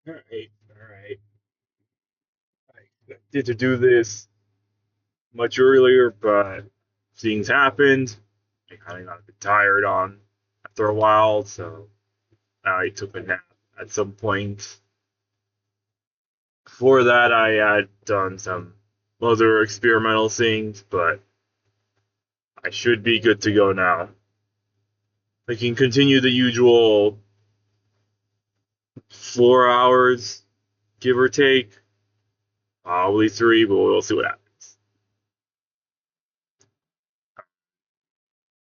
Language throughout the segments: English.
Alright, alright. I expected to do this much earlier, but things happened. I kind of got a bit tired on after a while, so I took a nap at some point. Before that, I had done some other experimental things, but I should be good to go now. I can continue the usual 4 hours, give or take. Probably three, but we'll see what happens.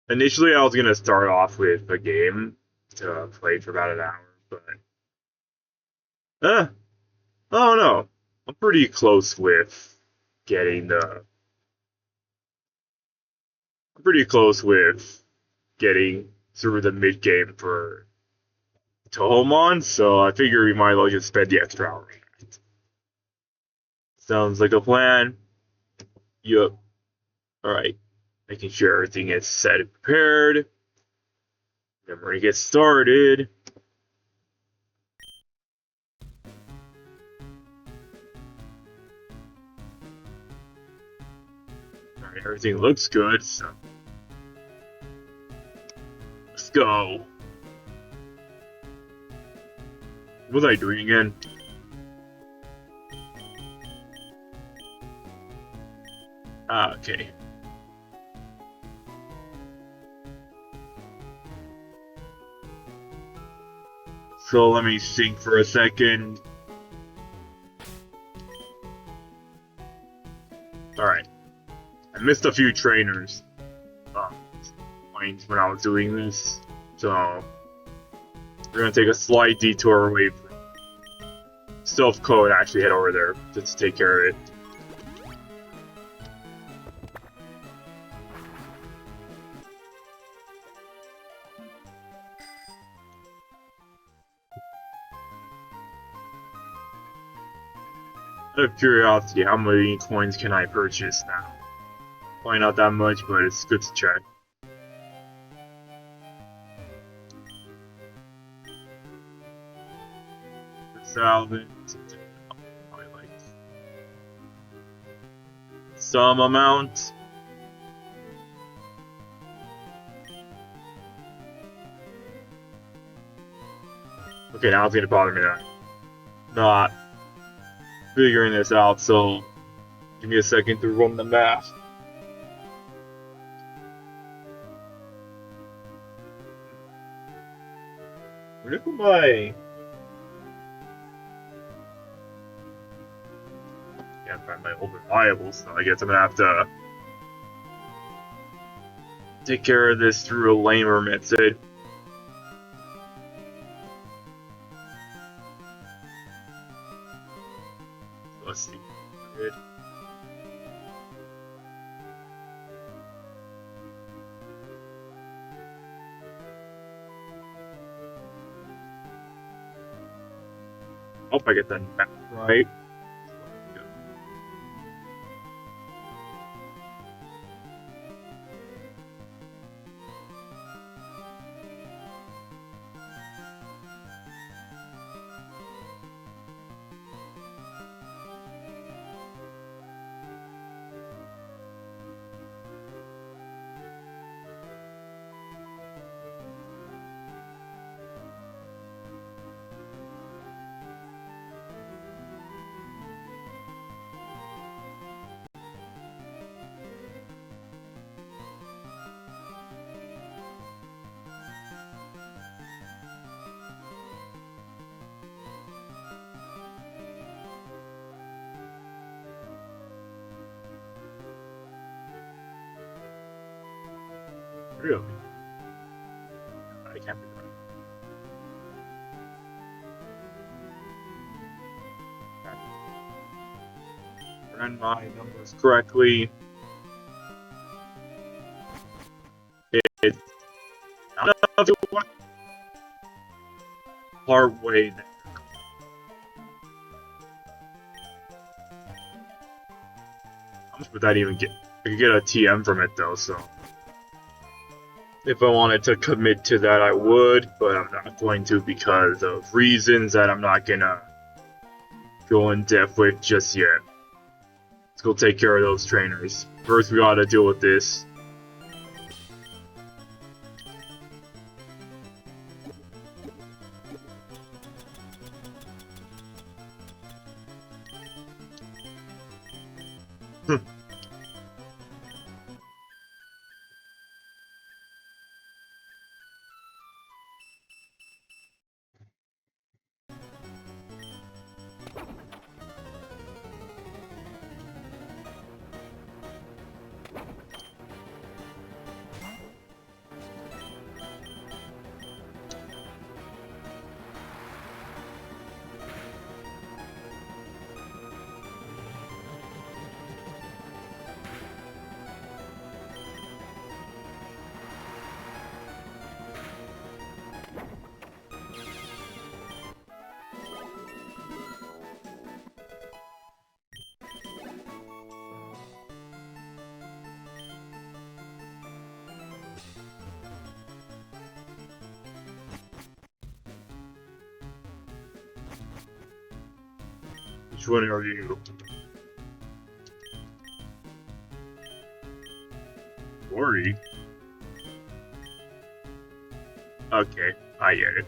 Initially, I was gonna start off with a game to play for about an hour, but I don't know. I'm pretty close with getting the. I'm pretty close with getting through the mid game for Tohomon, so I figure we might as well just spend the extra hour. Sounds like a plan. Yup. Alright. Making sure everything is set and prepared. Then we're gonna get started. Alright, everything looks good, so let's go. What was I doing again? Ah, okay. So let me think for a second. Alright. I missed a few trainers points when I was doing this, so we're gonna take a slight detour away from Stealth Code and actually head over there just to take care of it. Out of curiosity, how many coins can I purchase now? Probably not that much, but it's good to check. Salvage. Probably like some amount. Okay, now it's gonna bother me that not figuring this out, so give me a second to run the math. Where did my can't find my old reliables, so I guess I'm gonna have to take care of this through a lamer method. Let's see. Good. Hope I get that math right. Really? I can't be right. Run my numbers correctly. It's not part way there. How much would that even get? I could get a TM from it though, so if I wanted to commit to that, I would, but I'm not going to because of reasons that I'm not gonna go in depth with just yet. Let's go take care of those trainers. First, we gotta deal with this. Which one are you? Worried? Okay, I get it.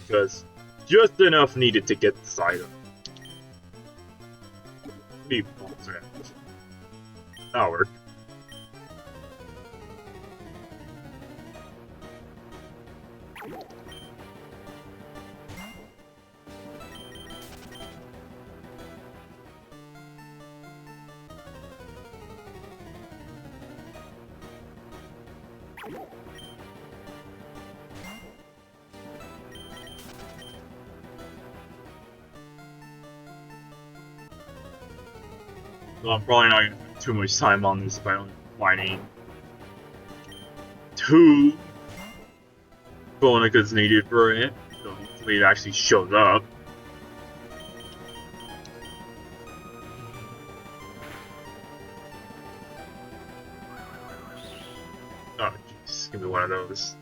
Because just enough needed to get this item. Be bullshit. That'll work. So I'm probably not gonna spend too much time on this if I don't finding two Bonicas needed for it. So hopefully it actually shows up. Oh, It's gonna be one of those.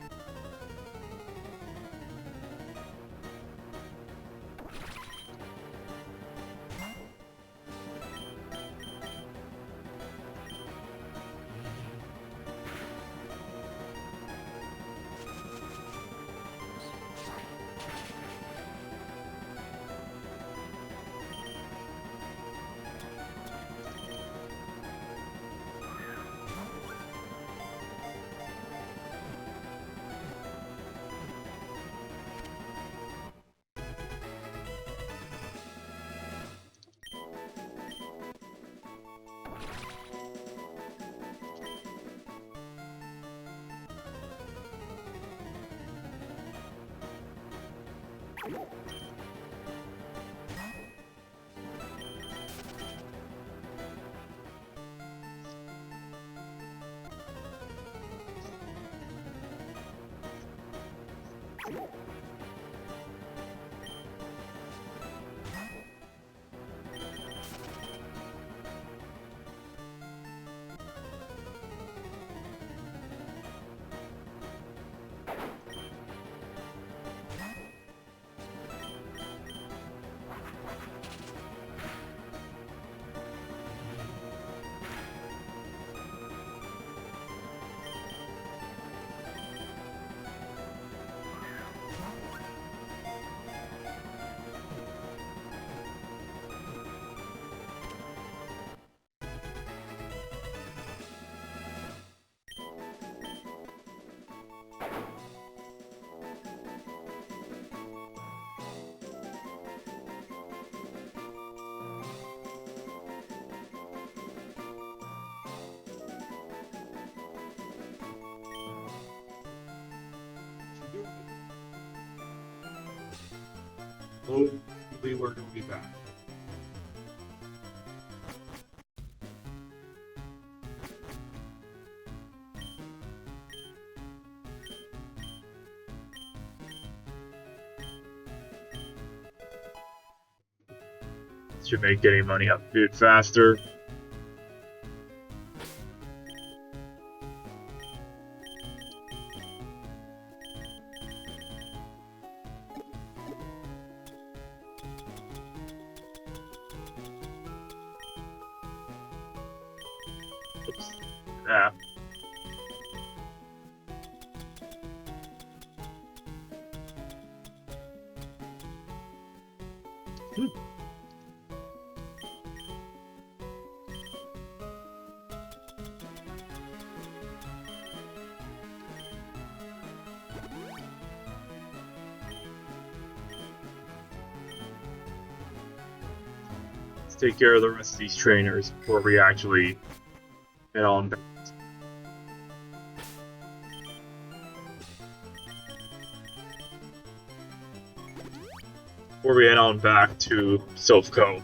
Hopefully we're gonna be back. Should make getting money up a bit faster. Oops. That. Let's take care of the rest of these trainers before we actually head on back. Before we head on back to Silph Co.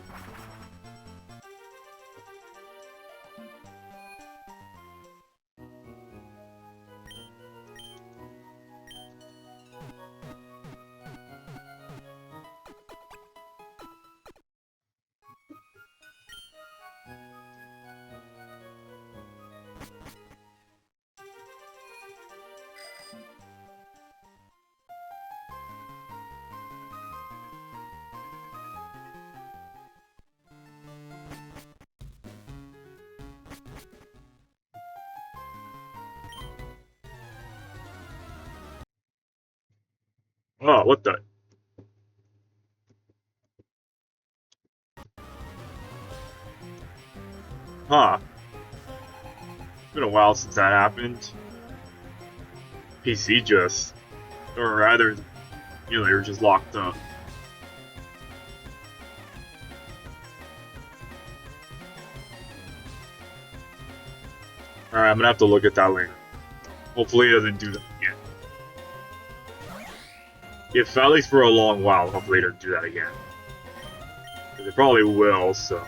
Oh, what the? Huh. It's been a while since that happened. PC just, or rather, you know, they were just locked up. Alright, I'm gonna have to look at that later. Hopefully it doesn't do that again. If at least for a long while, hopefully it doesn't do that again. Because it probably will, so.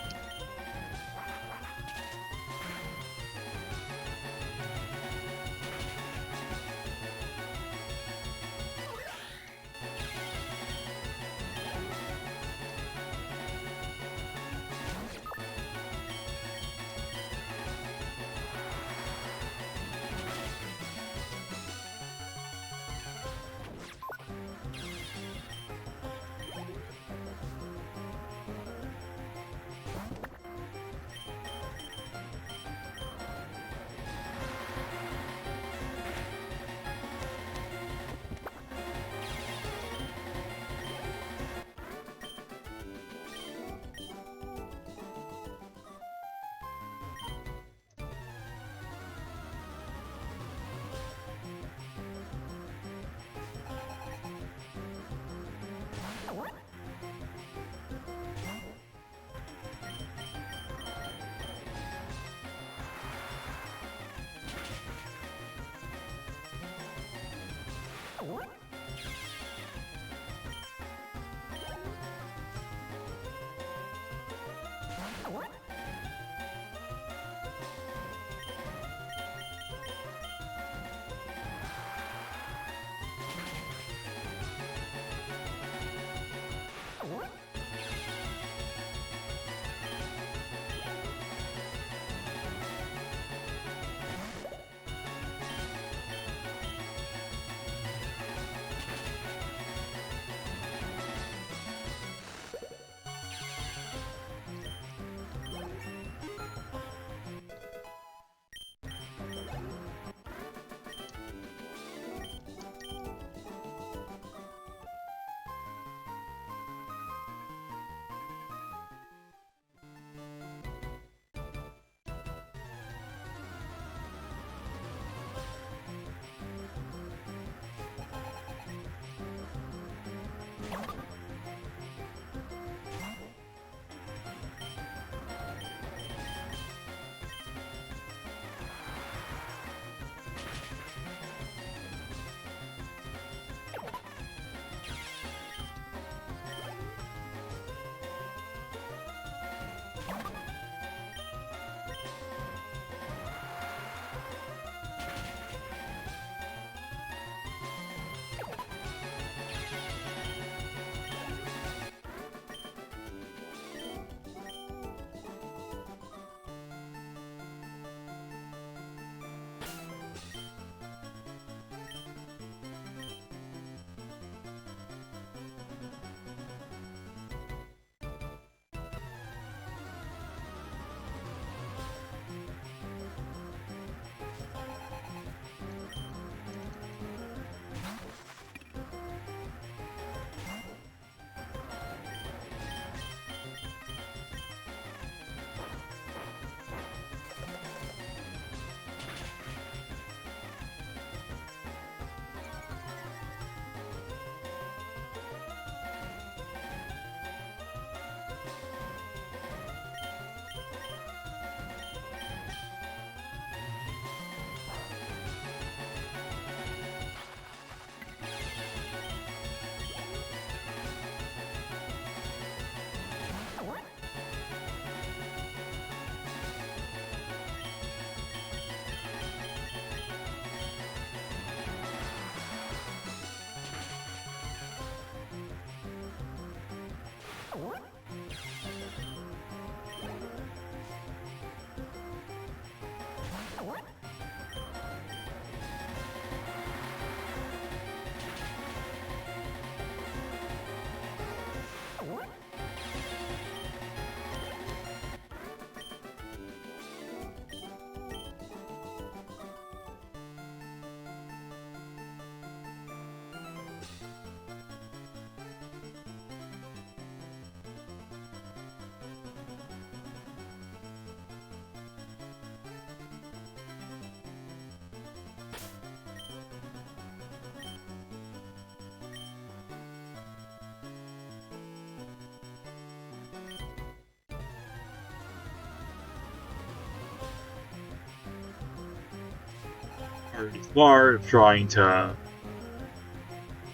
pretty smart of trying to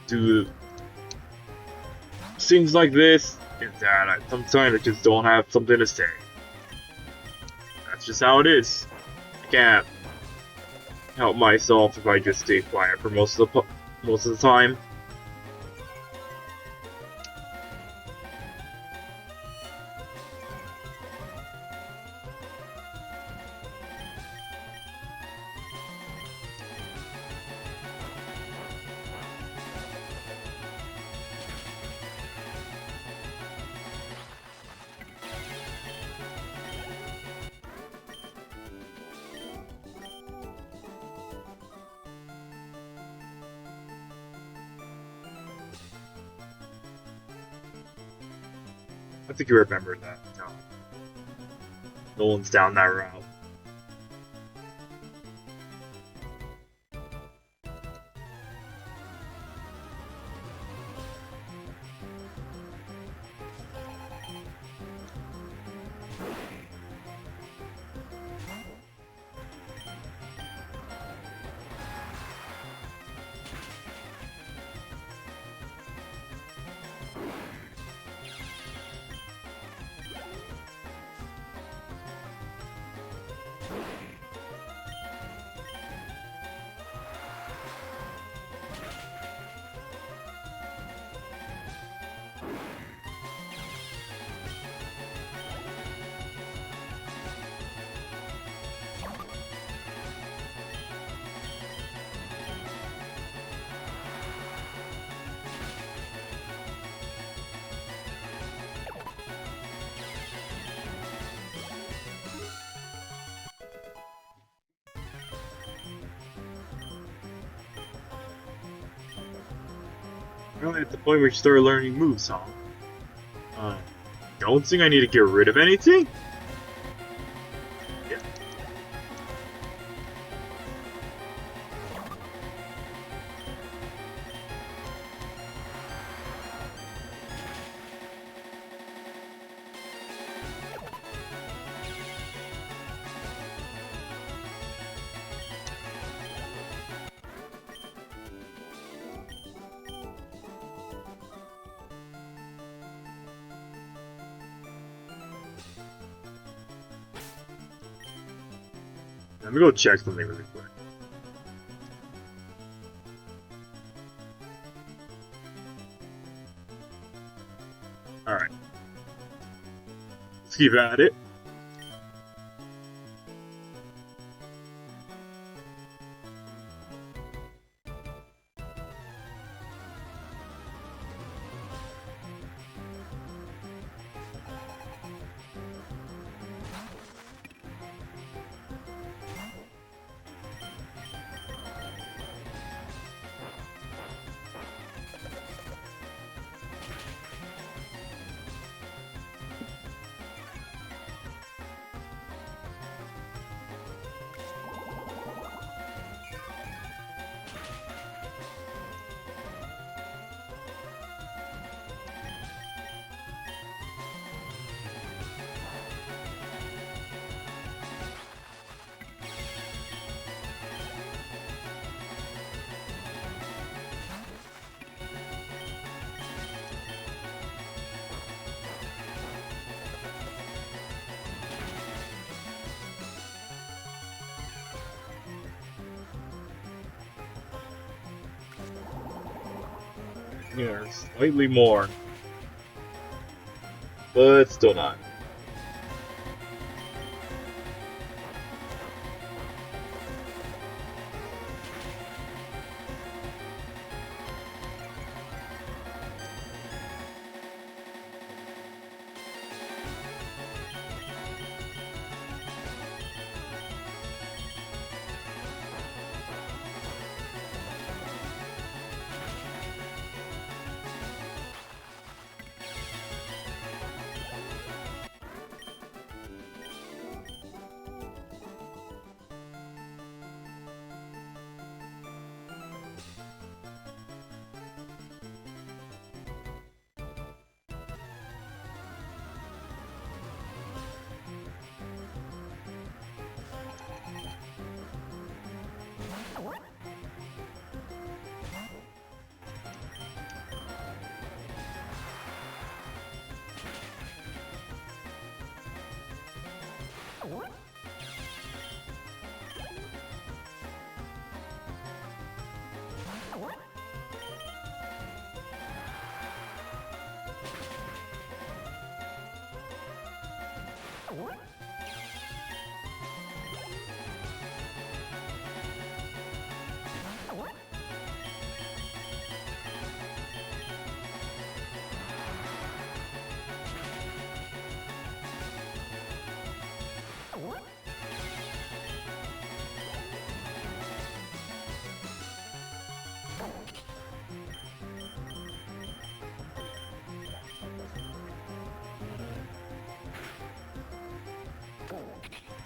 do things like this is that sometimes I just don't have something to say. That's just how it is. I can't help myself if I just stay quiet for most of the time. I think you remember that. No one's down that route. Really at the point where you start learning moves, huh? Don't think I need to get rid of anything? Yeah. Let me go check something really quick. Alright. Let's keep at it. Yeah, slightly more. But still not.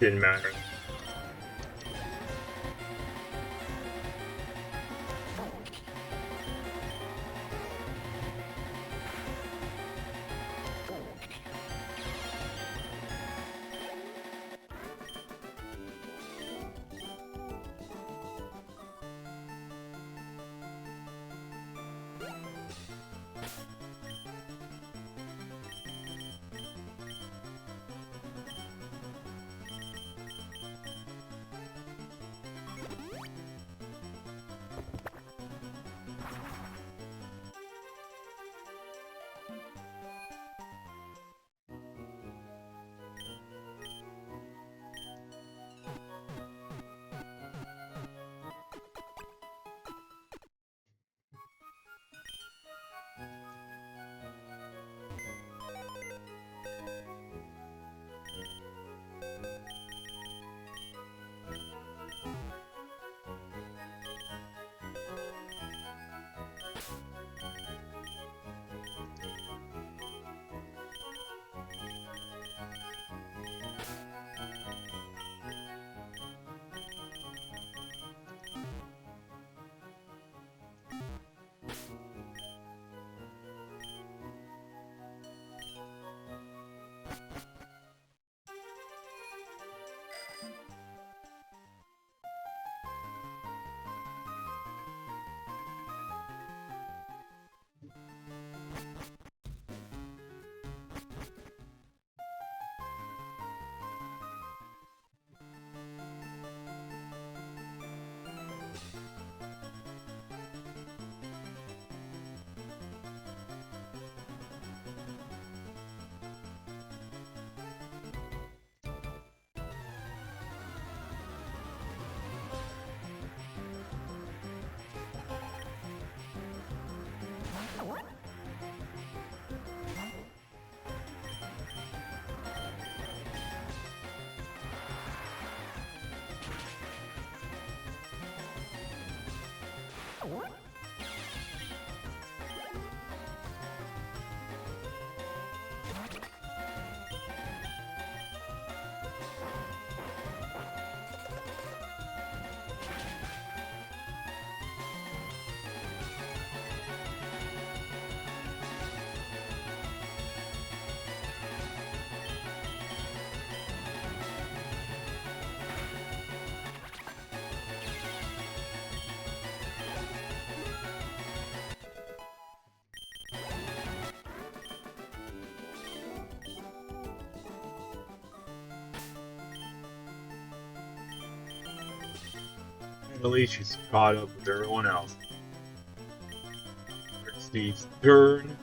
Didn't matter. Finally, she's caught up with everyone else. It's Steve's turn.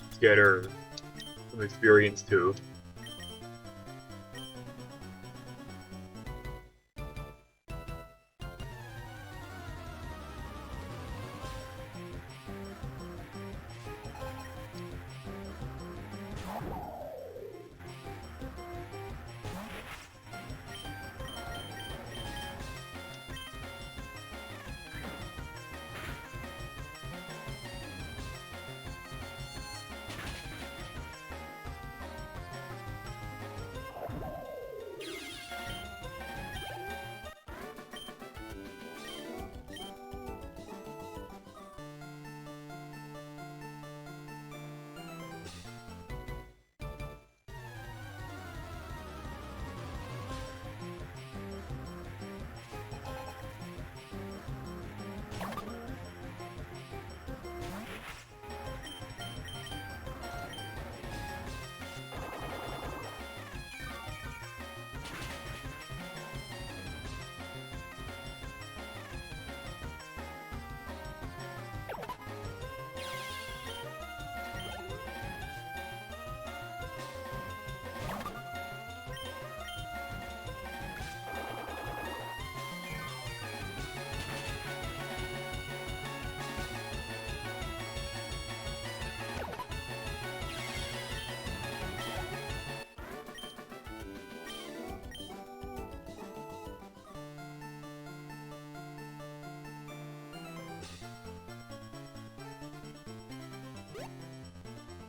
Let's get her some experience too.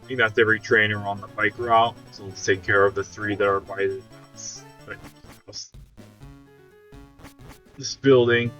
I think that's every trainer on the bike route. So let's take care of the 3 that are by this building.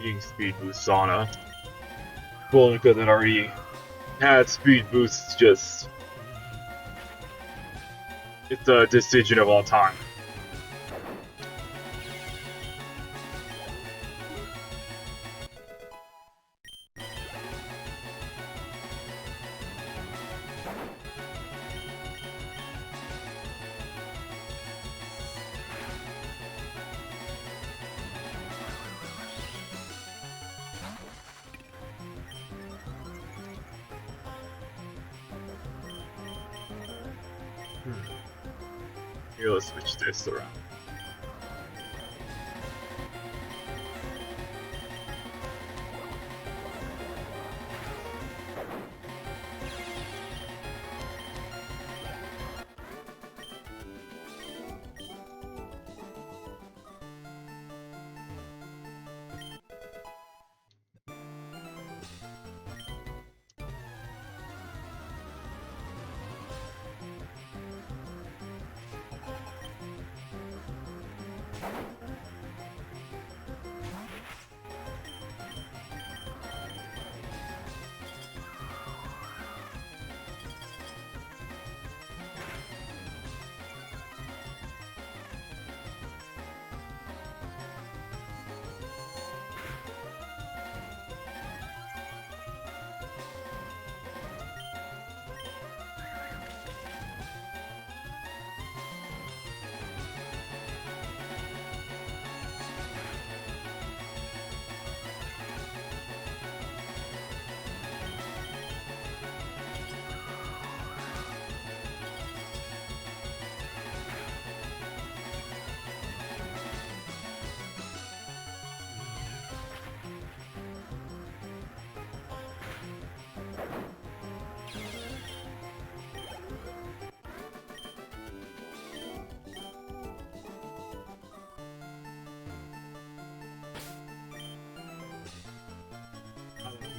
Eating speed boosts on a Bulnica that already had speed boosts. Just it's a decision of all time. Here, let's switch this around.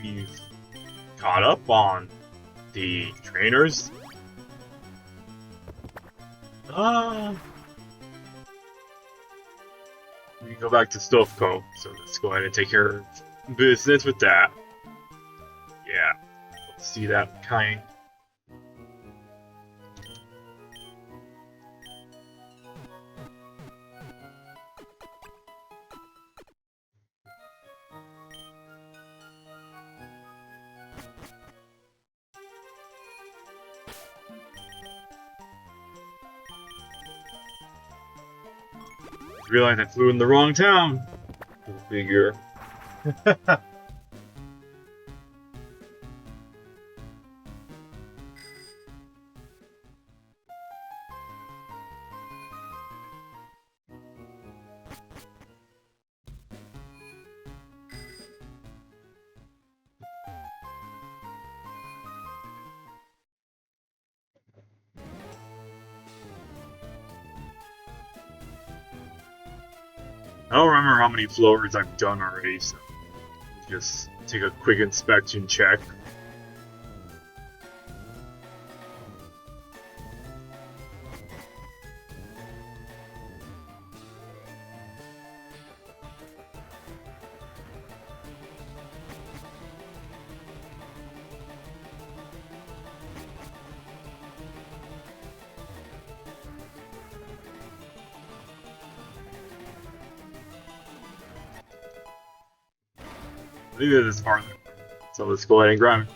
We've caught up on the trainers. We can go back to Stovko, so let's go ahead and take care of business with that. Yeah, let's see that kind. Realized I flew in the wrong town. figure. I don't remember how many floors I've done already, so just take a quick inspection check. I think this is farther. So let's go ahead and grab it.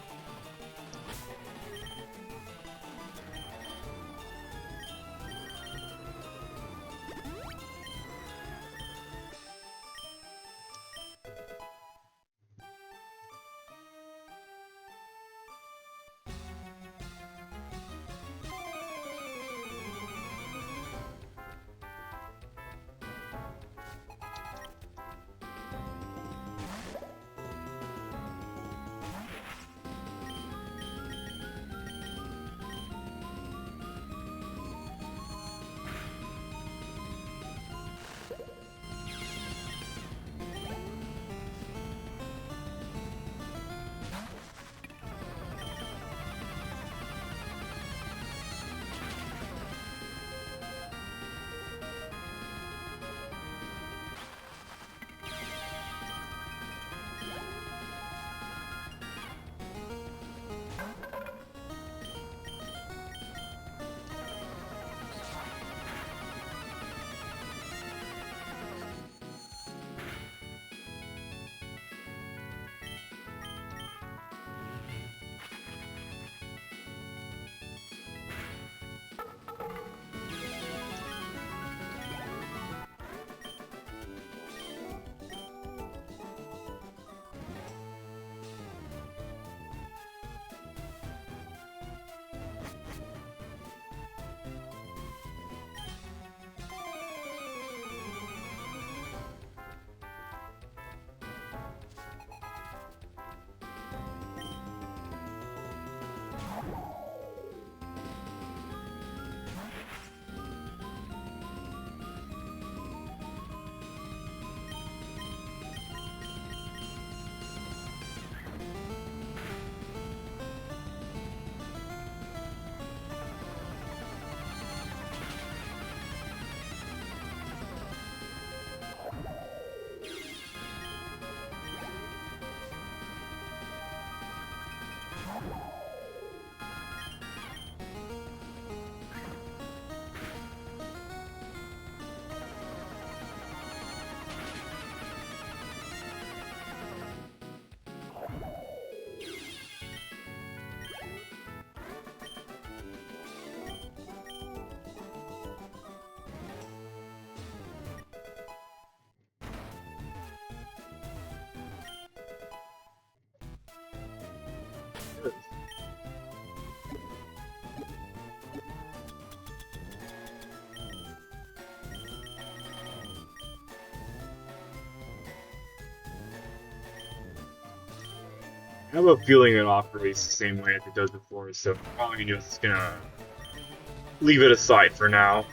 I have a feeling it operates the same way as it does before, so I'm probably just gonna leave it aside for now.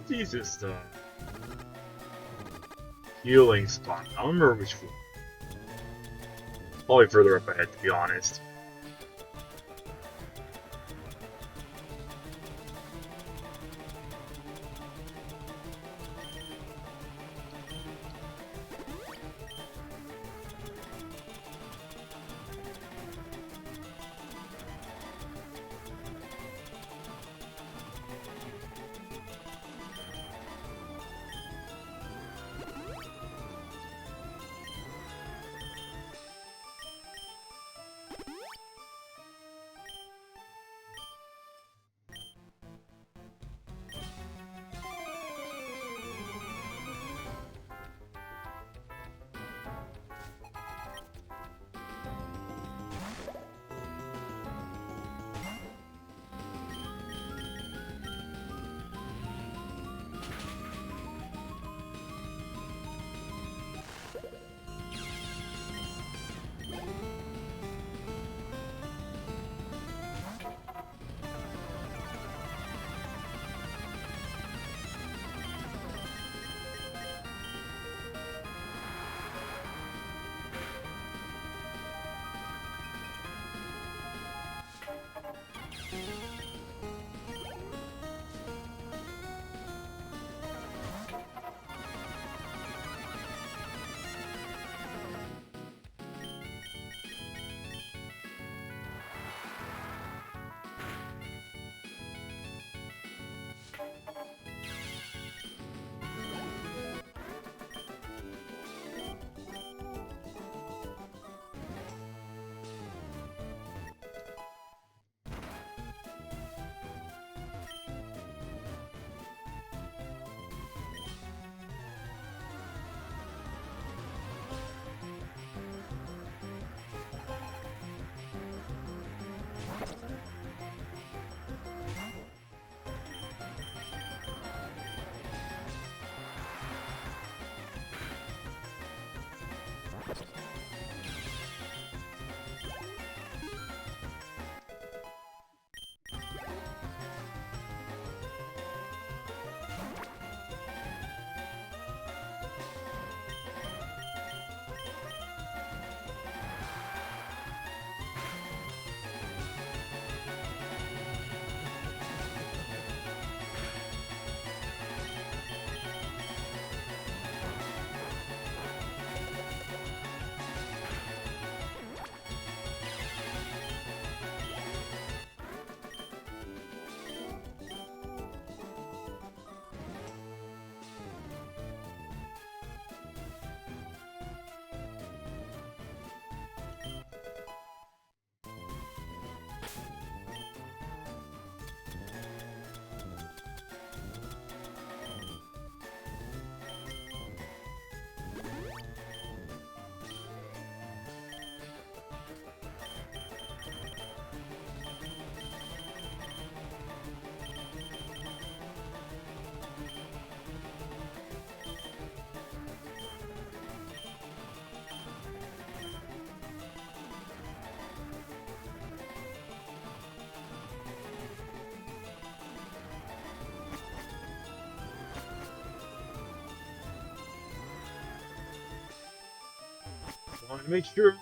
Jesus, the healing spot. I don't remember which one. Probably further up ahead, to be honest. Want to make sure.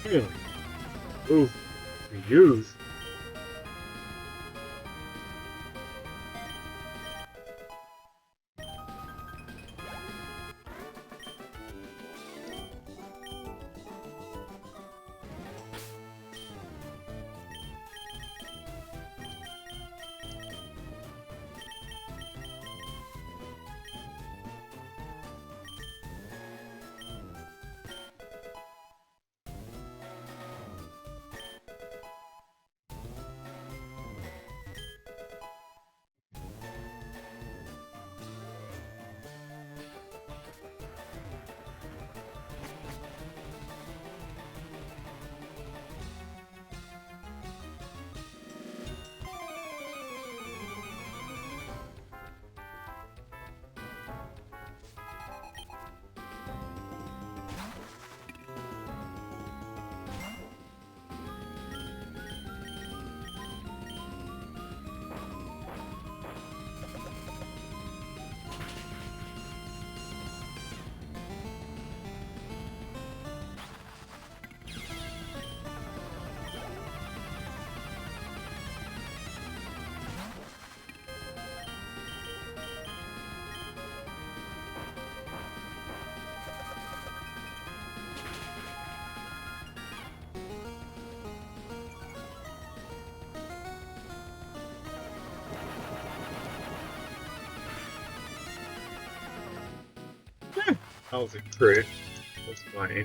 Really? Oof. Use. That was a crit. That's funny.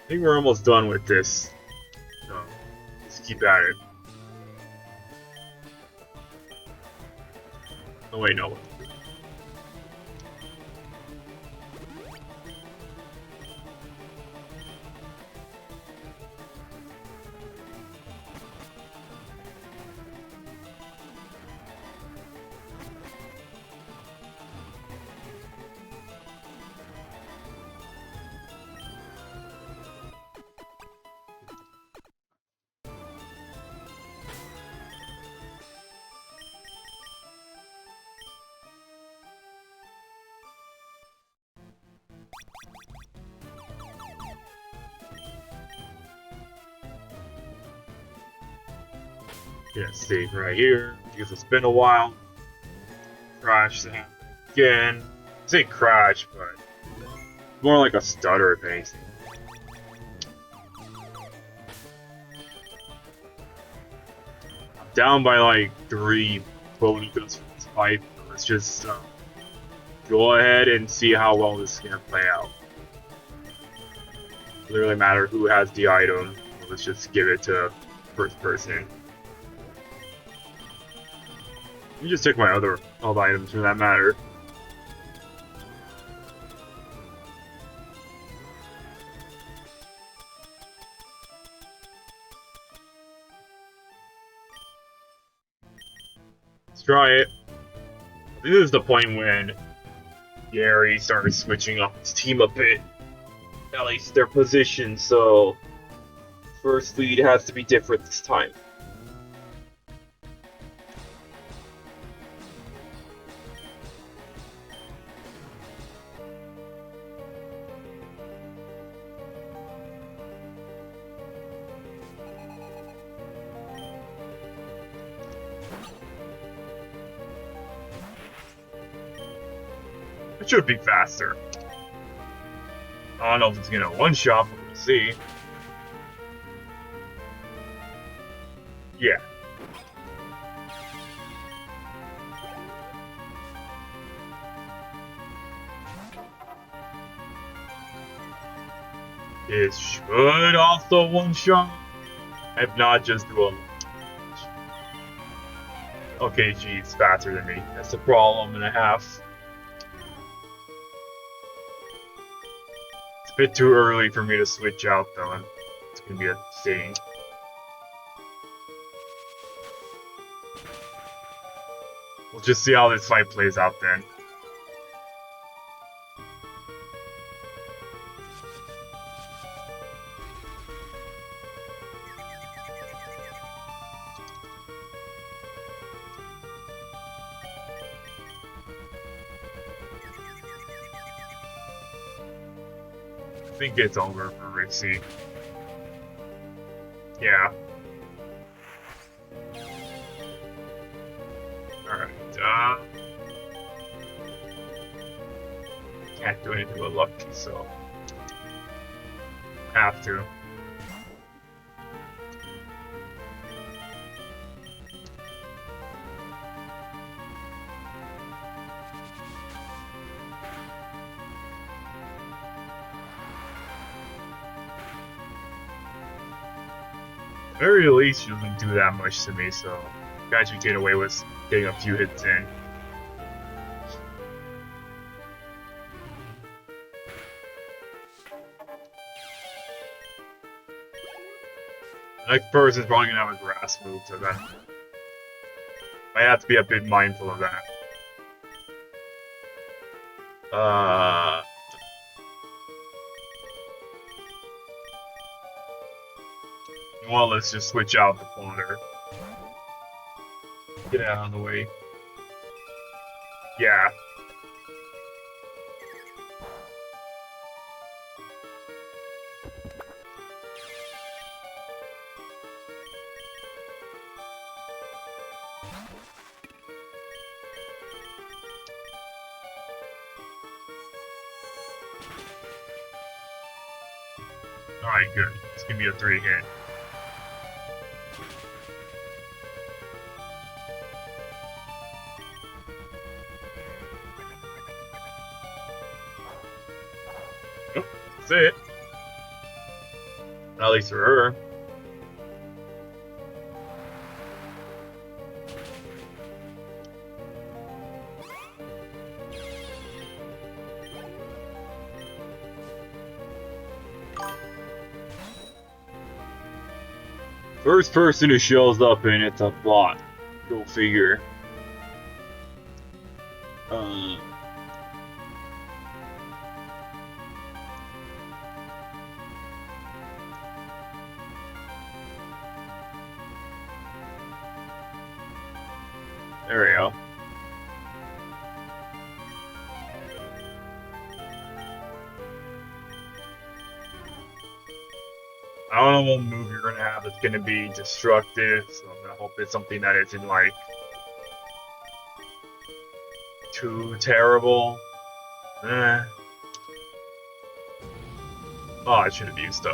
I think we're almost done with this. So, let's keep at it. Oh wait, no. Yeah, save right here because it's been a while. Crash that again. I say crash, but more like a stutter if anything. I'm down by like 3 bonitas for this fight. Let's just go ahead and see how well this is gonna play out. Doesn't really matter who has the item. Let's just give it to first person. You just take my other all the items for that matter. Let's try it. This is the point when Gary started switching up his team a bit. At least their position, so first lead has to be different this time. It should be faster. I don't know if it's gonna one-shot, but we'll see. Yeah. It should also one-shot. If not, just do a... Okay, gee, it's faster than me. That's a problem and a half. It's a bit too early for me to switch out, though, and it's gonna be a thing. We'll just see how this fight plays out then. I think it's over for Rixie. Yeah. Alright, can't do anything with Lucky, so... have to. very least, she doesn't do that much to me, so I can actually get away with getting a few hits in. The next person's probably gonna have a grass move, so that I have to be a bit mindful of that. Well, let's just switch out the plotter. Get out of the way. Yeah. Alright, good. It's gonna be a 3 hit. Oh, that's it. At least for her. First person who shows up and it's a bot. Go figure. There we go. I don't know what move you're gonna have that's gonna be destructive, so I'm gonna hope it's something that isn't like too terrible. Eh. Oh, I should have used should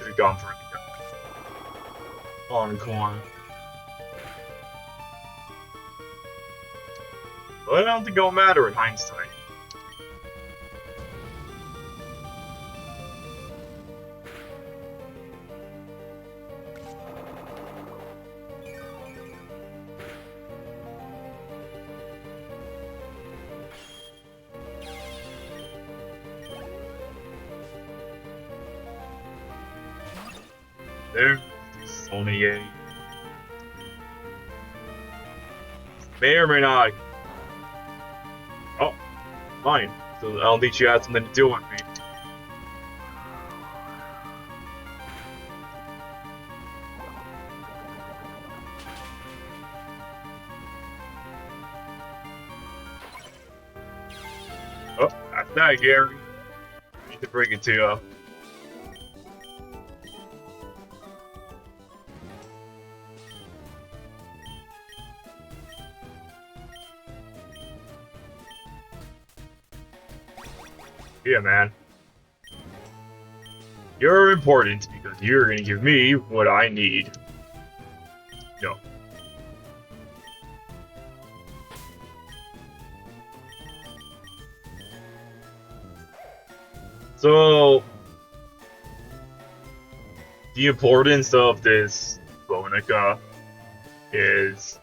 have gone for the Encore. But I don't think it'll matter in hindsight. There's only a may or may not. Oh, fine. So I don't think you had something to do with me. Oh, that's that, Gary. Need to bring it to you. Yeah, man. You're important because you're gonna give me what I need. No. So, the importance of this Bonica is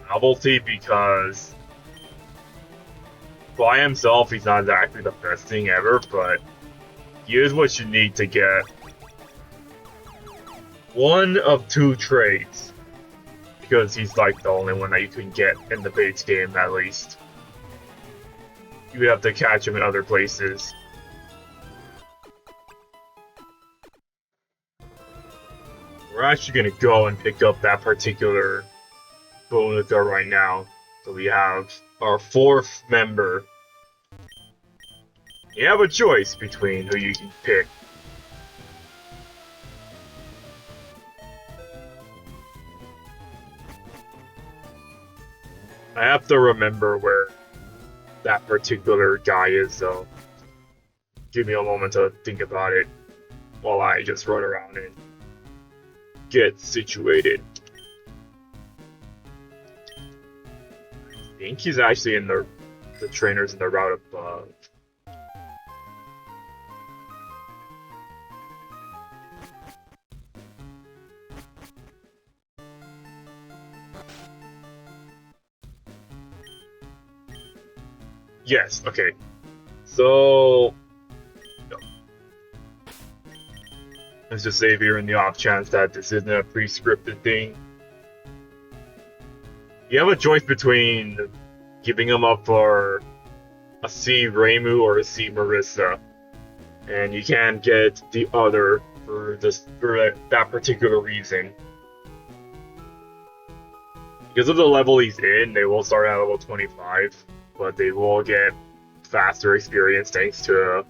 novelty because by himself he's not exactly the best thing ever, but he is what you need to get one of 2 trades. Because he's like the only one that you can get in the base game, at least. You have to catch him in other places. We're actually gonna go and pick up that particular Bonica right now. So we have our 4th member. You have a choice between who you can pick. I have to remember where that particular guy is, so give me a moment to think about it while I just run around and get situated. I think he's actually in the trainers in the route above. Yes, okay. So let's just save here in the off chance that this isn't a pre-scripted thing. You have a choice between giving him up for a C Reimu or a C Marissa, and you can't get the other for that particular reason. Because of the level he's in, they will start at level 25, but they will get faster experience thanks to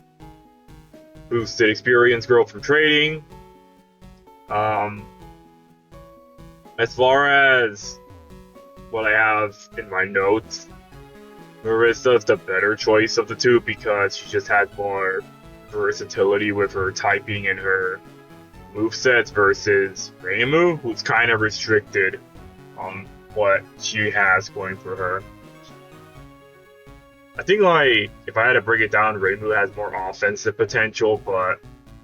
boosted experience growth from trading. Um, as far as what I have in my notes, Marissa's the better choice of the two because she just has more versatility with her typing and her movesets versus Reimu, who's kind of restricted on what she has going for her. I think, like, if I had to break it down, Reimu has more offensive potential, but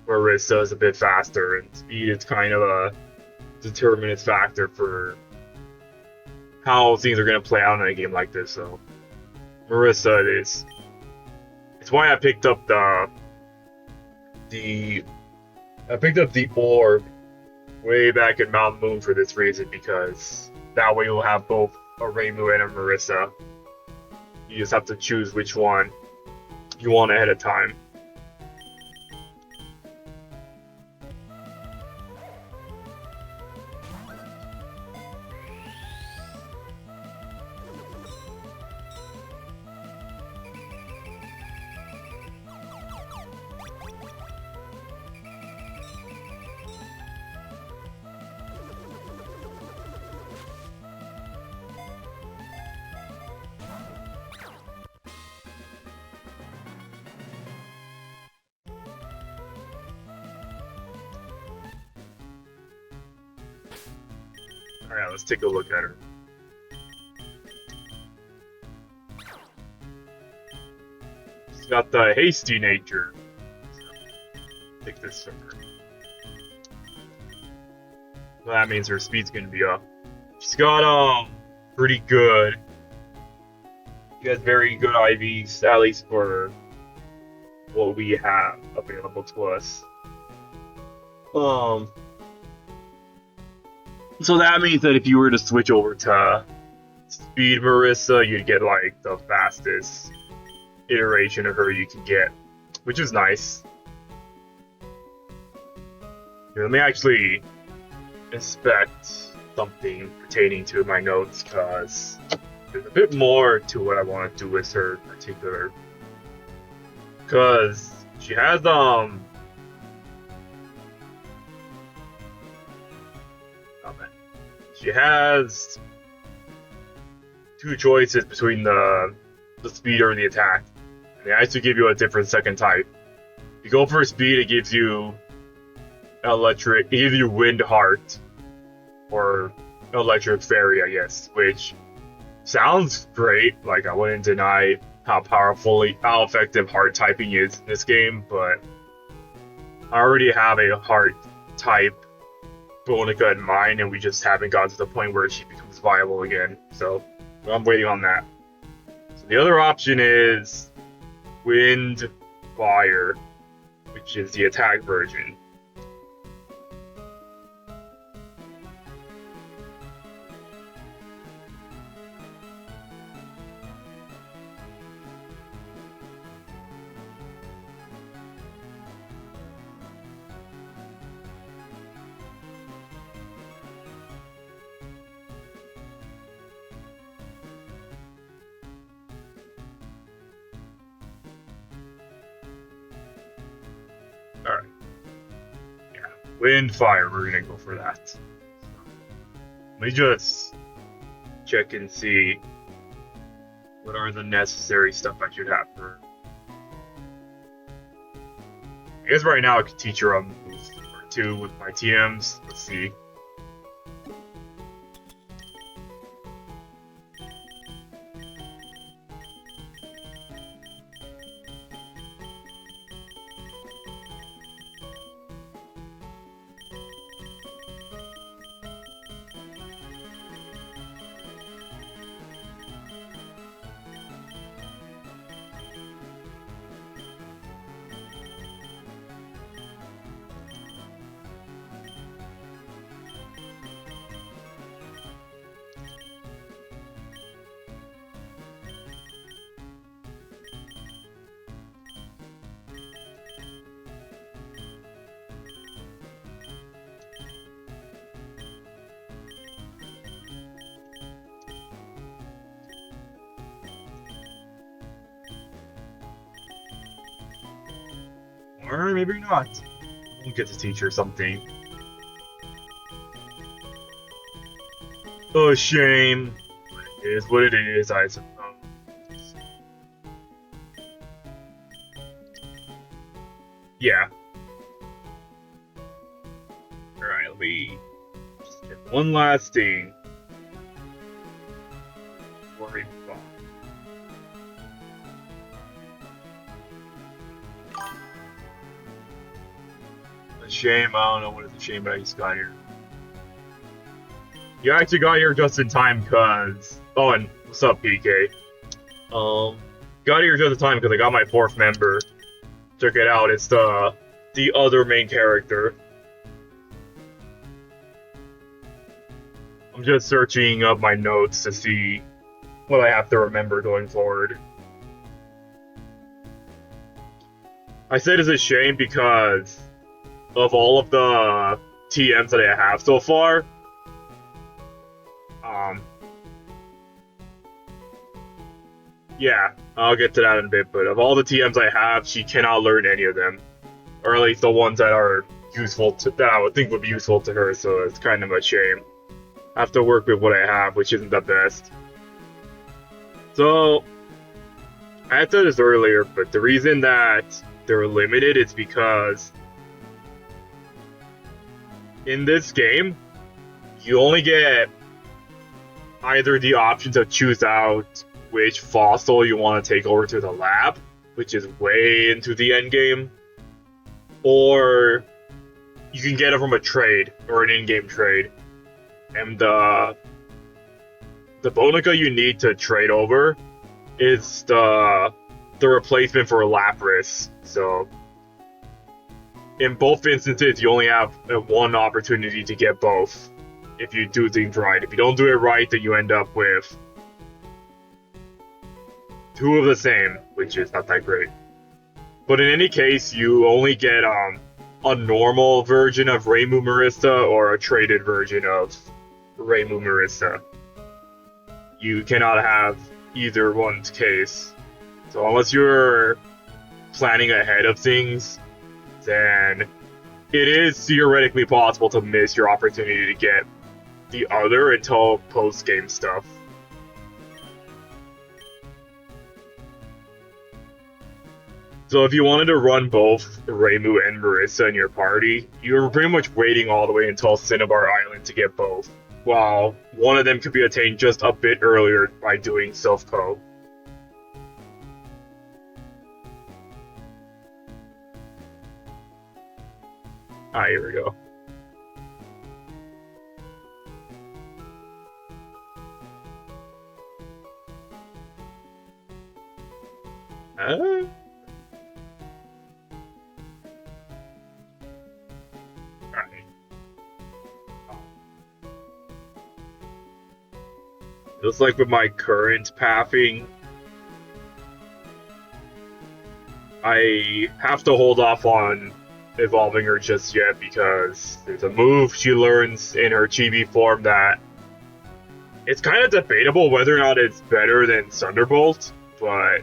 Marissa is a bit faster, and speed is kind of a determinant factor for how things are going to play out in a game like this. So, Marissa it is. It's why I picked up the I picked up the orb way back in Mount Moon for this reason, because that way you'll have both a Reimu and a Marissa. You just have to choose which one you want ahead of time. Alright, let's take a look at her. She's got the hasty nature. Take this from her. Well, that means her speed's gonna be up. She's got pretty good. She has very good IVs, at least for what we have available to us. So that means that if you were to switch over to Speed Marissa, you'd get like the fastest iteration of her you can get, which is nice. Here, let me actually inspect something pertaining to my notes, because there's a bit more to what I want to do with her in particular. Because she has she has two choices between the speed or the attack. And they actually give you a different second type. If you go for speed, it gives you electric. It gives you wind heart or electric fairy, I guess, which sounds great. Like, I wouldn't deny how effective heart typing is in this game, but I already have a heart type Bonica in mind, and we just haven't gotten to the point where she becomes viable again. So I'm waiting on that. So the other option is Wind Fire, which is the attack version. Alright. Yeah. Wind Fire, we're gonna go for that. Let me just check and see what are the necessary stuff I should have for her. I guess right now I could teach her a move or two with my TMs. Let's see. Or maybe not. We'll get to teach her something. A shame. It is what it is, I suppose. Yeah. Alright, let me just get one last thing. Worry about. A shame, I don't know what is a shame, but I just got here. You actually got here just in time, cause... Oh, and what's up, PK? Got here just in time because I got my 4th member. Check it out, it's the other main character. I'm just searching up my notes to see what I have to remember going forward. I said it's a shame because of all of the TMs that I have so far. Yeah, I'll get to that in a bit, but of all the TMs I have, she cannot learn any of them. Or at least the ones that are useful to, that I would think would be useful to her, so it's kind of a shame. I have to work with what I have, which isn't the best. So, I had said this earlier, but the reason that they're limited is because in this game, you only get either the option to choose out which fossil you want to take over to the lab, which is way into the end game, or you can get it from a trade or an in-game trade. And the Bonica you need to trade over is the replacement for Lapras. So in both instances, you only have one opportunity to get both if you do things right. If you don't do it right, then you end up with 2 of the same, which is not that great. But in any case, you only get a normal version of Reimu Marissa or a traded version of Reimu Marissa. You cannot have either one's case. So unless you're planning ahead of things, then it is theoretically possible to miss your opportunity to get the other until post-game stuff. So if you wanted to run both Reimu and Marissa in your party, you're pretty much waiting all the way until Cinnabar Island to get both, while one of them could be attained just a bit earlier by doing Silph Co. Ah, here we go. Just like with my current pathing, I have to hold off on evolving her just yet because there's a move she learns in her chibi form that it's kind of debatable whether or not it's better than Thunderbolt, but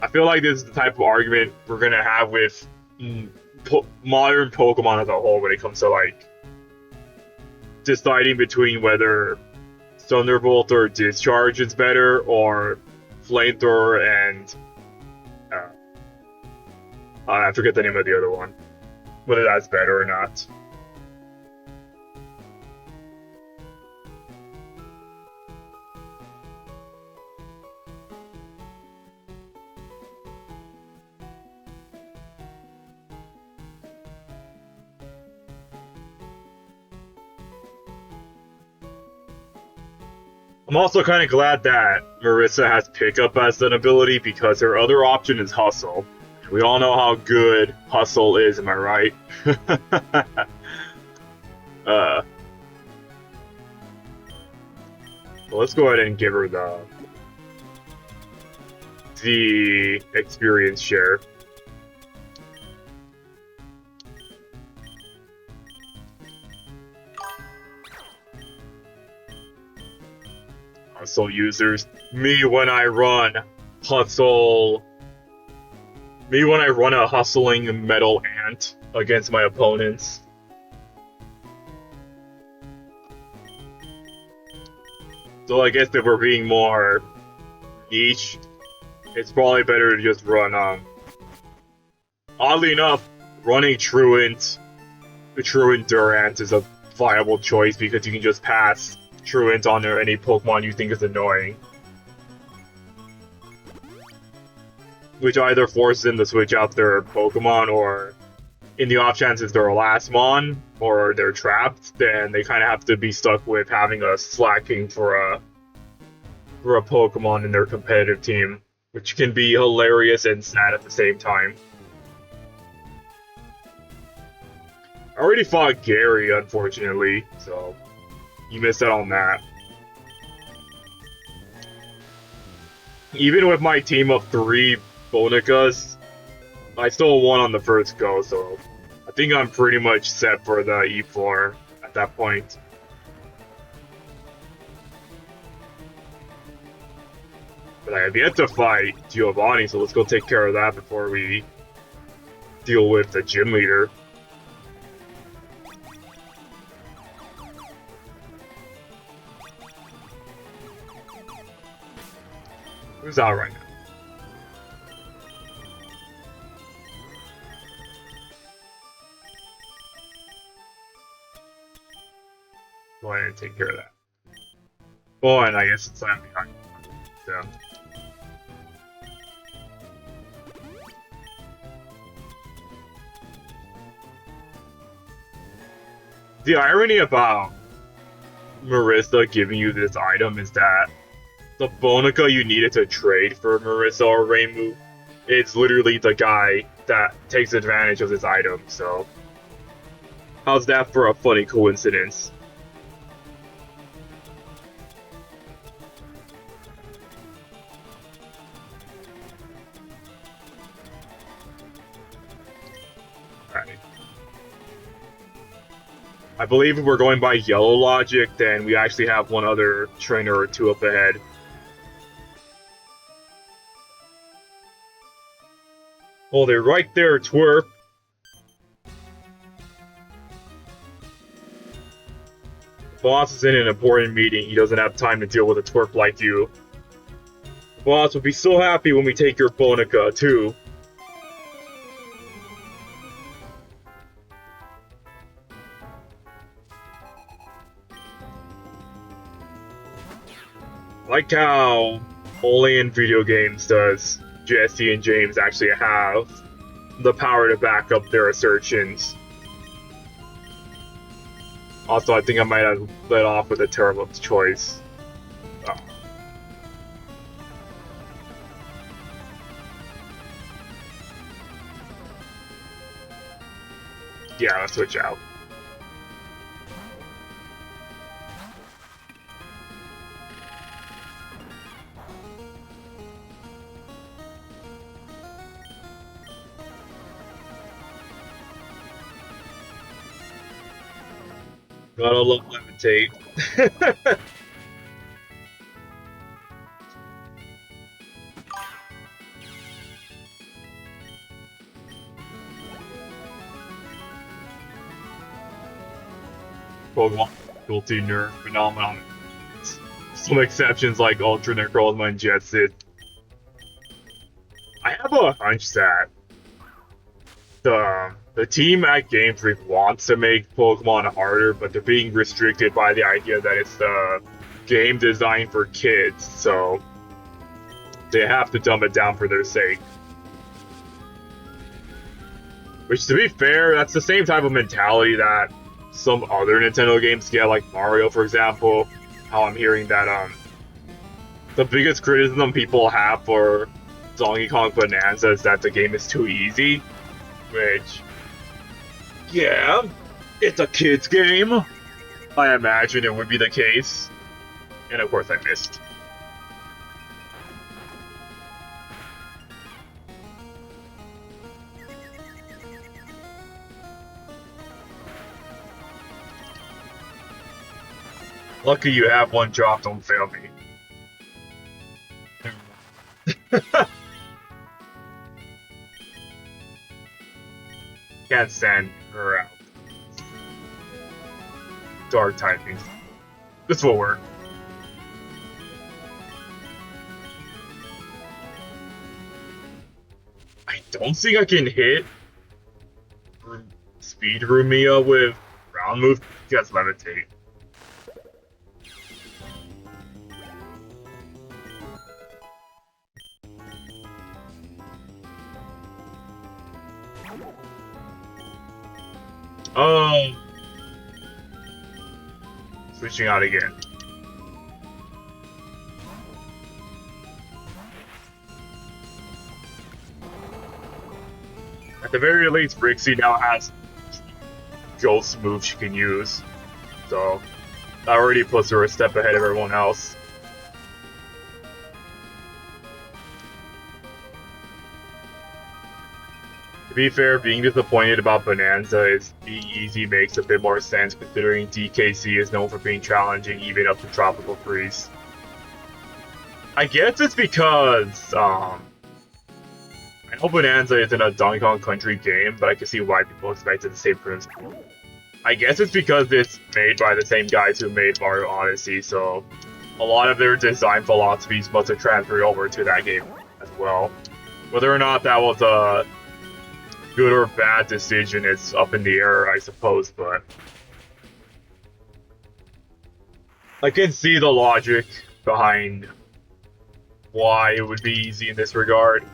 I feel like this is the type of argument we're going to have with modern Pokemon as a whole when it comes to like deciding between whether Thunderbolt or Discharge is better, or Flamethrower and I forget the name of the other one. Whether that's better or not. I'm also kind of glad that Marissa has Pickup as an ability because her other option is Hustle. We all know how good Hustle is, am I right? Well, let's go ahead and give her the experience share. Hustle users. Me when I run Hustle Me when I run a hustling metal ant against my opponents. So I guess if we're being more niche, it's probably better to just run, oddly enough, running the Truant Durant is a viable choice because you can just pass Truant on any Pokemon you think is annoying. Which either forces them to switch out their Pokemon, or in the off chances they're a last mon or they're trapped, then they kind of have to be stuck with having a slacking for a Pokemon in their competitive team, which can be hilarious and sad at the same time. I already fought Gary, unfortunately, so you missed out on that. Even with my team of 3 Bonicas, I still won on the first go, so I think I'm pretty much set for the E4 at that point. But I have yet to fight Giovanni, so let's go take care of that before we deal with the gym leader. Who's out right now? Go ahead and take care of that. Oh, and I guess it's time behind. So. The irony about Marissa giving you this item is that the Bonica you needed to trade for Marissa or Reimu is literally the guy that takes advantage of this item, so how's that for a funny coincidence? Alright. I believe if we're going by yellow logic, then we actually have one other trainer or 2 up ahead. Oh, they're right there, Twerp. Boss is in an important meeting. He doesn't have time to deal with a twerp like you. The boss will be so happy when we take your Bonica, too. Like how only in video games does Jesse and James actually have the power to back up their assertions. Also, I think I might have let off with a terrible choice. Oh. Yeah, let's switch out. Gotta love Levitate. Pokemon difficulty nerf phenomenon. Some exceptions like Ultra Necrozma and Jetsit. I have a hunch that the team at Game Freak wants to make Pokemon harder, but they're being restricted by the idea that it's the game designed for kids, so they have to dumb it down for their sake. Which, to be fair, that's the same type of mentality that some other Nintendo games get, like Mario, for example. How I'm hearing that the biggest criticism people have for Donkey Kong Bonanza is that the game is too easy, which, yeah, it's a kid's game. I imagine it would be the case. And of course I missed. Lucky you have one drop, don't fail me. Can't send her out. Dark typing. This will work. I don't think I can hit Speed Rumia with ground move. Just levitate. Oh, switching out again. At the very least, Rixie now has Ghost moves she can use, so that already puts her a step ahead of everyone else. To be fair, being disappointed about Bonanza is being easy makes a bit more sense considering DKC is known for being challenging even up to Tropical Freeze. I guess it's because, I know Bonanza isn't a Donkey Kong Country game, but I can see why people expected the same principle. I guess it's because it's made by the same guys who made Mario Odyssey, so a lot of their design philosophies must have transferred over to that game as well. Whether or not that was a good or bad decision is up in the air, I suppose, but I can see the logic behind why it would be easy in this regard.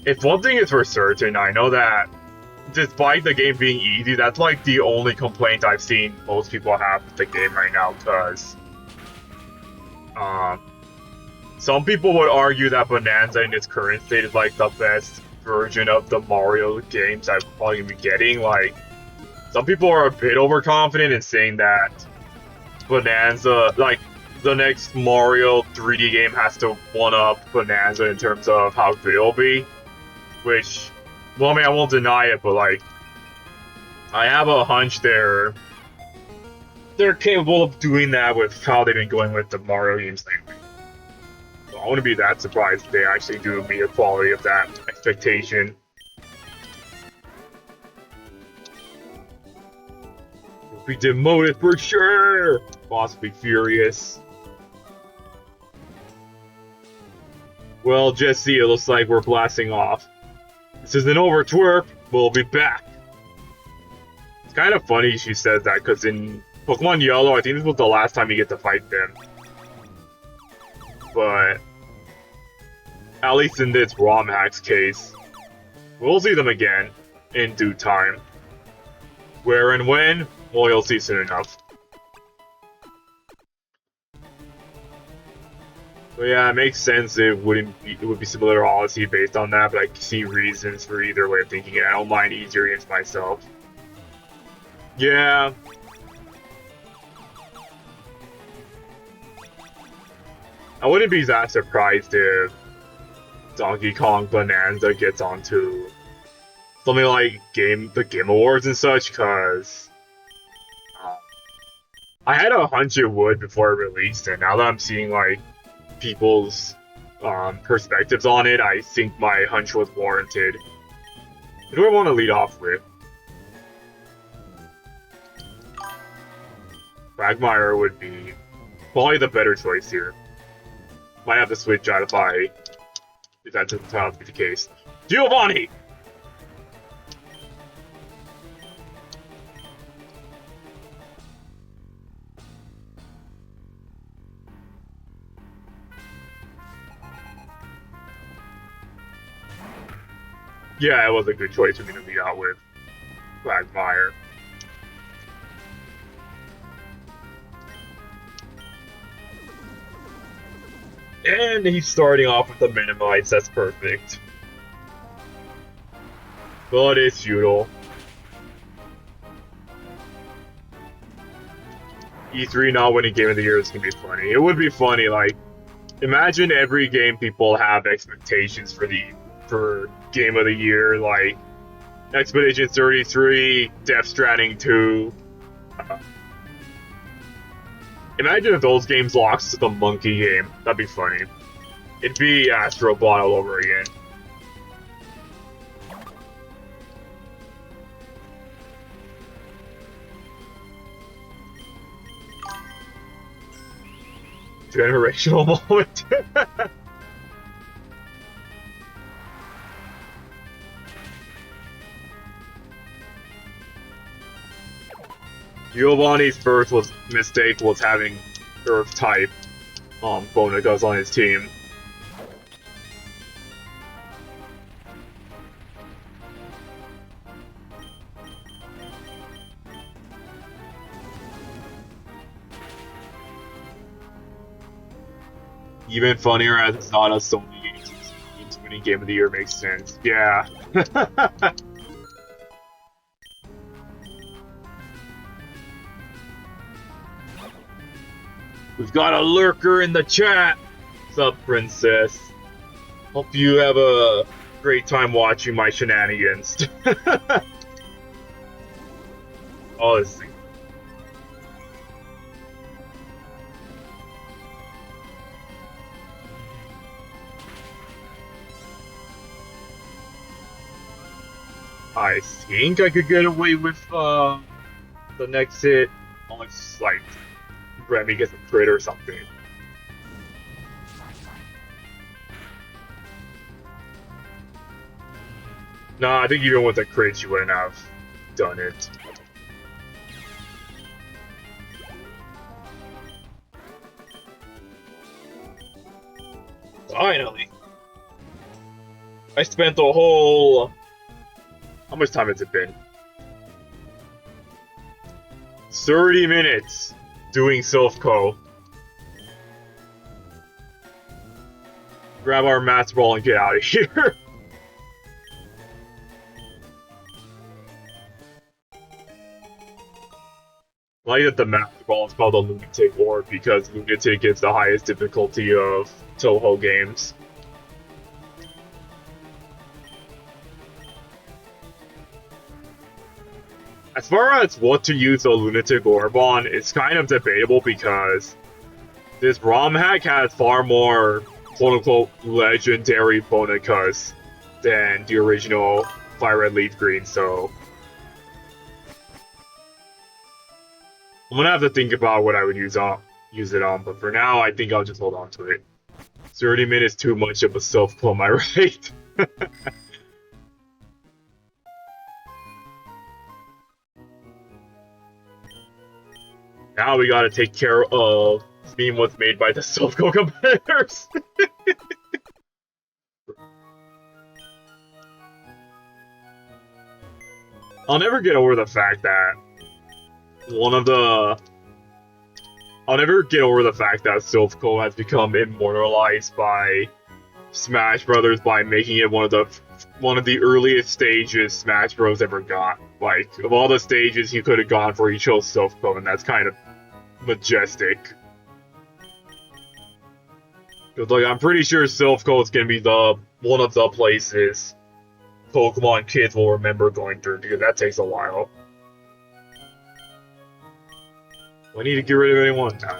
If one thing is for certain, I know that despite the game being easy, that's like the only complaint I've seen most people have with the game right now, because some people would argue that Bonanza in its current state is like the best version of the Mario games I'm probably gonna be getting. Like, some people are a bit overconfident in saying that Bonanza, like, the next Mario 3D game has to one-up Bonanza in terms of how good it'll be. Which, well, I mean, I won't deny it, but like, I have a hunch they're capable of doing that with how they've been going with the Mario games lately. I wouldn't be that surprised if they actually do meet the quality of that expectation. You'll be demoted for sure! Boss will be furious. Well, Jesse, it looks like we're blasting off. This isn't over, twerp. We'll be back. It's kind of funny she says that, because in Pokemon Yellow, I think this was the last time you get to fight them. But at least in this ROM hacks case, we'll see them again in due time. Where and when? Well, you'll see soon enough. But yeah, it makes sense it would be similar to Odyssey based on that, but I see reasons for either way of thinking it. I don't mind easier games myself. Yeah. I wouldn't be that surprised if Donkey Kong Bonanza gets onto something like the Game Awards and such, because I had a hunch it would before it released, and now that I'm seeing like people's perspectives on it, I think my hunch was warranted. Who do I want to lead off with? Quagmire would be probably the better choice here. Might have to switch out if that doesn't turn out to be the case. Giovanni! Yeah, it was a good choice for me to lead out with Quagmire. And he's starting off with the Minimites, that's perfect. But it's futile. E3 not winning Game of the Year is gonna be funny. It would be funny, like, imagine every game people have expectations for Game of the Year, like Expedition 33, Death Stranding 2. Imagine if those games lost to the Monkey game. That'd be funny. It'd be Astro Bot all over again. Generational moment. Giovanni's first mistake was having Earth type Bonegas on his team. Even funnier as it's not a Sony game's winning game of the year makes sense. Yeah. We've got a lurker in the chat. What's up, princess? Hope you have a great time watching my shenanigans. Oh, this thing. I think I could get away with the next hit, unless like Remy gets a crit or something. Nah, I think even with a crit, she wouldn't have done it. Finally! I spent the whole... How much time has it been? 30 minutes doing Silph Co. Grab our Master Ball and get out of here. I like that the Master Ball is called a Lunatic Orb because Lunatic is the highest difficulty of Touhou games. As far as what to use a Lunatic Orb on, it's kind of debatable because this ROM hack has far more quote-unquote legendary Bonekas than the original Fire Red Leaf Green, so I'm gonna have to think about what I would use it on, but for now I think I'll just hold on to it. 30 minutes too much of a self-pull, am I right? Now we gotta take care of being what's made by the Silph Co competitors. I'll never get over the fact that I'll never get over the fact that Silph Co has become immortalized by Smash Brothers by making it one of the earliest stages Smash Bros ever got. Like, of all the stages he could have gone for, he chose Silph Co, and that's kind of majestic. Cause like I'm pretty sure Silph Co is gonna be one of the places Pokemon kids will remember going through, because that takes a while. Do I need to get rid of anyone? Nah. I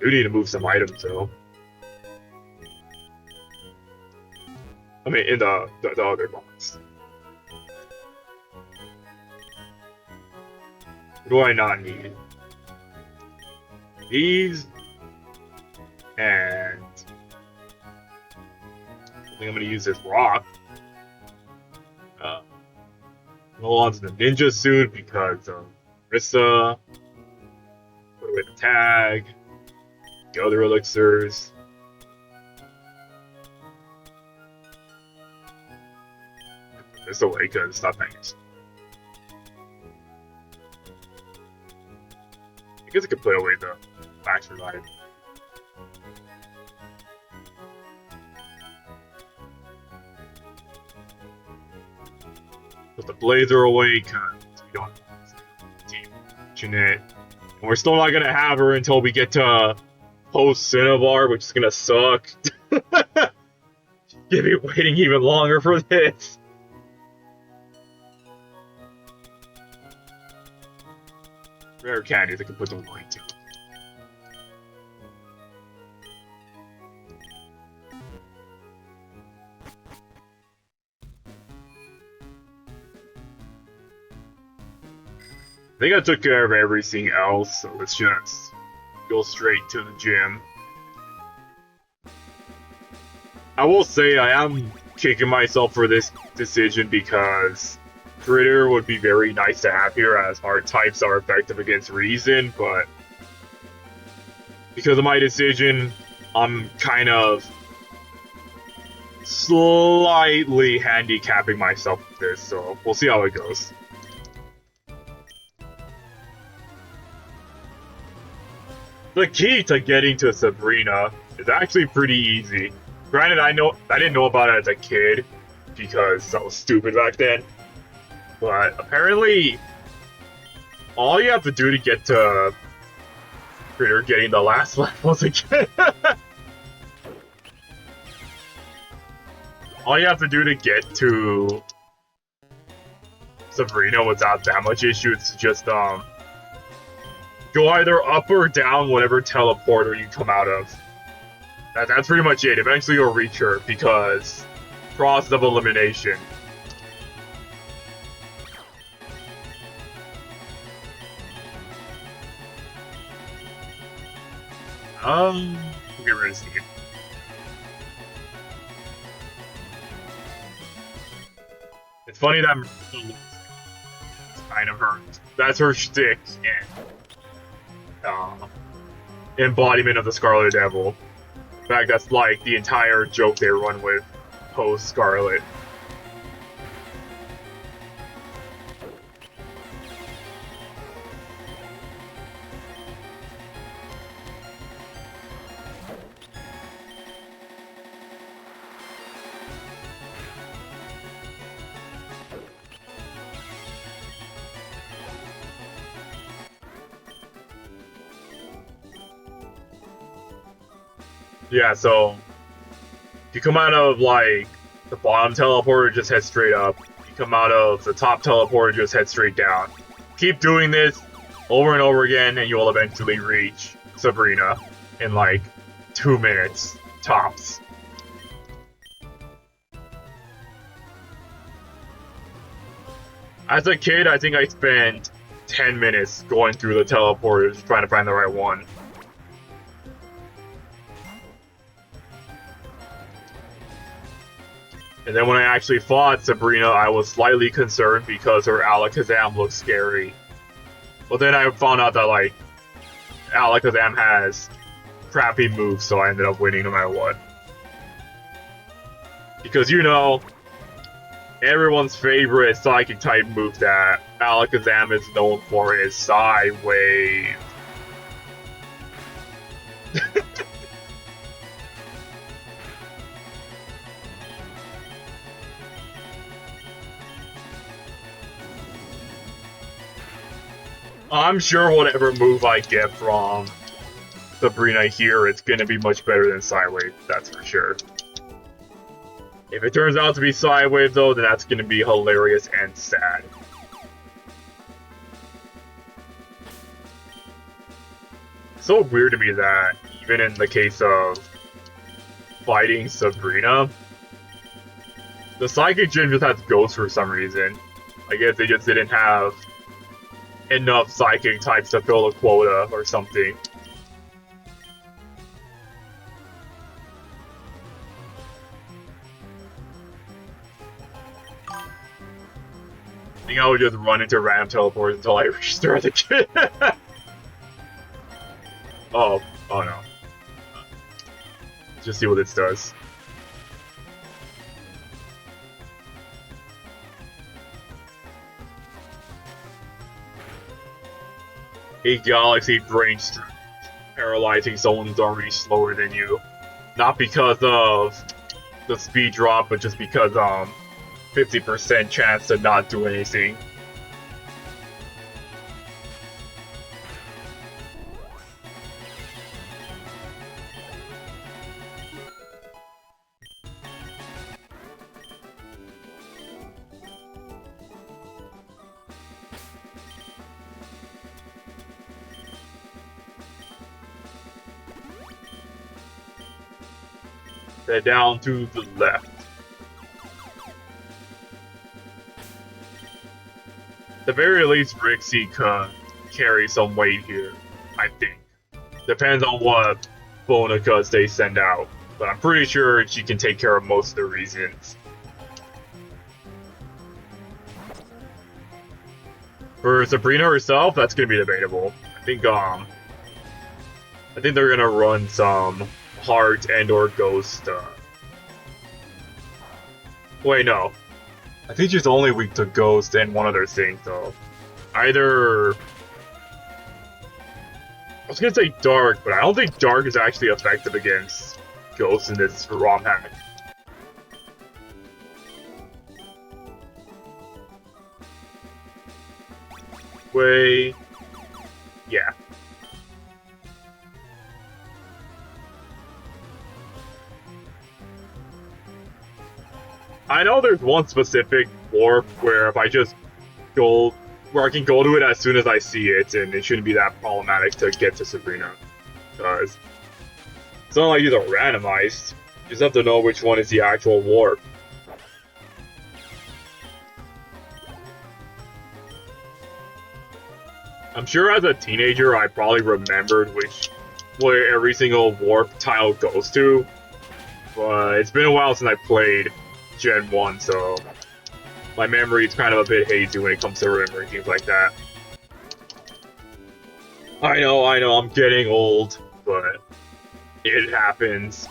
do need to move some items though. I mean, in the other box. What do I not need? These. And I think I'm gonna use this rock. Hold on to the ninja suit because of Rissa. Put away the tag. The other elixirs. Put this away because it's not nice. I guess I could put away the Max Revive. Put the Blazer away because we don't have Team Jeanette. And we're still not going to have her until we get to post Cinnabar, which is going to suck. Give me waiting even longer for this. Rare candies, I can put them away too. I think I took care of everything else, so let's just go straight to the gym. I will say I am kicking myself for this decision because Critter would be very nice to have here as hard types are effective against Reason, but because of my decision, I'm kind of slightly handicapping myself with this, so we'll see how it goes. The key to getting to Sabrina is actually pretty easy. Granted, I didn't know about it as a kid because I was stupid back then. But apparently, all you have to do to get to Critter getting the last levels again. All you have to do to get to Sabrina without that much issue is just go either up or down whatever teleporter you come out of. That's pretty much it. Eventually you'll reach her because process of elimination. Get rid of Steve. It's funny that it's kind of her. That's her shtick and embodiment of the Scarlet Devil. In fact, that's like the entire joke they run with post Scarlet. Yeah, so if you come out of like the bottom teleporter, just head straight up. If you come out of the top teleporter, just head straight down. Keep doing this over and over again, and you'll eventually reach Sabrina in like 2 minutes tops. As a kid, I think I spent 10 minutes going through the teleporters trying to find the right one. And then when I actually fought Sabrina, I was slightly concerned because her Alakazam looked scary. But then I found out that, like, Alakazam has crappy moves, so I ended up winning no matter what. Because, you know, everyone's favorite Psychic type move that Alakazam is known for is Psy Wave. I'm sure whatever move I get from Sabrina here, it's gonna be much better than Psywave, that's for sure. If it turns out to be Psywave though, then that's gonna be hilarious and sad. It's so weird to me that, even in the case of fighting Sabrina, the Psychic Gym just has Ghost for some reason. I guess they just didn't have enough Psychic types to fill the quota or something. I think I would just run into random teleports until I reach the other kid. Oh no. Let's just see what this does. A Galaxy Brain Streak, paralyzing someone who's already slower than you. Not because of the speed drop, but just because 50% chance to not do anything. Then down to the left. At the very least, Rixie could carry some weight here, I think. Depends on what Bonacas they send out, but I'm pretty sure she can take care of most of the reasons. For Sabrina herself, that's gonna be debatable. I think they're gonna run some Heart and or Ghost. Wait, no. I think she's only weak to Ghost and one other thing, though. Either I was gonna say Dark, but I don't think Dark is actually effective against Ghost in this ROM hack. Wait, yeah. I know there's one specific warp where if I just go, where I can go to it as soon as I see it, and it shouldn't be that problematic to get to Sabrina. Because it's not like these are randomized. You just have to know which one is the actual warp. I'm sure as a teenager I probably remembered where every single warp tile goes to, but it's been a while since I played Gen 1, so my memory is kind of a bit hazy when it comes to remembering things like that. I know, I'm getting old, but it happens.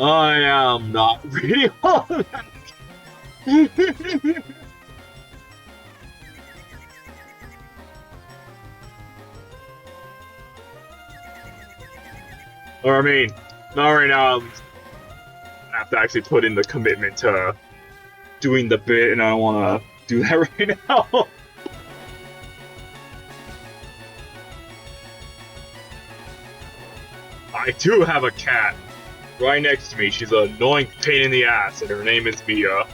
I am not reading all of that. Or I mean, not right now. I have to actually put in the commitment to doing the bit, and I don't want to do that right now. I do have a cat right next to me. She's an annoying pain in the ass, and her name is Mia.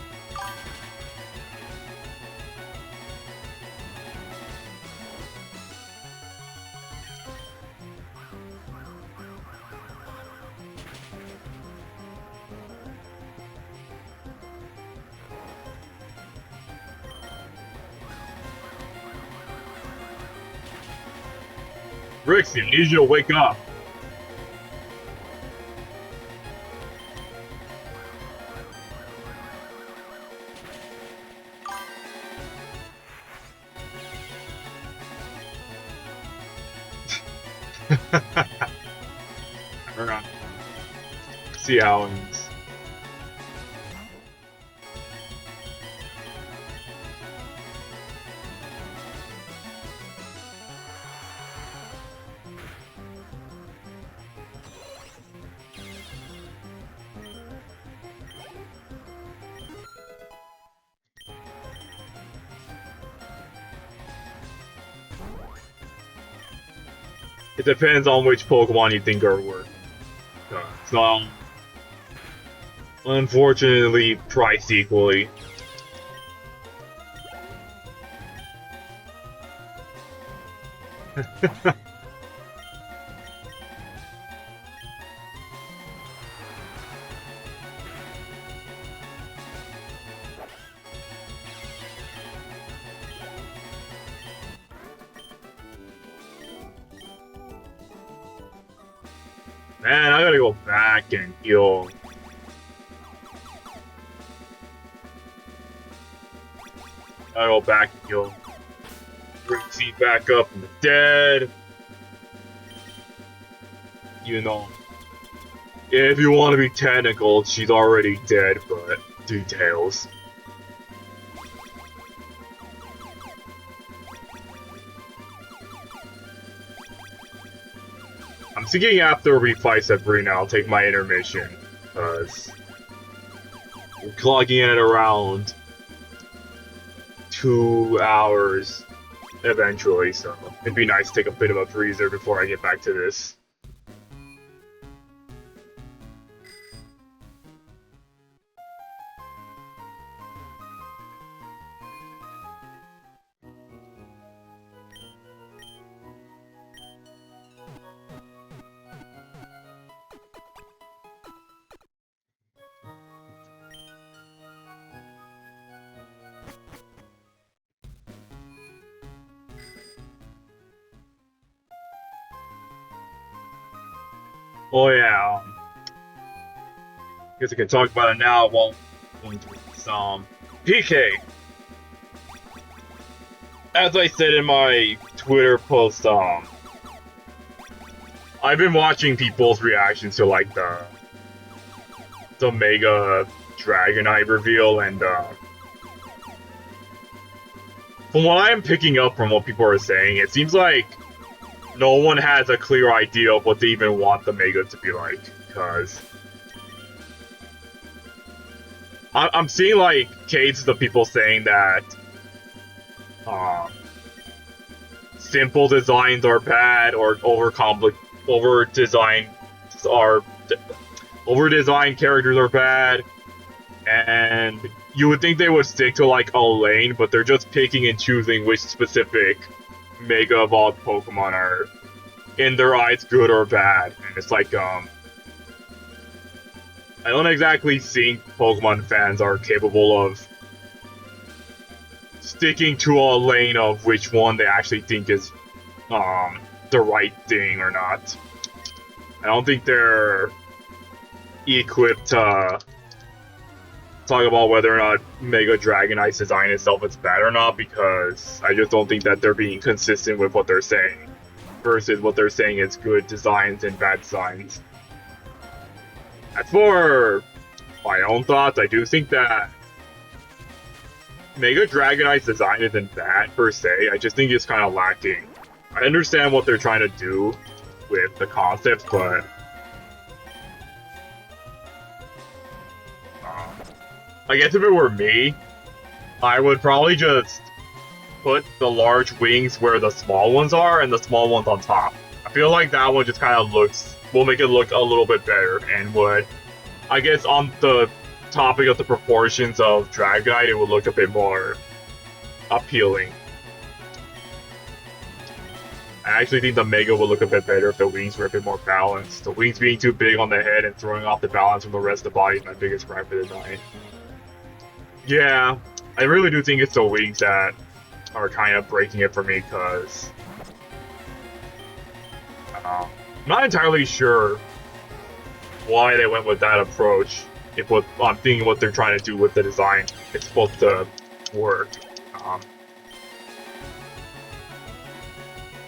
Rixie, I need you to wake up. We're gonna see how it ends. It depends on which Pokemon you think are worth. It's not, unfortunately, priced equally. Man, I gotta go back and heal. I gotta go back and heal. Rixie back up from the dead. You know, if you want to be technical, she's already dead, but details. I'm thinking after we fight Sabrina, I'll take my intermission, because we're clocking in at around 2 hours eventually, so it'd be nice to take a bit of a breather before I get back to this. Oh yeah, I guess I can talk about it now while going through some PK. As I said in my Twitter post, I've been watching people's reactions to like the Mega Dragonite reveal, and from what I'm picking up from what people are saying, it seems like no one has a clear idea of what they even want the Mega to be like, because I'm seeing like cases of people saying that um, simple designs are bad, or over designed are over designed characters are bad, and you would think they would stick to like a lane, but they're just picking and choosing which specific Mega Evolved Pokemon are in their eyes good or bad. And it's like I don't exactly think Pokemon fans are capable of sticking to a lane of which one they actually think is the right thing or not. I don't think they're equipped to talk about whether or not Mega Dragonite's design itself is bad or not, because I just don't think that they're being consistent with what they're saying versus what they're saying is good designs and bad designs. As for my own thoughts, I do think that Mega Dragonite's design isn't bad per se. I just think it's kind of lacking. I understand what they're trying to do with the concept, but I guess if it were me, I would probably just put the large wings where the small ones are and the small ones on top. I feel like that one just kind of will make it look a little bit better, and would, I guess, on the topic of the proportions of Dragonite, it would look a bit more appealing. I actually think the Mega would look a bit better if the wings were a bit more balanced. The wings being too big on the head and throwing off the balance from the rest of the body is my biggest gripe for the design. Yeah, I really do think it's the wings that are kind of breaking it for me, because I'm not entirely sure why they went with that approach. If what I'm thinking what they're trying to do with the design, it's supposed to work.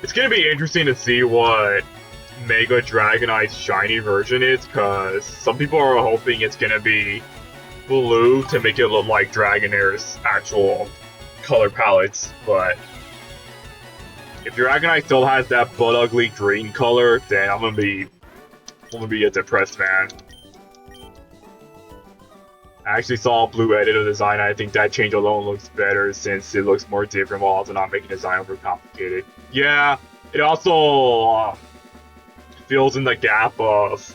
It's gonna be interesting to see what Mega Dragonite's shiny version is, because some people are hoping it's gonna be blue to make it look like Dragonair's actual color palettes, but if Dragonite still has that butt ugly green color, then I'm gonna be a depressed man. I actually saw a blue edit of the design. I think that change alone looks better since it looks more different while also not making the design overcomplicated. Yeah, it also fills in the gap of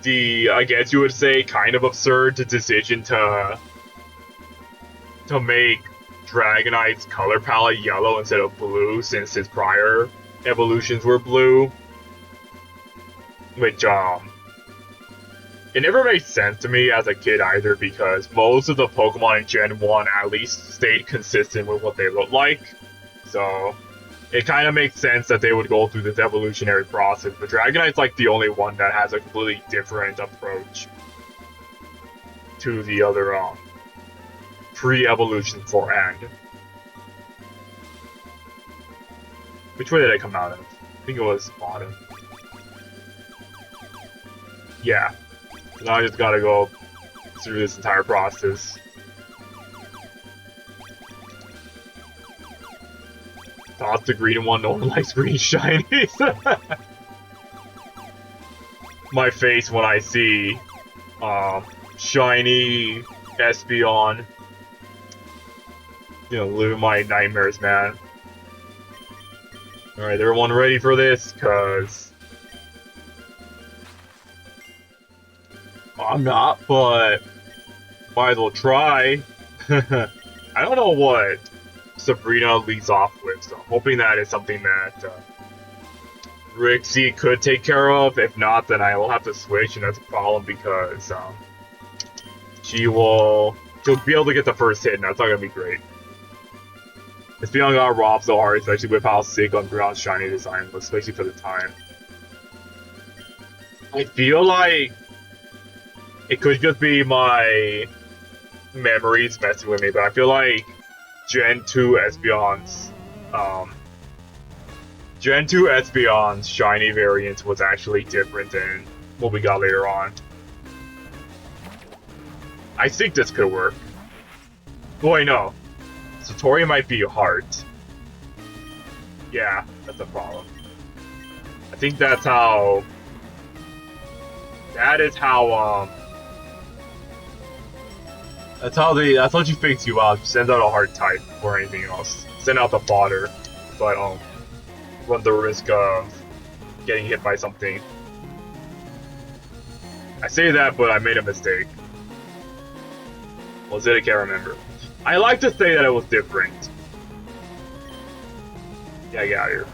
the, I guess you would say, kind of absurd decision to make Dragonite's color palette yellow instead of blue, since his prior evolutions were blue. Which, it never made sense to me as a kid either, because most of the Pokemon in Gen 1 at least stayed consistent with what they look like. So it kind of makes sense that they would go through this evolutionary process, but Dragonite's like the only one that has a completely different approach to the other pre-evolution beforehand. Which way did I come out of? I think it was bottom. Yeah. Now I just gotta go through this entire process. Toss the green one, no one likes green shinies. My face when I see shiny Espeon. You know, living my nightmares, man. Alright, everyone ready for this? Cause I'm not, but might as well try. I don't know what Sabrina leads off with, so I'm hoping that is something that Rixie could take care of. If not, then I will have to switch, and that's a problem because she'll be able to get the first hit, and that's not gonna be great. Espeon got robbed so hard, especially with how sick Umbreon's shiny design was, especially for the time. I feel like it could just be my memories messing with me, but I feel like Gen 2 Espeon's um, Gen 2 Espeon's shiny variant was actually different than what we got later on. I think this could work. Oh, wait, no. Satori might be heart. Yeah, that's a problem. I think that's how... That is how, That's how she fakes you out. She sends out a heart type or anything else. Send out the fodder, but, run the risk of getting hit by something. I say that, but I made a mistake. Was it? I can't remember. I like to say that it was different. Yeah, get out of here.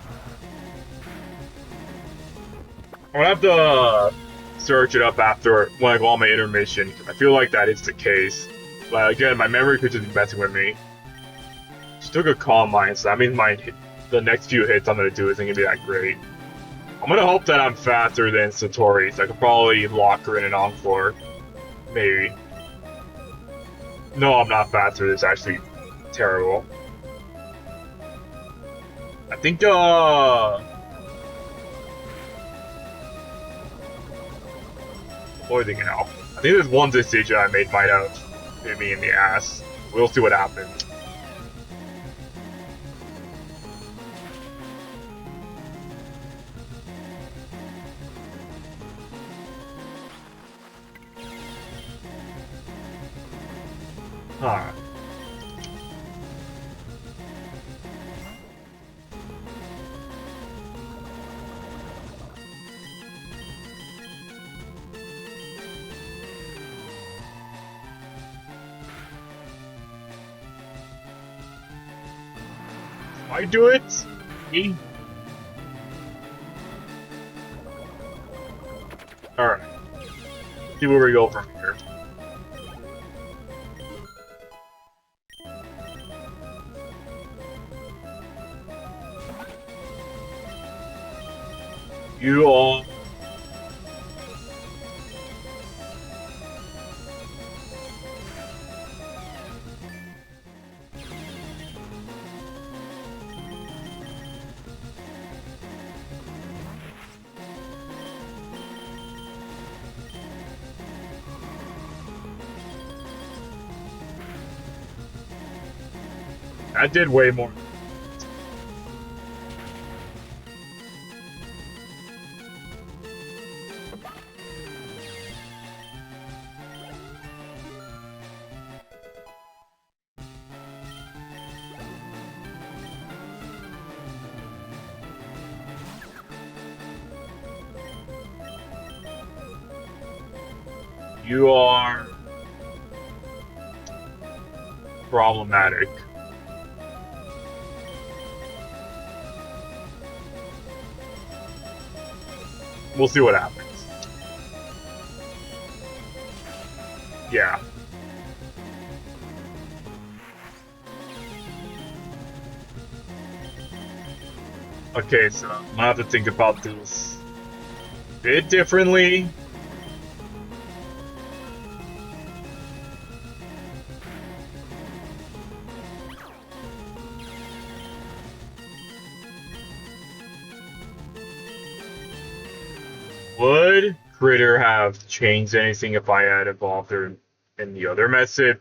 I'm gonna have to search it up after when I go on my intermission. I feel like that is the case. But again, my memory could just be messing with me. She took a Calm Mind, so that means the next few hits I'm gonna do isn't gonna be that great. I'm gonna hope that I'm faster than Satori, so I could probably lock her in an Encore. Maybe. No, I'm not faster. This is actually terrible. I think, What are they gonna help? I think there's one decision I made might have hit me in the ass. We'll see what happens. Huh. I do it? Me? Alright. See where we go from here. You all... That did way more. You are... problematic. We'll see what happens. Yeah. Okay, so I'm gonna have to think about this a bit differently. Would Critter have changed anything if I had evolved her in the other method?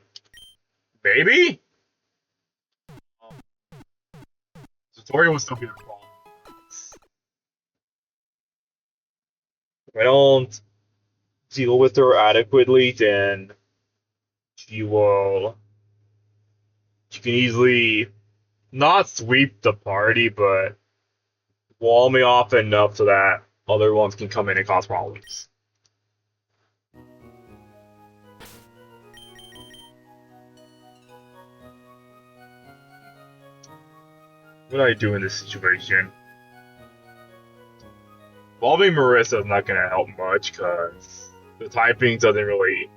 Maybe? Satori will still be the problem. If I don't deal with her adequately, then she will. She can easily not sweep the party, but wall me off enough so that other ones can come in and cause problems. What do I do in this situation? Involving Marissa is not going to help much because the typing doesn't really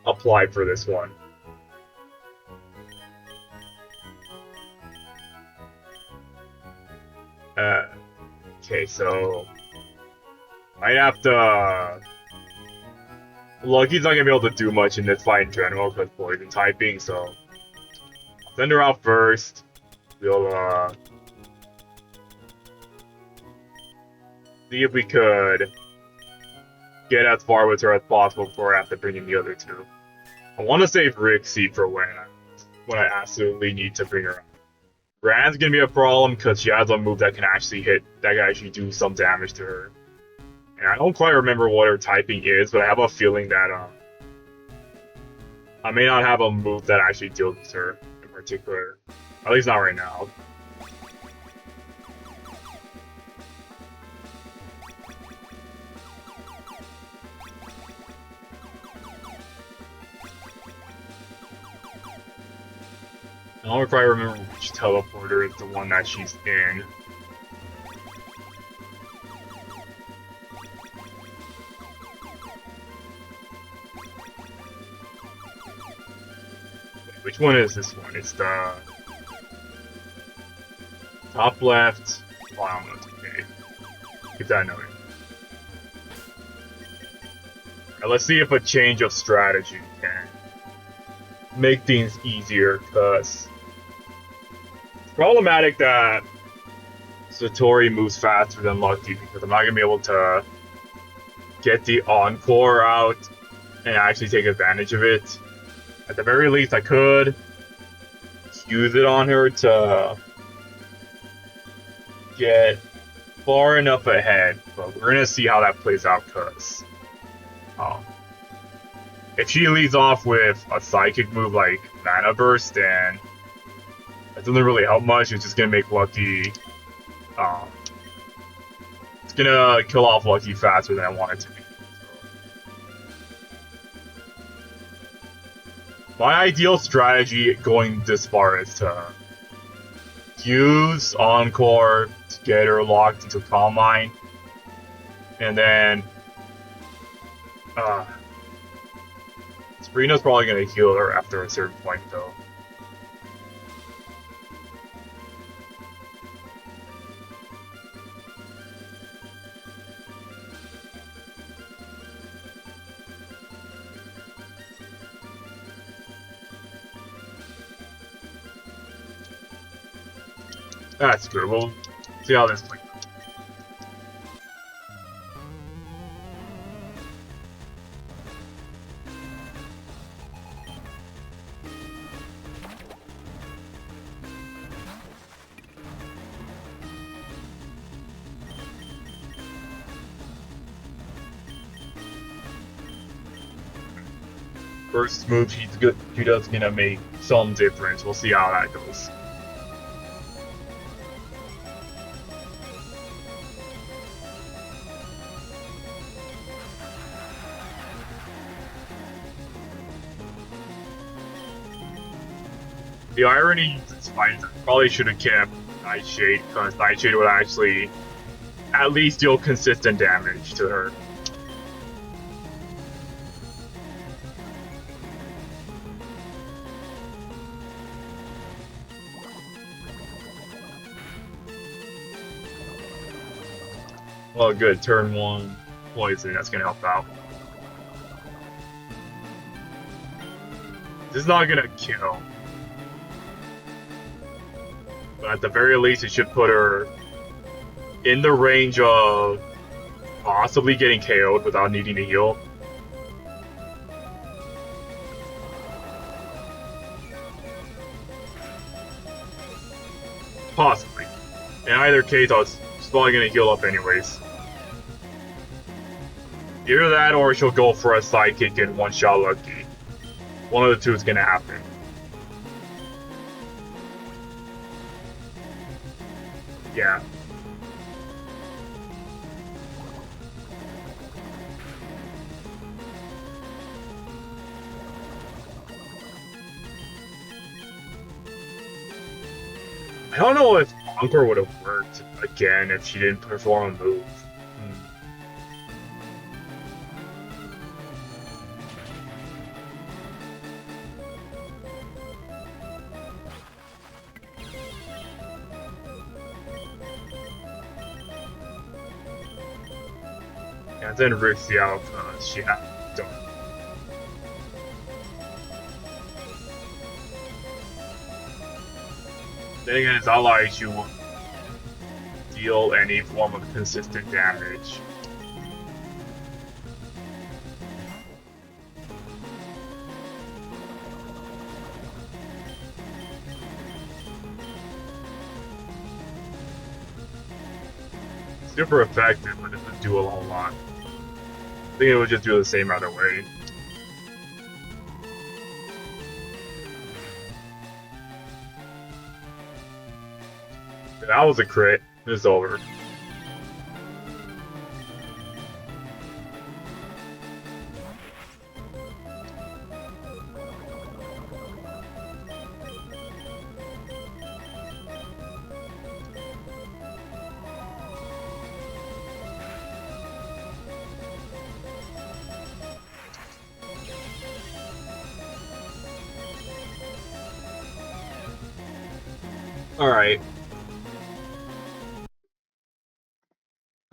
apply for this one. Okay, so I have to Lucky's not gonna be able to do much in this fight in general because poison typing, so send her out first. We'll see if we could get as far with her as possible before I have to bring in the other two. I want to save Rixie for when I absolutely need to bring her out. Rand's gonna be a problem because she has a move that can actually do some damage to her. And I don't quite remember what her typing is, but I have a feeling that I may not have a move that actually deals with her in particular. At least not right now. I don't quite remember which teleporter is the one that she's in. Which one is this one? It's the top left. Oh, I don't know. It's okay. Keep that noted. Right, let's see if a change of strategy can make things easier, because it's problematic that Satori moves faster than Lucky, because I'm not gonna be able to get the Encore out and actually take advantage of it. At the very least, I could use it on her to get far enough ahead, but we're gonna see how that plays out, because if she leads off with a psychic move like Mana Burst, then that doesn't really help much. It's just gonna make Lucky it's gonna kill off Lucky faster than I want it to be. My ideal strategy going this far is to use Encore to get her locked into Calm Mind, and then Sabrina's probably gonna heal her after a certain point, though. That's good. We'll see how this plays. First move she does gonna make some difference. We'll see how that goes. The irony of this fight is I probably should have kept Nightshade, because Nightshade would actually at least deal consistent damage to her. Well, good. Turn 1 poison. That's gonna help out. This is not gonna kill, but at the very least, it should put her in the range of possibly getting KO'd without needing to heal. Possibly. In either case, I was probably gonna heal up anyways. Either that, or she'll go for a sidekick and one-shot Lucky. One of the two is gonna happen. Yeah. I don't know if Encore would have worked again if she didn't perform a move. And then Rixie out because she had done. Then again, it's not like you will deal any form of consistent damage. Super effective, but it doesn't do a whole lot. I think it would just do the same either way. That was a crit. It's over. Alright.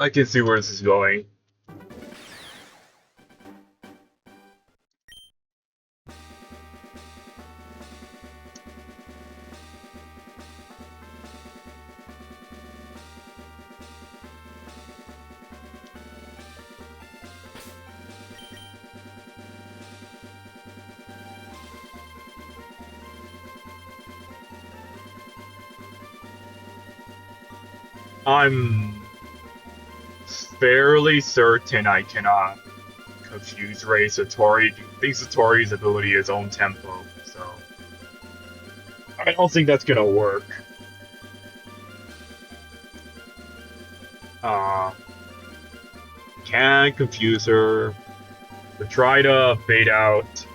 I can see where this is going. I'm fairly certain I cannot confuse Rei Satori. I think Satori's ability is own tempo, so I don't think that's gonna work. Uh, can confuse her. We try to bait out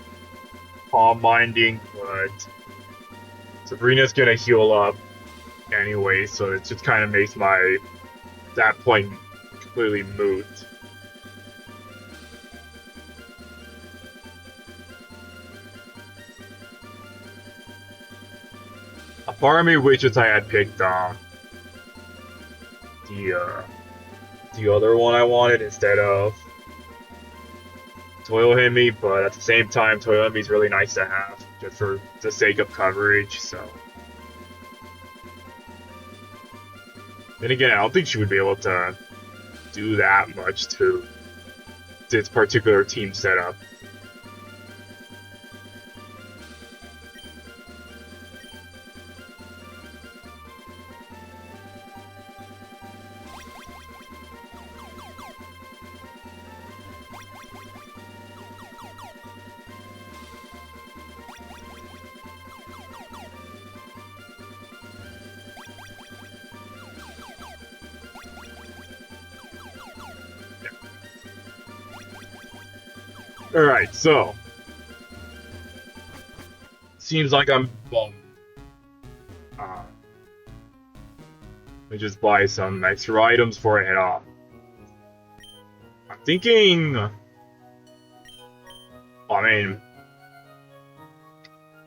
palm minding, but Sabrina's gonna heal up anyway, so it just kind of makes that point completely moot. A part of me wishes I had picked the other one I wanted instead of Toyohime, but at the same time, Toyohime is really nice to have just for the sake of coverage. So, then again, I don't think she would be able to do that much to this particular team setup. Alright, so seems like I'm bummed. Let me just buy some extra items before I head off. I'm thinking... I mean...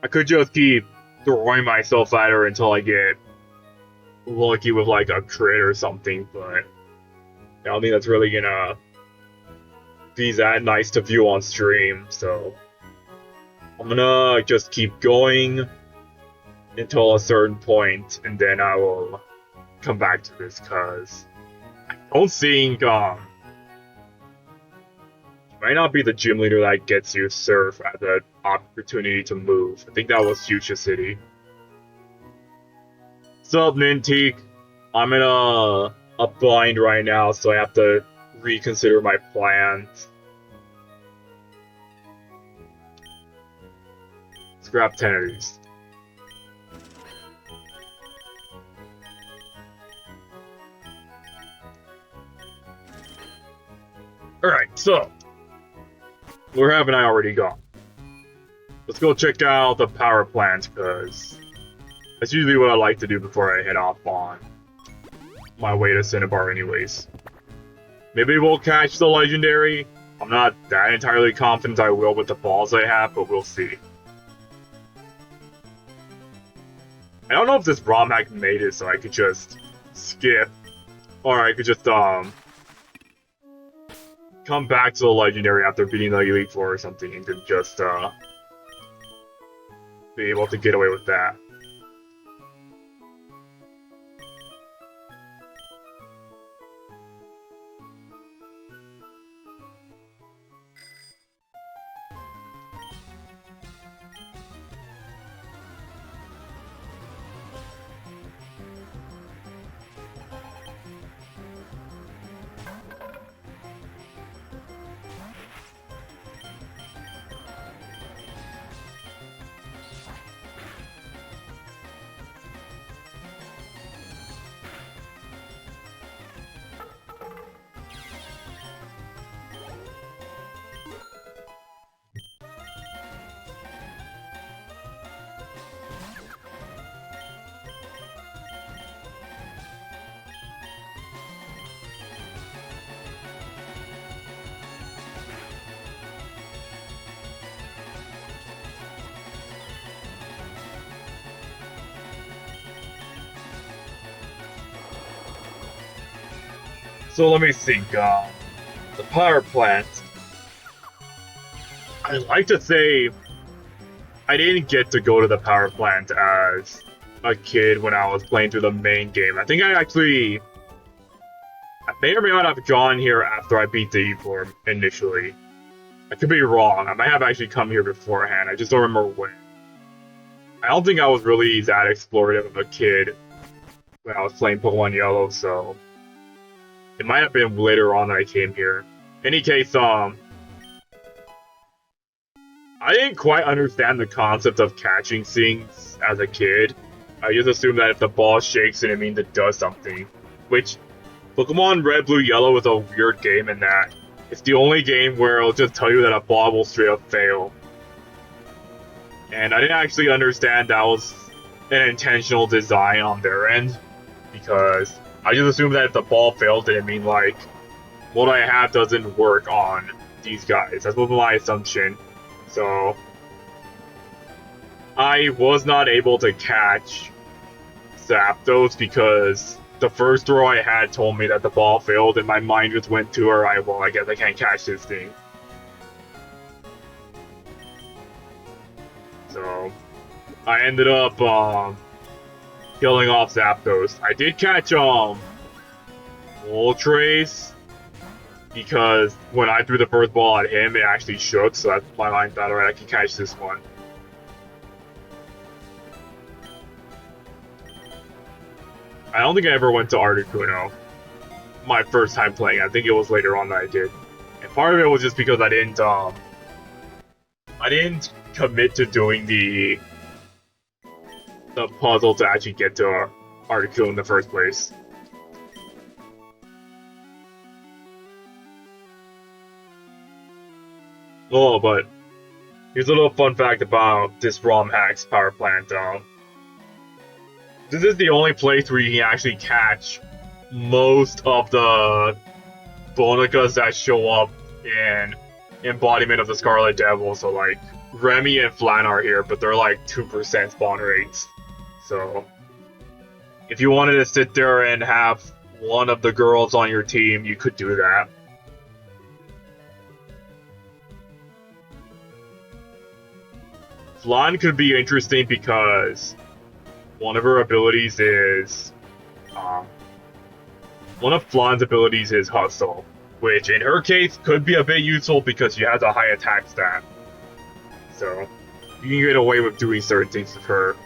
I could just keep throwing myself at her until I get lucky with like a crit or something, but I don't think that's really gonna be that nice to view on stream, so I'm gonna just keep going until a certain point, and then I will come back to this, because I don't think, you might not be the gym leader that gets you Surf at the opportunity to move. I think that was Fuchsia City. Sup, Ninteek? I'm in a bind right now, so I have to reconsider my plans. Let's grab 10 of these. Alright, so where haven't I already gone? Let's go check out the power plant, because that's usually what I like to do before I head off on my way to Cinnabar anyways. Maybe we'll catch the legendary. I'm not that entirely confident I will with the balls I have, but we'll see. I don't know if this ROM hack made it so I could just skip, or I could just come back to the legendary after beating the Elite Four or something and then just be able to get away with that. So let me think. The power plant. I'd like to say I didn't get to go to the power plant as a kid when I was playing through the main game. I think I may or may not have gone here after I beat the E-form initially. I could be wrong. I might have actually come here beforehand. I just don't remember when. I don't think I was really that explorative of a kid when I was playing Pokemon Yellow, so it might have been later on that I came here. In any case, I didn't quite understand the concept of catching things as a kid. I just assumed that if the ball shakes it means it does something. Which, Pokemon Red, Blue, Yellow is a weird game in that it's the only game where it'll just tell you that a ball will straight up fail. And I didn't actually understand that was an intentional design on their end, because I just assumed that if the ball failed, it mean like, what I have doesn't work on these guys. That was my assumption. So, I was not able to catch Zapdos because the first throw I had told me that the ball failed, and my mind just went to, alright, well, I guess I can't catch this thing. So, I ended up, killing off Zapdos. I did catch, Moltres, because when I threw the first ball at him, it actually shook, so that's my mind thought, alright, I can catch this one. I don't think I ever went to Articuno my first time playing. I think it was later on that I did. And part of it was just because I didn't commit to doing the puzzle to actually get to Articuno in the first place. Oh, but here's a little fun fact about this ROM hacks power plant. This is the only place where you can actually catch most of the Bonacas that show up in Embodiment of the Scarlet Devil. So like Remy and Flan are here, but they're like 2% spawn rates. So if you wanted to sit there and have one of the girls on your team, you could do that. Flan could be interesting because one of her abilities is, one of Flan's abilities is Hustle, which in her case could be a bit useful because she has a high attack stat. So, you can get away with doing certain things with her.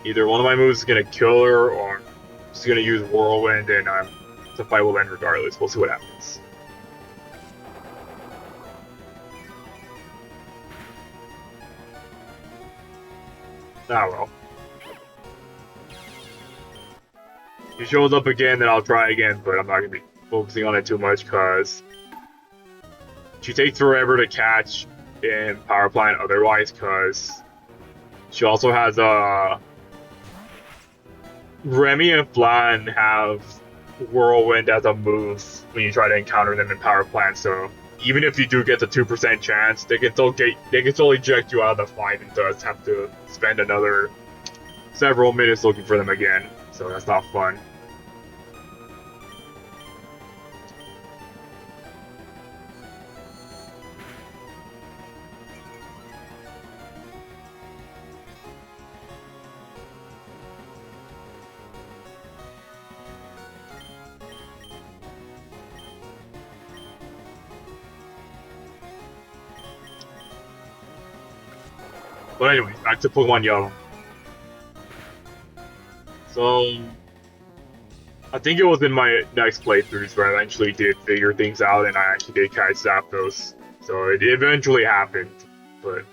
Either one of my moves is gonna kill her, or just gonna use Whirlwind, and the fight will end regardless. We'll see what happens. Ah well. If he shows up again, then I'll try again, but I'm not gonna be focusing on it too much because she takes forever to catch in Power Plant otherwise, because she also has Remy and Flan have Whirlwind as a move when you try to encounter them in Power Plant, so even if you do get the 2% chance, they can still eject you out of the fight and thus have to spend another several minutes looking for them again. So that's not fun. But anyway, back to Pokemon Yellow. So, I think it was in my next playthroughs where I eventually did figure things out and I actually did catch Zapdos. So it eventually happened, but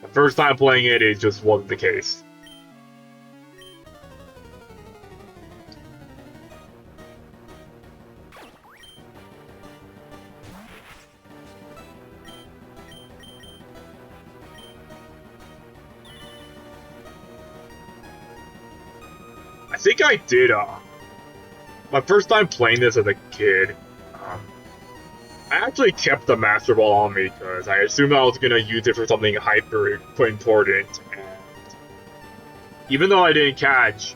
the first time playing it, it just wasn't the case. I think I did, my first time playing this as a kid, I actually kept the Master Ball on me because I assumed I was going to use it for something hyper important, and even though I didn't catch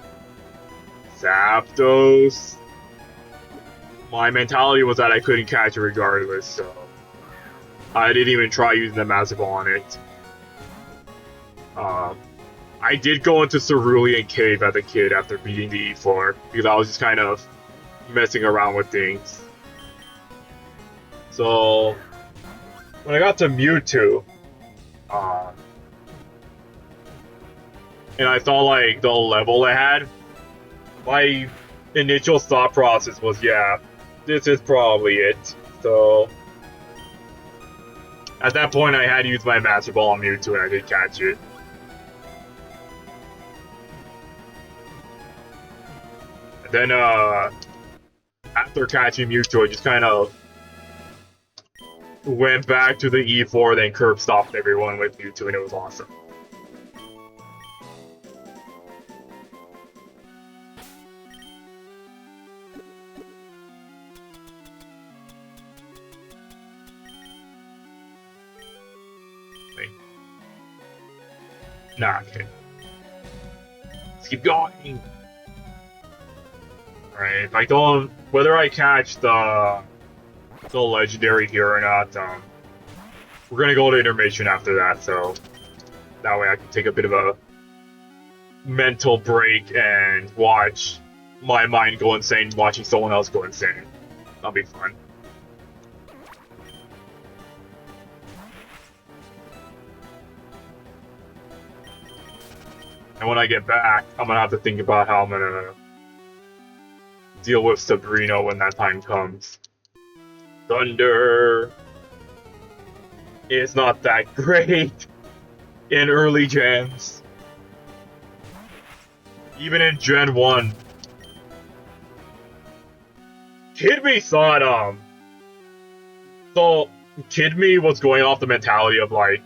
Zapdos. My mentality was that I couldn't catch it regardless, so I didn't even try using the Master Ball on it. I did go into Cerulean Cave as a kid after beating the E4 because I was just kind of messing around with things. So when I got to Mewtwo, and I saw like the level it had, my initial thought process was, yeah, this is probably it. So at that point, I had used my Master Ball on Mewtwo and I did catch it. And then after catching Mewtwo, I just kind of went back to the E4, then curb stopped everyone with Mewtwo, and it was awesome. Nah, okay. Let's keep going. Alright, I don't. Whether I catch the legendary here or not, we're gonna go to intermission after that, so that way I can take a bit of a mental break and watch my mind go insane watching someone else go insane. That'll be fun. And when I get back, I'm gonna have to think about how I'm gonna deal with Sabrina when that time comes. Thunder is not that great in early gens. Even in Gen 1. Kid Me thought, so Kid Me was going off the mentality of like,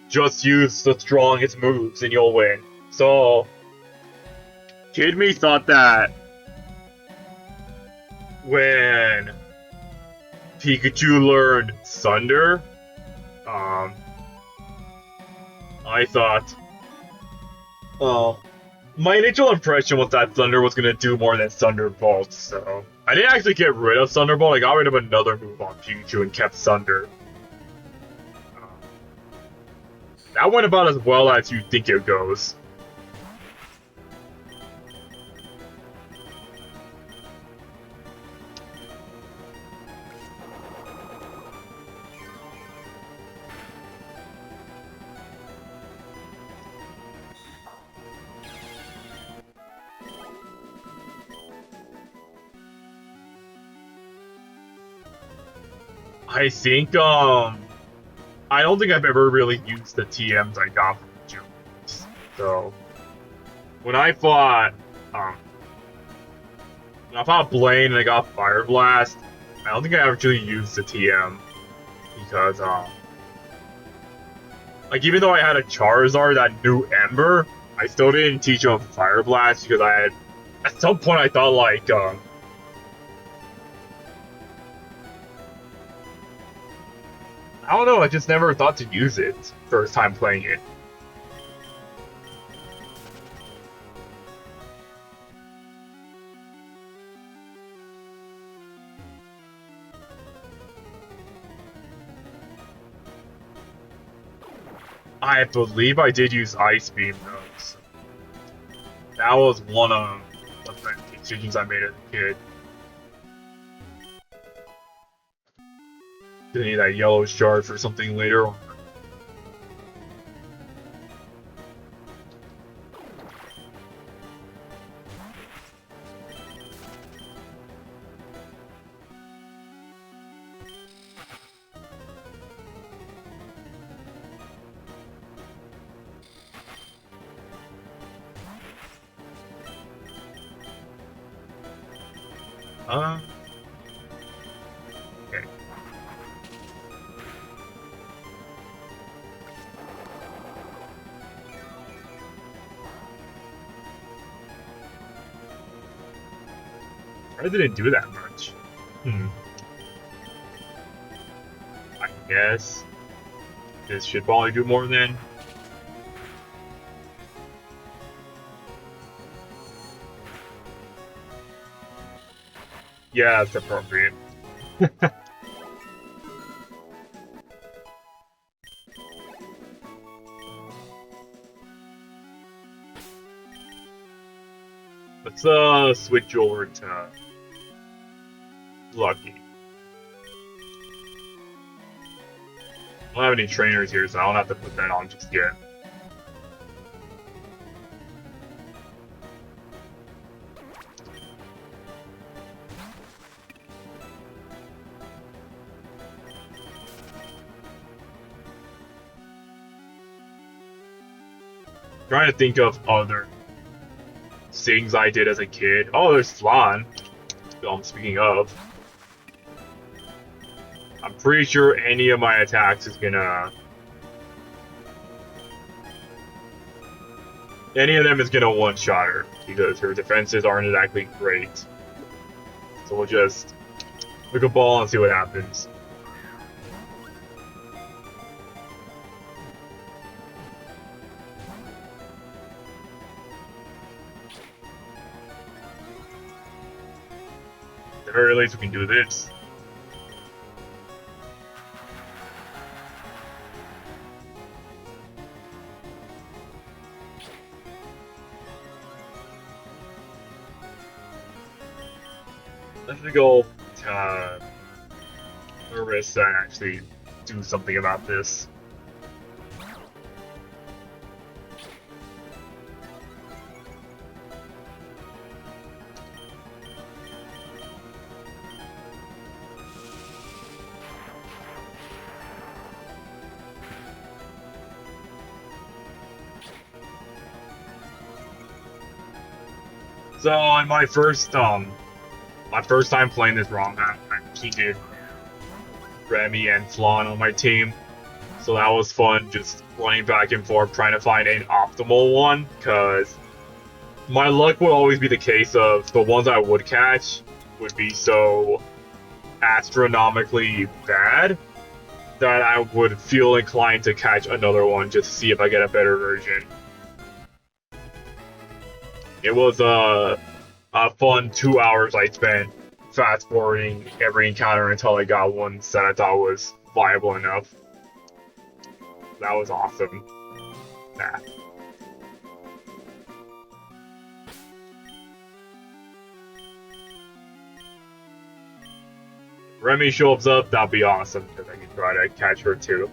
just use the strongest moves and you'll win. So Kid Me thought that when Pikachu learned Thunder, I thought, my initial impression was that Thunder was gonna do more than Thunderbolt, so I didn't actually get rid of Thunderbolt. I got rid of another move on Pikachu and kept Thunder. That went about as well as you think it goes. I think, I don't think I've ever really used the TMs I got from Julius. So, when I fought Blaine and I got Fire Blast, I don't think I actually used the TM. Because, like, even though I had a Charizard that knew Ember, I still didn't teach him Fire Blast because I had, at some point I thought, like, I don't know, I just never thought to use it first time playing it. I believe I did use Ice Beam though. So that was one of the decisions I made as a kid. Gonna need that yellow shard for something later on. Okay. I didn't do that much. I guess this should probably do more than. Yeah, that's appropriate. Let's switch over to Lucky. I don't have any trainers here, so I don't have to put that on just yet. Trying to think of other things I did as a kid. Oh, there's Flan. Speaking of, I'm pretty sure any of my attacks is gonna. Any of them is gonna one-shot her because her defenses aren't exactly great. So we'll just look a ball and see what happens. At the very least, we can do this. Let's go to Larissa and actually do something about this. So on my first time playing this ROM map, I did Remy and Flan on my team. So that was fun, just running back and forth trying to find an optimal one, because my luck would always be the case of the ones I would catch would be so astronomically bad that I would feel inclined to catch another one just to see if I get a better version. It was a fun 2 hours I spent fast forwarding every encounter until I got one that I thought was viable enough. That was awesome. Nah. Remy shows up, that'll be awesome because I can try to catch her too.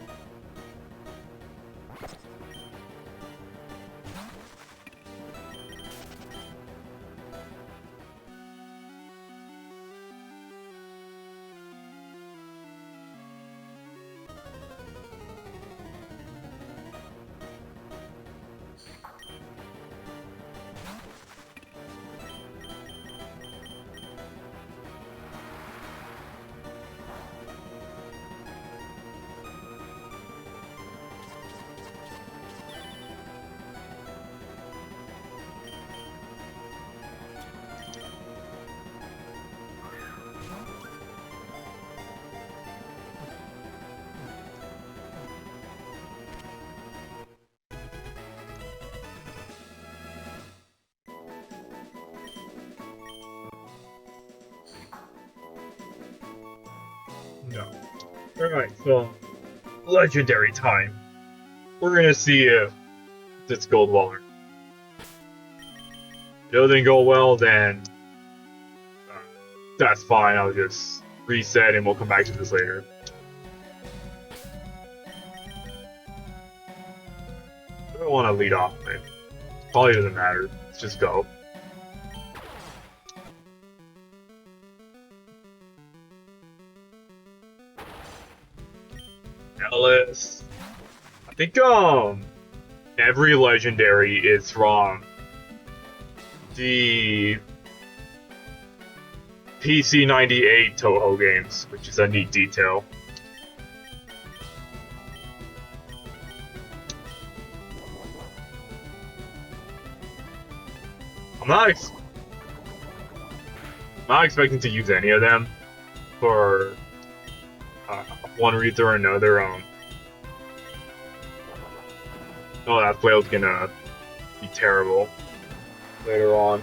No. Alright, so legendary time. We're gonna see if it's Goldwaller. If it doesn't go well, then that's fine. I'll just reset and we'll come back to this later. I don't want to lead off, man. Probably doesn't matter. Let's just go. Ellis. I think every legendary is from the PC98 Toho games, which is a neat detail. I'm not expecting to use any of them for one reason or another. Oh, that flail's gonna be terrible later on.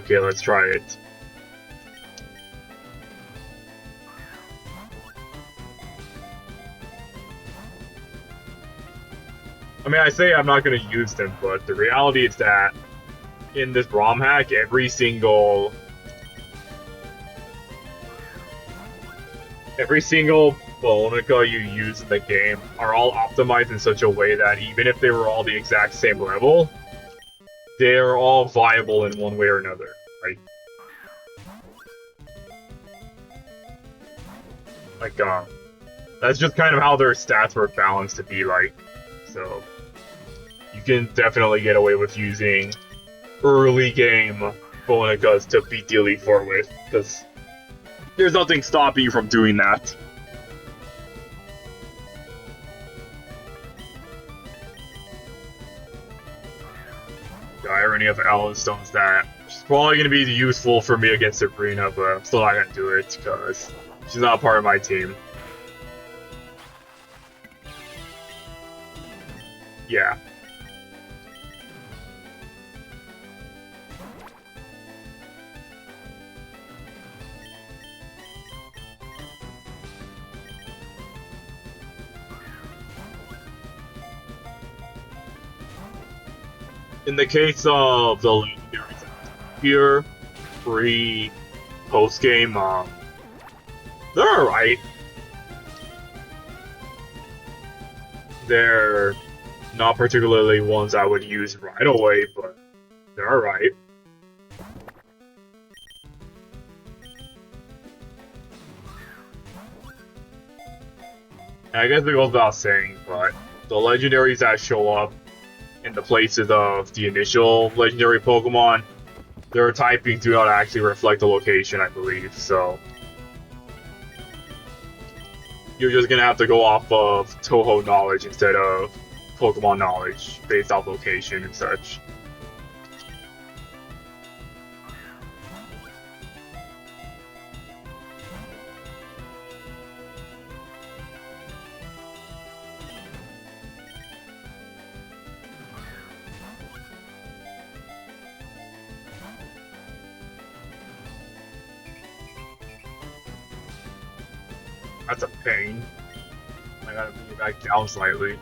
Okay, let's try it. I mean, I say I'm not going to use them, but the reality is that in this ROM hack, every single Bonica you use in the game are all optimized in such a way that even if they were all the exact same level, they're all viable in one way or another, right? Like, that's just kind of how their stats were balanced to be like. So, you can definitely get away with using early game Bonicas to beat the Elite Four with, because there's nothing stopping you from doing that. The irony of Ellen Stone's that she's probably going to be useful for me against Sabrina, but I'm still not going to do it because she's not part of my team. Yeah. In the case of the legendaries here, free post game, they're alright. They're not particularly ones I would use right away, but they're alright. I guess it goes without saying, but the legendaries that show up in the places of the initial legendary Pokemon, their typing do not actually reflect the location, I believe, so you're just gonna have to go off of Toho knowledge instead of Pokemon knowledge based off location and such. That's a pain. I gotta bring it back down slightly.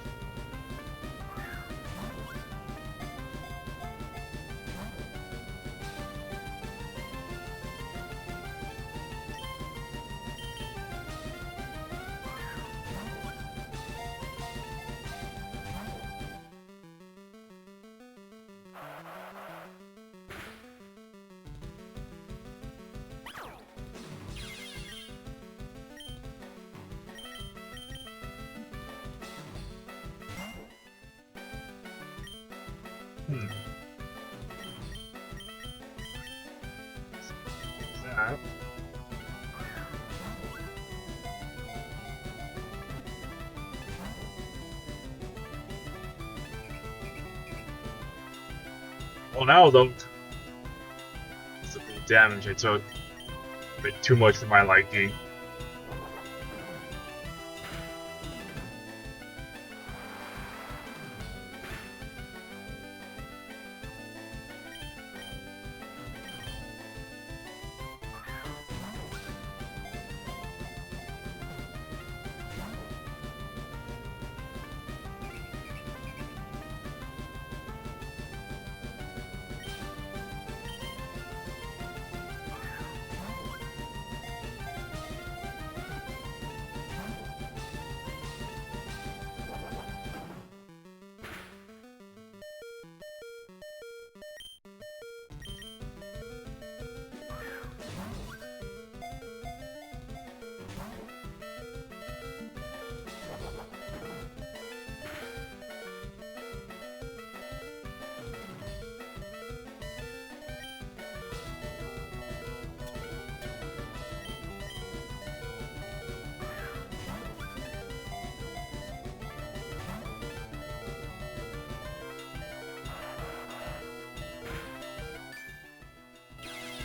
That. Well, now though, it's a bit of damage I took. A bit too much for my liking.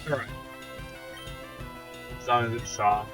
Alright. As long as it's soft.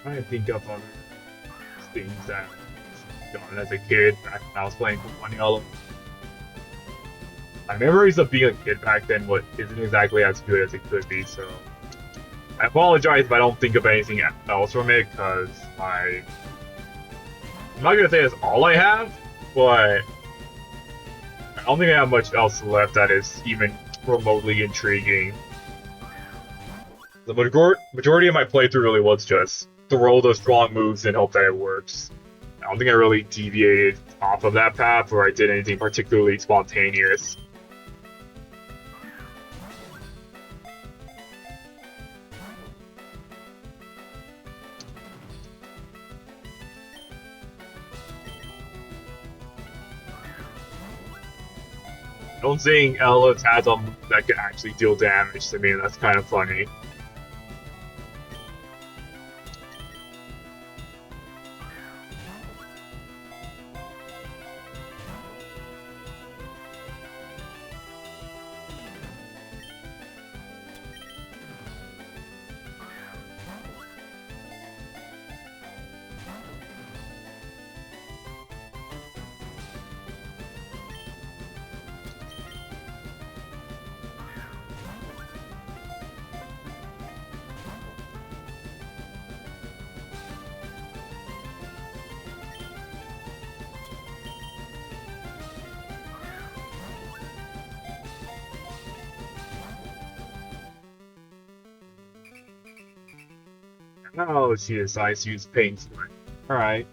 I think of other things that I've done as a kid back when I was playing Pokemon Yellow. My memories of being a kid back then what isn't exactly as good as it could be, so I apologize if I don't think of anything else from it, because I'm not gonna say that's all I have, but I don't think I have much else left that is even remotely intriguing. The majority of my playthrough really was just throw the strong moves and hope that it works. I don't think I really deviated off of that path or I did anything particularly spontaneous. I don't think Ellis has a move that can actually deal damage to me, and that's kind of funny. Oh, she decides to use paint. Alright.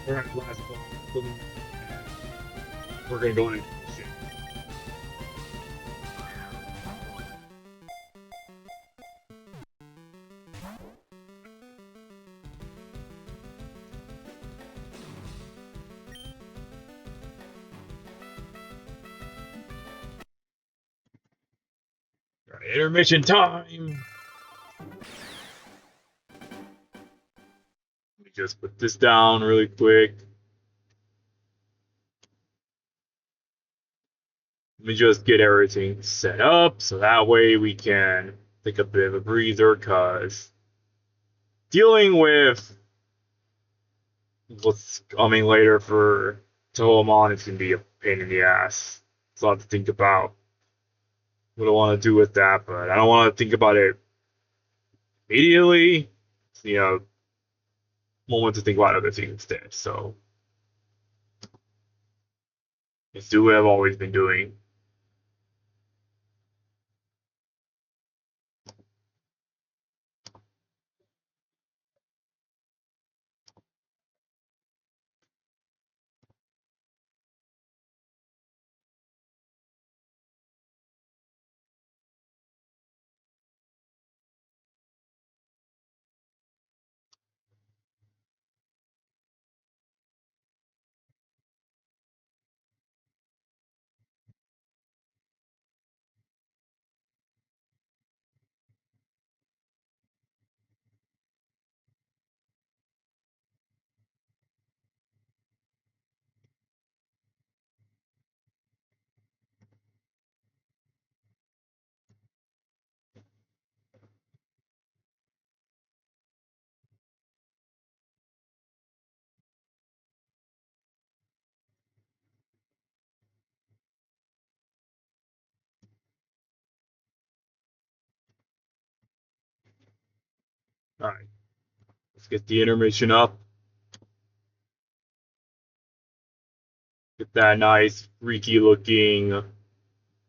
Alright, last ball. We're gonna go into shit. Alright, intermission time! Let me just put this down really quick. Let me just get everything set up so that way we can take a bit of a breather, because dealing with what's coming later for Tohomon is going to be a pain in the ass. It's a lot to think about what I want to do with that, but I don't want to think about it immediately. It's, moment to think about other things instead. So let's do what I've always been doing. All right. Let's get the intermission up. Get that nice, freaky looking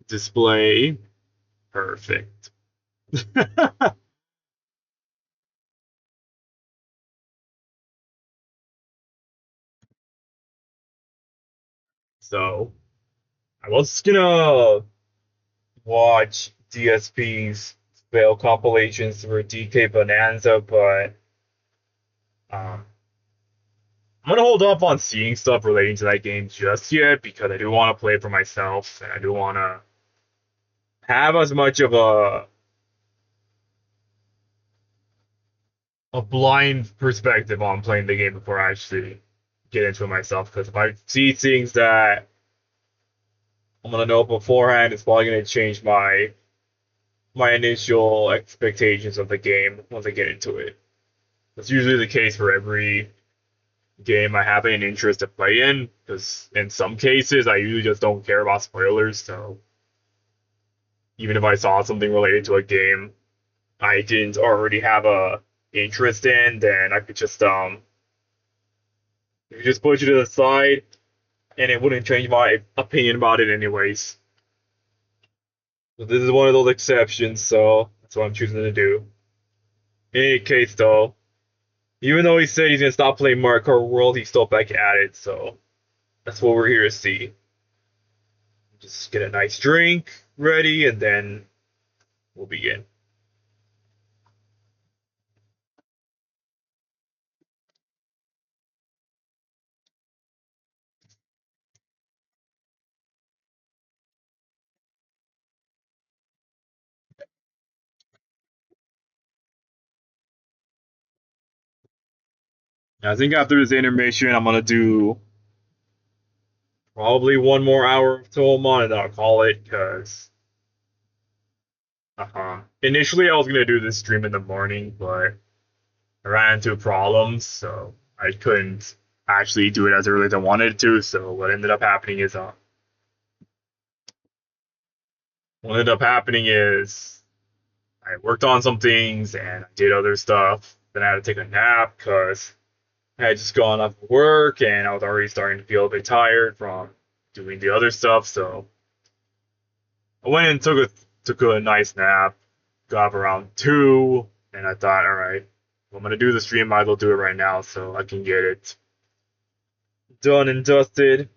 display. Perfect. So, I was gonna watch DSP's fail compilations for DK Bonanza, but um, I'm gonna hold off on seeing stuff relating to that game just yet because I do want to play it for myself and I do want to have as much of a blind perspective on playing the game before I actually get into it myself. Because if I see things that I'm gonna know beforehand, it's probably gonna change my initial expectations of the game once I get into it. That's usually the case for every game I have an interest to play in, because in some cases I usually just don't care about spoilers. So even if I saw something related to a game I didn't already have a interest in, then I could just you just push it to the side, and it wouldn't change my opinion about it anyways. So this is one of those exceptions, so that's what I'm choosing to do. In any case, though, even though he said he's gonna stop playing Mario Kart World, he's still back at it, so that's what we're here to see. Just get a nice drink ready, and then we'll begin. I think after this intermission, I'm gonna do probably one more hour of Toemon, and then I'll call it, because initially I was gonna do this stream in the morning, but I ran into problems, so I couldn't actually do it as early as I wanted to. So what ended up happening is I worked on some things and I did other stuff. Then I had to take a nap because I had just gone off work and I was already starting to feel a bit tired from doing the other stuff. So I went and took a nice nap. Got up around 2, and I thought, all right, well, I'm gonna do the stream. Might as well do it right now so I can get it done and dusted.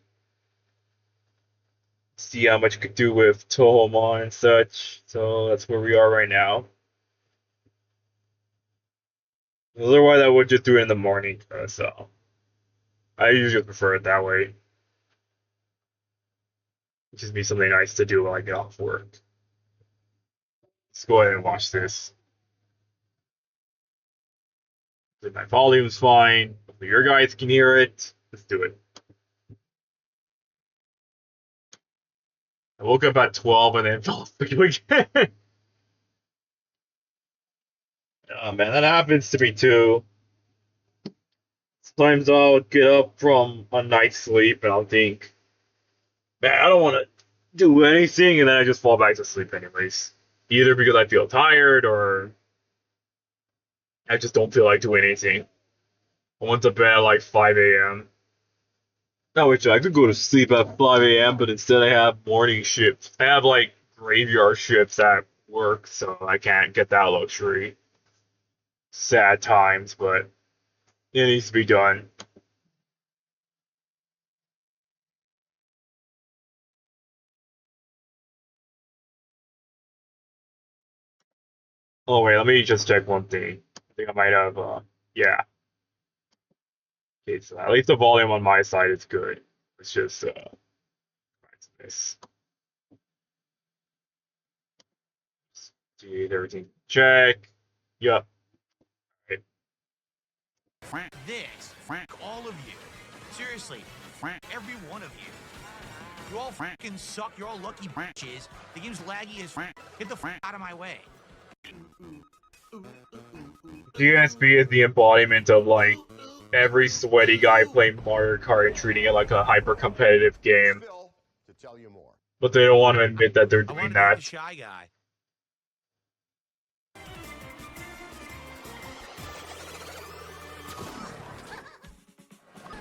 See how much you could do with Tohomon and such. So that's where we are right now. Otherwise, I would just do it in the morning. So I usually prefer it that way. It just be something nice to do while I get off work. Let's go ahead and watch this. My volume's fine. Hopefully your guys can hear it. Let's do it. I woke up at 12 and then fell asleep again. Oh man, that happens to me too. Sometimes I'll get up from a night's sleep and I'll think, man, I don't want to do anything, and then I just fall back to sleep anyways. Either because I feel tired or I just don't feel like doing anything. I went to bed at like 5 a.m. I wish I could go to sleep at 5 a.m., but instead I have morning shifts. I have like graveyard shifts at work, so I can't get that luxury. Sad times, but it needs to be done. Oh wait, let me just check one thing. I think I might have, yeah. Okay, so at least the volume on my side is good. Let's just, this. See everything. Check. Yup. Okay. Frank this, Frank all of you. Seriously, Frank every one of you. You all Franken suck, you're all lucky branches. The game's laggy as Frank. Get the Frank out of my way. GSP is the embodiment of like every sweaty guy playing Mario Kart and treating it like a hyper competitive game. But they don't want to admit that they're doing that. The shy guy.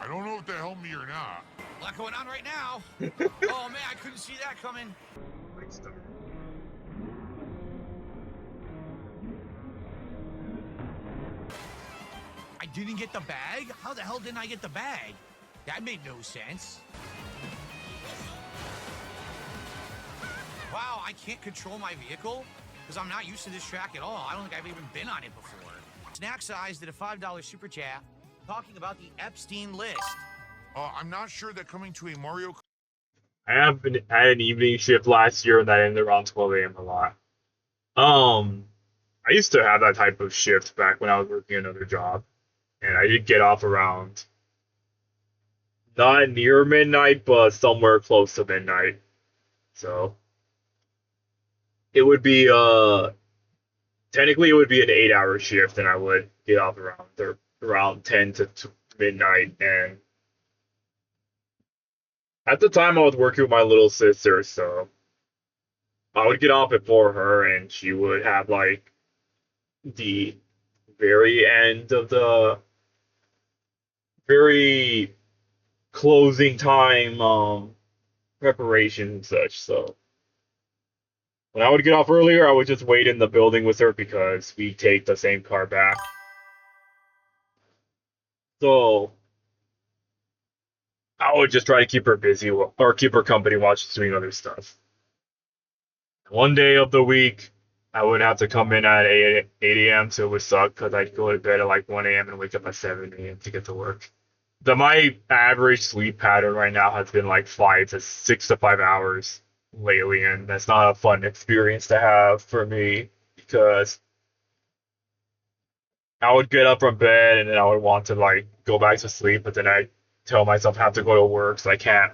I don't know if that helped me or not. A lot going on right now. Oh man, I couldn't see that coming. Like stuff. I didn't get the bag? How the hell didn't I get the bag? That made no sense. Wow, I can't control my vehicle? Because I'm not used to this track at all. I don't think I've even been on it before. Snack Size did a $5 super chat talking about the Epstein list. I'm not sure that coming to a Mario. I had an evening shift last year that ended around 12 a.m. a lot. I used to have that type of shift back when I was working another job, and I did get off around not near midnight, but somewhere close to midnight. So it would be technically it would be an 8-hour shift, and I would get off around 10 to midnight. And at the time, I was working with my little sister, so I would get off before her, and she would have like the very end of the very closing time preparation and such. So when I would get off earlier, I would just wait in the building with her because we take the same car back. So I would just try to keep her busy or keep her company while she's doing other stuff. One day of the week, I would have to come in at 8 a.m., so it would suck because I'd go to bed at like 1 a.m. and wake up at 7 a.m. to get to work. My average sleep pattern right now has been like 6 to 5 hours lately, and that's not a fun experience to have for me because I would get up from bed and then I would want to like go back to sleep, but then I tell myself I have to go to work, so I can't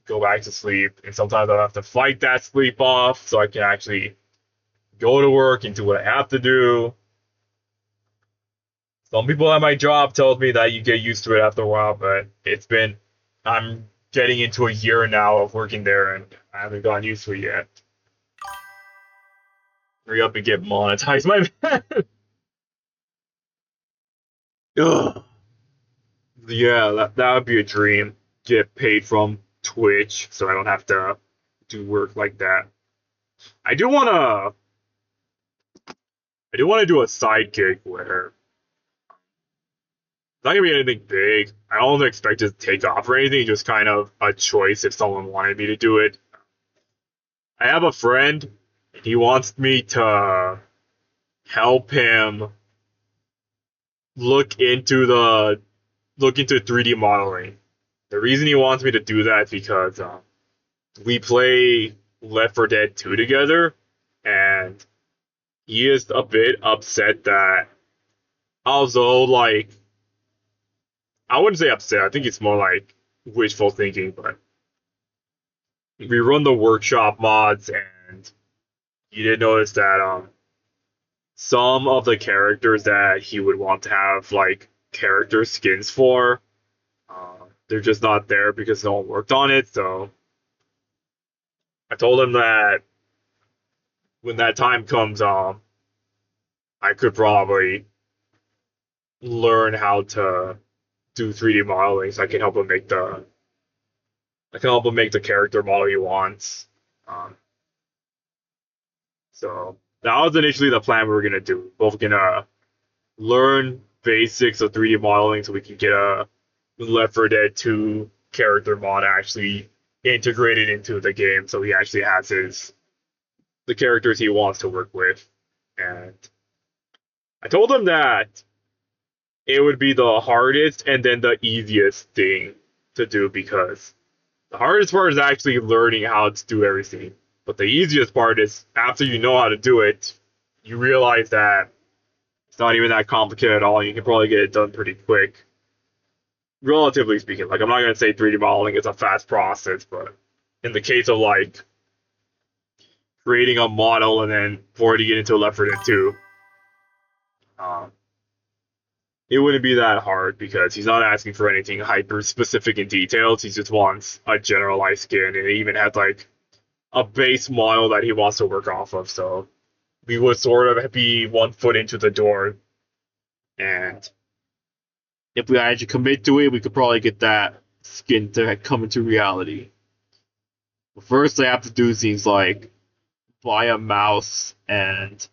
go back to sleep, and sometimes I have to fight that sleep off so I can actually go to work and do what I have to do. Some people at my job told me that you get used to it after a while, but I'm getting into a year now of working there and I haven't gotten used to it yet. Hurry up and get monetized, my man. Ugh. Yeah, that would be a dream. Get paid from Twitch so I don't have to do work like that. I do wanna do a side gig where it's not gonna be anything big. I don't expect it to take off or anything, just kind of a choice if someone wanted me to do it. I have a friend, and he wants me to help him look into 3D modeling. The reason he wants me to do that is because we play Left 4 Dead 2 together, and he is a bit upset that although like I wouldn't say upset, I think it's more like wishful thinking, but we run the workshop mods and you did notice that some of the characters that he would want to have like character skins for, they're just not there because no one worked on it. So I told him that when that time comes, I could probably learn how to do 3D modeling, so I can help him make the character model he wants. So that was initially the plan we were gonna do. Both gonna learn basics of 3D modeling so we can get a Left 4 Dead 2 character mod actually integrated into the game, so he actually has the characters he wants to work with. And I told him that it would be the hardest and then the easiest thing to do because the hardest part is actually learning how to do everything. But the easiest part is after you know how to do it, you realize that it's not even that complicated at all. You can probably get it done pretty quick. Relatively speaking. Like, I'm not going to say 3D modeling is a fast process, but in the case of like creating a model and then forwarding it into Left 4 Dead 2, it wouldn't be that hard because he's not asking for anything hyper specific in details. He just wants a generalized skin, and it even has like a base model that he wants to work off of. So we would sort of be 1 foot into the door, and if we actually commit to it, we could probably get that skin to come into reality. But first, I have to do things like buy a mouse and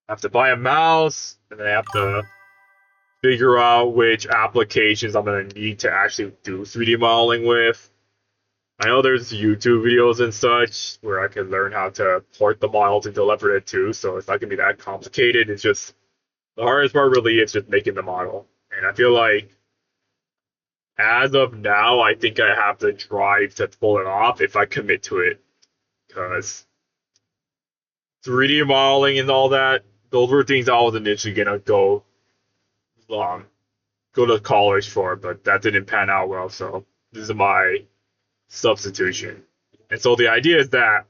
I have to buy a mouse, and then I have to figure out which applications I'm gonna need to actually do 3D modeling with. I know there's YouTube videos and such where I can learn how to port the models into Left 4 Dead 2, so it's not gonna be that complicated. It's just the hardest part really is just making the model. And I feel like as of now, I think I have the drive to pull it off if I commit to it. Because 3D modeling and all that, those were things I was initially gonna um, go to college for, but that didn't pan out well, so this is my substitution. And so the idea is that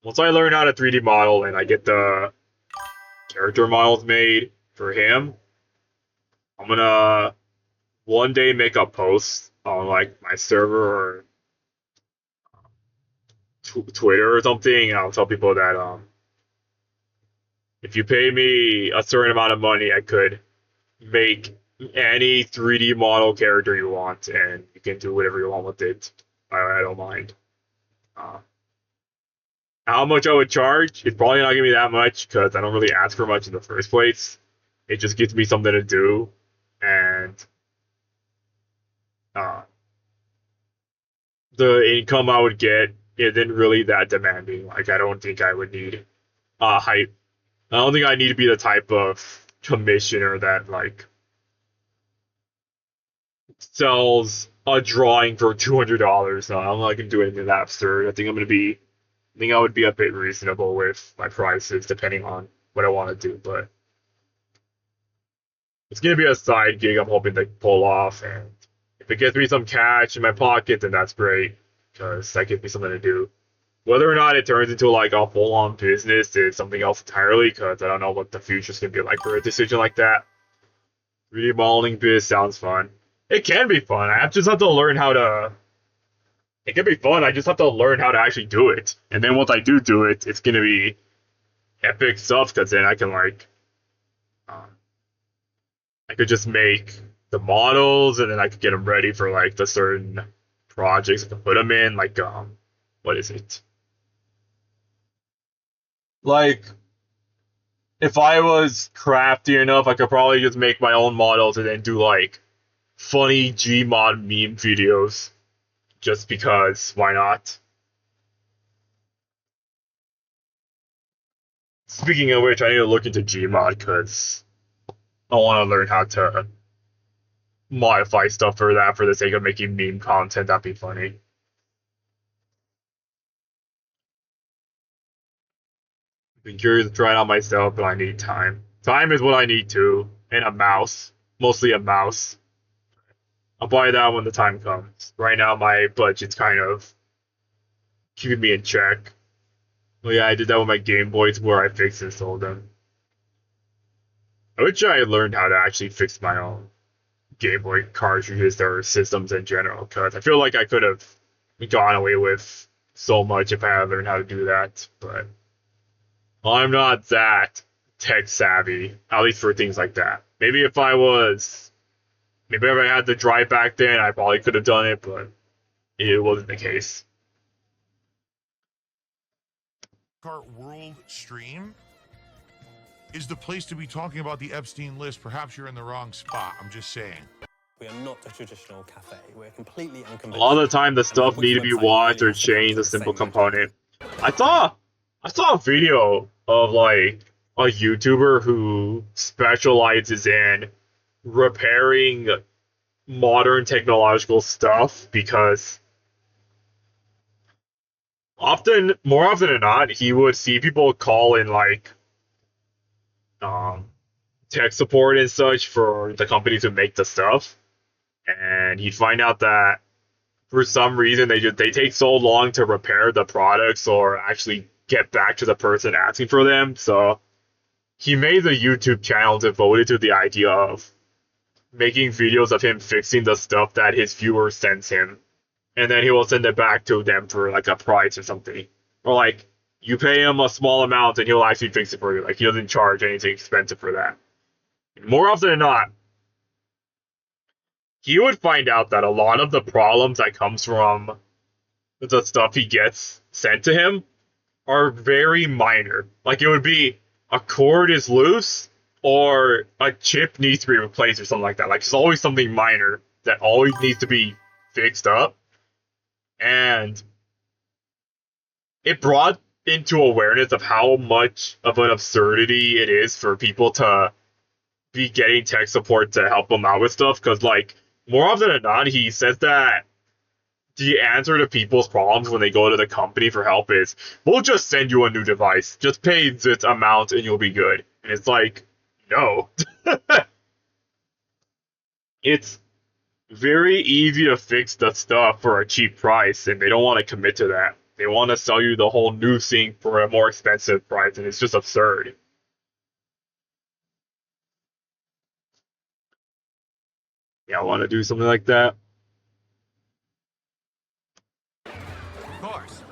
once I learn how to 3D model and I get the character models made for him, I'm gonna one day make a post on like my server or Twitter or something, and I'll tell people that if you pay me a certain amount of money, I could make any 3D model character you want, and you can do whatever you want with it. I don't mind. Uh, how much I would charge? It's probably not gonna be that much because I don't really ask for much in the first place. It just gives me something to do, and uh, the income I would get isn't really that demanding. Like I don't think I would need hype. I don't think I need to be the type of commissioner that like sells a drawing for $200. No, I'm not gonna do anything that absurd. I think I would be a bit reasonable with my prices depending on what I want to do, but it's gonna be a side gig I'm hoping to pull off, and if it gets me some cash in my pocket, then that's great, because that gives me something to do. Whether or not it turns into like a full-on business is something else entirely, because I don't know what the future's gonna be like for a decision like that. 3D modeling biz sounds fun. It can be fun. I just have to learn how to. It can be fun. I just have to learn how to actually do it. And then once I do it, it's gonna be epic stuff. Because then I can like, um, I could just make the models, and then I could get them ready for like the certain projects I can put them in. Like, what is it? Like, if I was crafty enough, I could probably just make my own models and then do like funny Gmod meme videos. Just because, why not? Speaking of which, I need to look into Gmod because I want to learn how to modify stuff for that for the sake of making meme content. That'd be funny. Been curious to try it out myself, but I need time. Time is what I need too, and a mouse. Mostly a mouse. I'll buy that when the time comes. Right now, my budget's kind of keeping me in check. Well, yeah, I did that with my Game Boys where I fixed and sold them. I wish I learned how to actually fix my own Game Boy cartridges or systems in general, because I feel like I could have gone away with so much if I had learned how to do that, but I'm not that tech savvy, at least for things like that. Maybe if I had the drive back then, I probably could have done it, but it wasn't the case. Kart World stream is the place to be talking about the Epstein list. Perhaps you're in the wrong spot. I'm just saying. We are not a traditional cafe. We're completely A unconventional. lot of the time, the stuff need to be watched or changed a simple component. I saw a video of like a YouTuber who specializes in repairing modern technological stuff because more often than not, he would see people call in like tech support and such for the companies who make the stuff, and he'd find out that for some reason they take so long to repair the products or actually get back to the person asking for them. So he made a YouTube channel devoted to the idea of making videos of him fixing the stuff that his viewers sends him, and then he will send it back to them for like a price or something, or like you pay him a small amount and he'll actually fix it for you. Like he doesn't charge anything expensive for that. More often than not, he would find out that a lot of the problems that comes from the stuff he gets sent to him are very minor. Like it would be a cord is loose or a chip needs to be replaced or something like that. Like it's always something minor that always needs to be fixed up. And it brought into awareness of how much of an absurdity it is for people to be getting tech support to help them out with stuff. Because, like, more often than not, he says that the answer to people's problems when they go to the company for help is, we'll just send you a new device. Just pay this amount and you'll be good. And it's like, no. It's very easy to fix the stuff for a cheap price, and they don't want to commit to that. They want to sell you the whole new thing for a more expensive price, and it's just absurd. Yeah, I want to do something like that. Of course.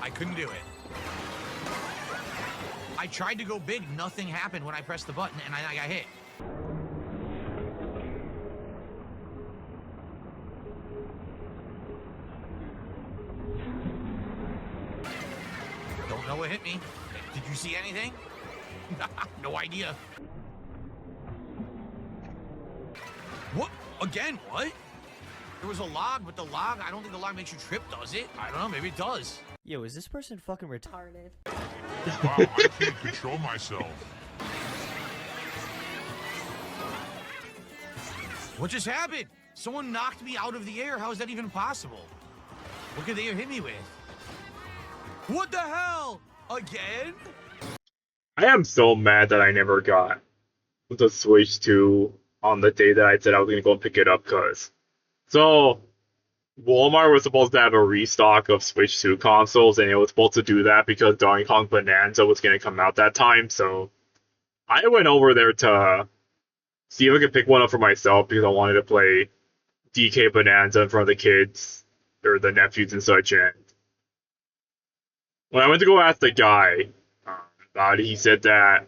I couldn't do it. I tried to go big, nothing happened when I pressed the button, and I got hit. Don't know what hit me. Did you see anything? No idea. What? Again, what? There was a log, but the log, I don't think the log makes you trip, does it? I don't know, maybe it does. Yo, is this person fucking retarded? Wow, I can't control myself. What just happened? Someone knocked me out of the air. How is that even possible? What could they have hit me with? What the hell? Again? I am so mad that I never got the Switch 2 on the day that I said I was going to go and pick it up, because. So, Walmart was supposed to have a restock of Switch 2 consoles, and it was supposed to do that because Donkey Kong Bonanza was going to come out that time, so I went over there to see if I could pick one up for myself because I wanted to play DK Bonanza in front of the kids, or the nephews and such, and when I went to go ask the guy about it, he said that,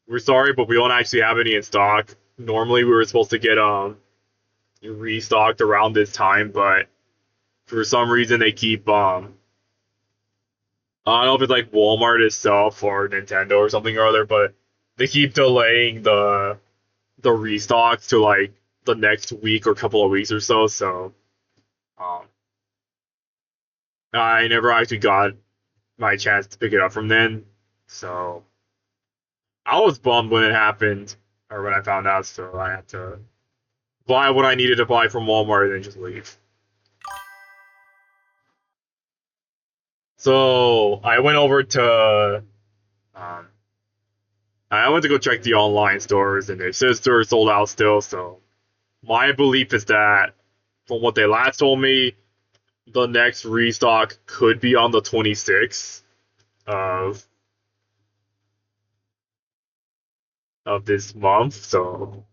we're sorry, but we don't actually have any in stock. Normally we were supposed to get restocked around this time, but for some reason they keep I don't know if it's like Walmart itself or Nintendo or something or other, but they keep delaying the restocks to like the next week or couple of weeks or so. So I never actually got my chance to pick it up from then. So I was bummed when it happened, or when I found out, so I had to buy what I needed to buy from Walmart and then just leave. So I went over to I went to go check the online stores, and they said stores sold out still. So my belief is that, from what they last told me, the next restock could be on the 26th of this month. So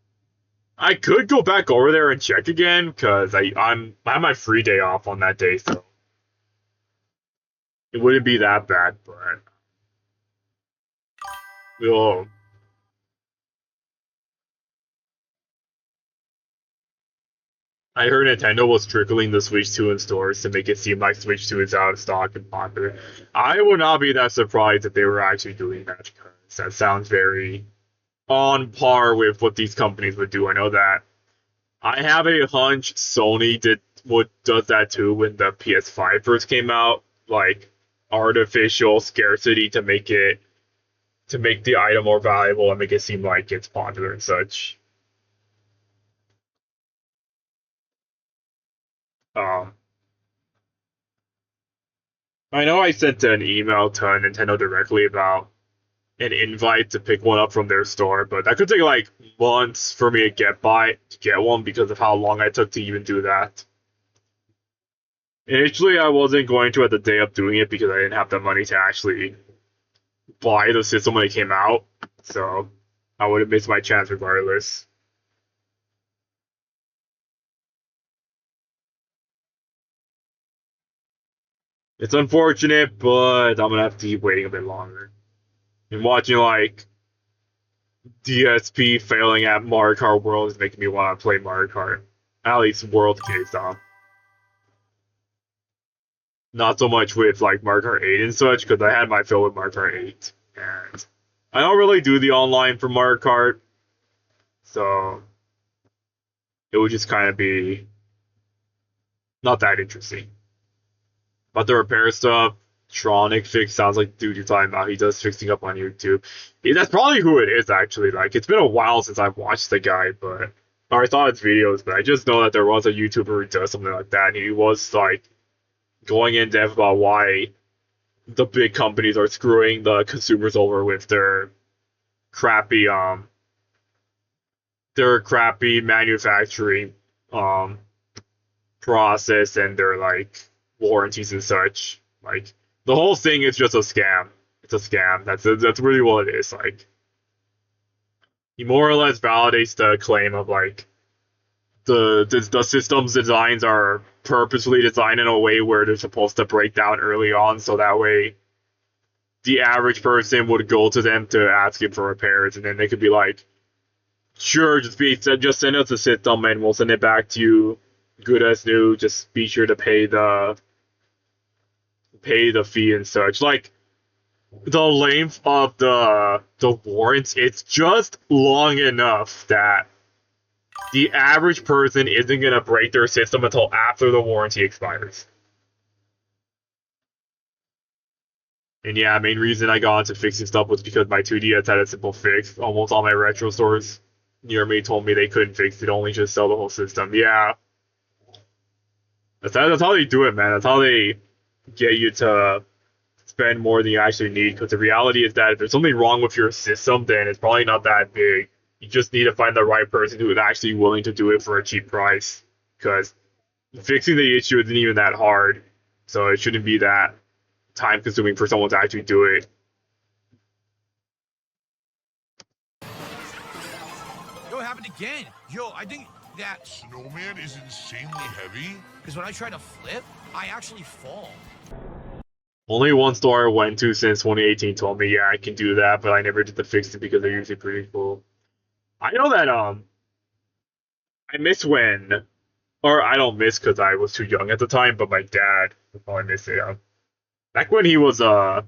I could go back over there and check again, because I have my free day off on that day, so it wouldn't be that bad. But we'll. I heard Nintendo was trickling the Switch 2 in stores to make it seem like Switch 2 is out of stock and popular. I would not be that surprised if they were actually doing that, because that sounds very on par with what these companies would do. I know that. I have a hunch Sony does that too when the PS5 first came out, like artificial scarcity to make the item more valuable and make it seem like it's popular and such. I know I sent an email to Nintendo directly about an invite to pick one up from their store, but that could take like months for me to get one because of how long I took to even do that. Initially, I wasn't going to at the day of doing it because I didn't have the money to actually buy the system when it came out, so I would have missed my chance regardless. It's unfortunate, but I'm gonna have to keep waiting a bit longer. And watching like DSP failing at Mario Kart World is making me want to play Mario Kart. At least World case on. Not so much with like Mario Kart 8 and such, because I had my fill with Mario Kart 8. And I don't really do the online for Mario Kart, so it would just kind of be not that interesting. But the repair stuff, Tronic Fix sounds like the dude you're talking about. He does fixing up on YouTube. Yeah, that's probably who it is, actually. Like, it's been a while since I've watched the guy, or I thought his videos, but I just know that there was a YouTuber who does something like that, and he was, like, going in depth about why the big companies are screwing the consumers over with their crappy manufacturing process and their like warranties and such. Like the whole thing is just a scam. It's a scam. That's really what it is. Like he more or less validates the claim of like the system's designs are purposefully designed in a way where they're supposed to break down early on, so that way the average person would go to them to ask him for repairs, and then they could be like, "Sure, just send us the system, and we'll send it back to you, good as new. Just be sure to pay the fee and such." Like the length of the warrants, it's just long enough that the average person isn't gonna break their system until after the warranty expires. And yeah, main reason I got into fixing stuff was because my 2DS had a simple fix. Almost all my retro stores near me told me they couldn't fix it, only just sell the whole system. Yeah. That's how they do it, man. That's how they get you to spend more than you actually need. Because the reality is that if there's something wrong with your system, then it's probably not that big. You just need to find the right person who is actually willing to do it for a cheap price. Because fixing the issue isn't even that hard. So it shouldn't be that time consuming for someone to actually do it. Yo, it happened again. Yo, I think that Snowman is insanely heavy. because when I try to flip, I actually fall. Only one store I went to since 2018 told me, yeah, I can do that, but I never did the fix it because they're usually pretty cool. I know that I miss when, or I don't miss because I was too young at the time, but my dad would probably miss it. Back when he was a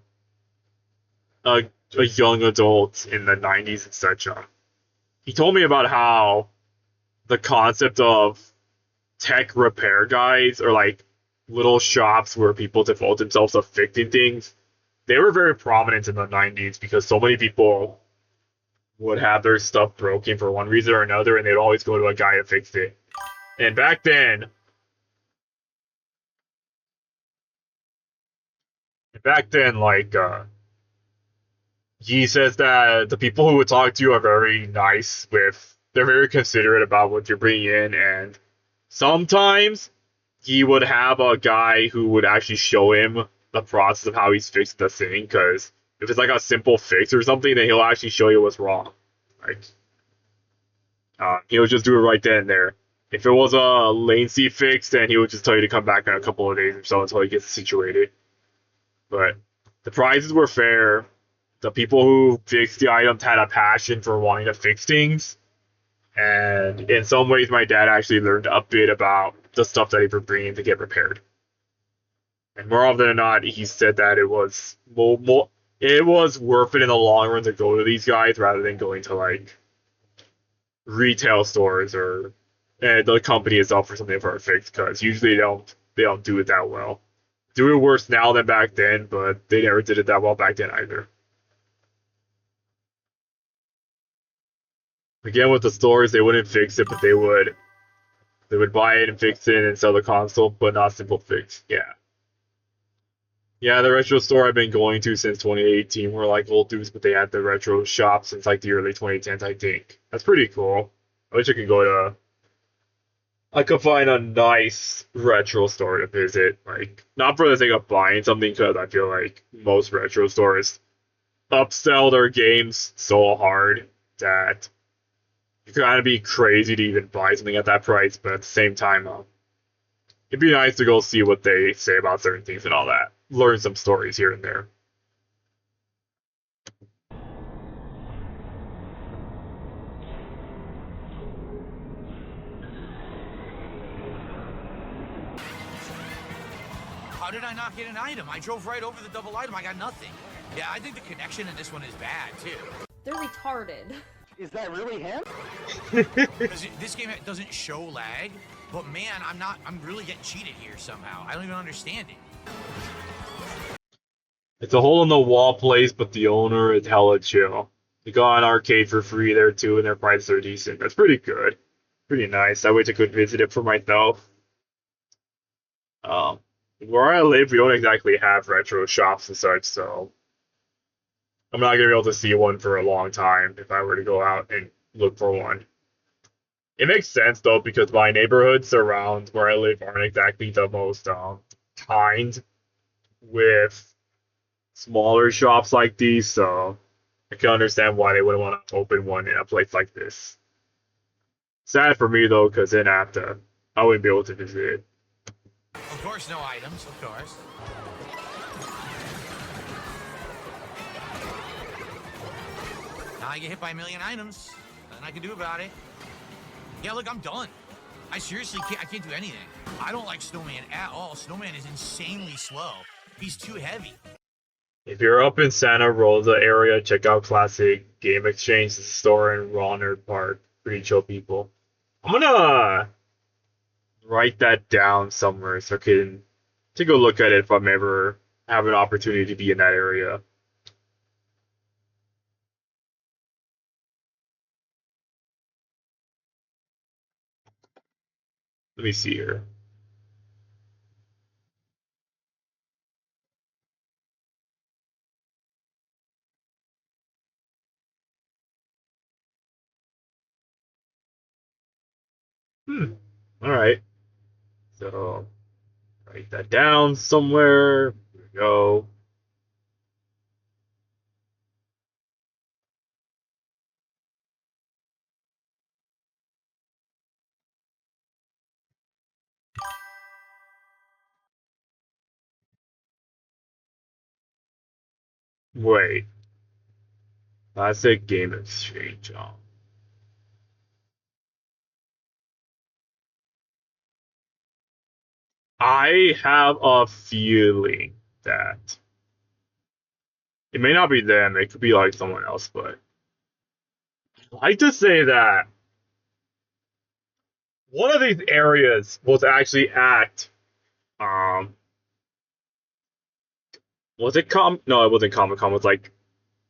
young adult in the 90s and such, he told me about how the concept of tech repair guys, or like little shops where people devote themselves to fixing things, they were very prominent in the 90s because so many people would have their stuff broken for one reason or another, and they'd always go to a guy to fix it. And back then, like, he says that the people who would talk to you are very nice they're very considerate about what you're bringing in, and sometimes he would have a guy who would actually show him the process of how he's fixed the thing, because if it's like a simple fix or something, then he'll actually show you what's wrong. Like, he'll just do it right then and there. If it was a latency fix, then he would just tell you to come back in a couple of days or so until he gets situated. But the prices were fair. The people who fixed the items had a passion for wanting to fix things. And in some ways, my dad actually learned a bit about the stuff that he would bring in to get repaired. And more often than not, he said that it was worth it in the long run to go to these guys rather than going to like retail stores or the company itself for something for a fix, because usually they don't do it that well. Do it worse now than back then, but they never did it that well back then either. Again, with the stores, they wouldn't fix it, but they would buy it and fix it and sell the console, but not simple fix. Yeah. Yeah, the retro store I've been going to since 2018 were like old dudes, but they had the retro shop since like the early 2010s, I think. That's pretty cool. I wish I could find a nice retro store to visit. Like, not for the sake of buying something, because I feel like most retro stores upsell their games so hard that you kind of be crazy to even buy something at that price, but at the same time, it'd be nice to go see what they say about certain things and all that. Learn some stories here and there. How did I not get an item? I drove right over the double item. I got nothing. Yeah, I think the connection in this one is bad, too. They're retarded. Is that really him? This game doesn't show lag, but man, I'm really getting cheated here somehow. I don't even understand it. It's a hole in the wall place, but the owner is hella chill. You got an arcade for free there too, and their prices are decent. That's pretty good. Pretty nice. I wish I could visit it for myself. Where I live, we don't exactly have retro shops and such, so I'm not gonna be able to see one for a long time if I were to go out and look for one. It makes sense though, because my neighborhoods around where I live aren't exactly the most kind with smaller shops like these, so I can understand why they wouldn't want to open one in a place like this. Sad for me though, because then I wouldn't be able to visit it. Of course, no items, of course. Now I get hit by a million items. Nothing I can do about it. Yeah, look, I'm done. I seriously can't, I can't do anything. I don't like Snowman at all. Snowman is insanely slow. He's too heavy. If you're up in Santa Rosa area, check out Classic Game Exchange, the store in Ronald Park. Pretty chill people. I'm gonna write that down somewhere so I can take a look at it if I'm ever have an opportunity to be in that area. Let me see here. All right. So write that down somewhere. Here we go. Wait. Classic Game Exchange. I have a feeling that it may not be them, it could be like someone else, but I like to say that one of these areas was actually at was it no, it wasn't Comic Con, it was like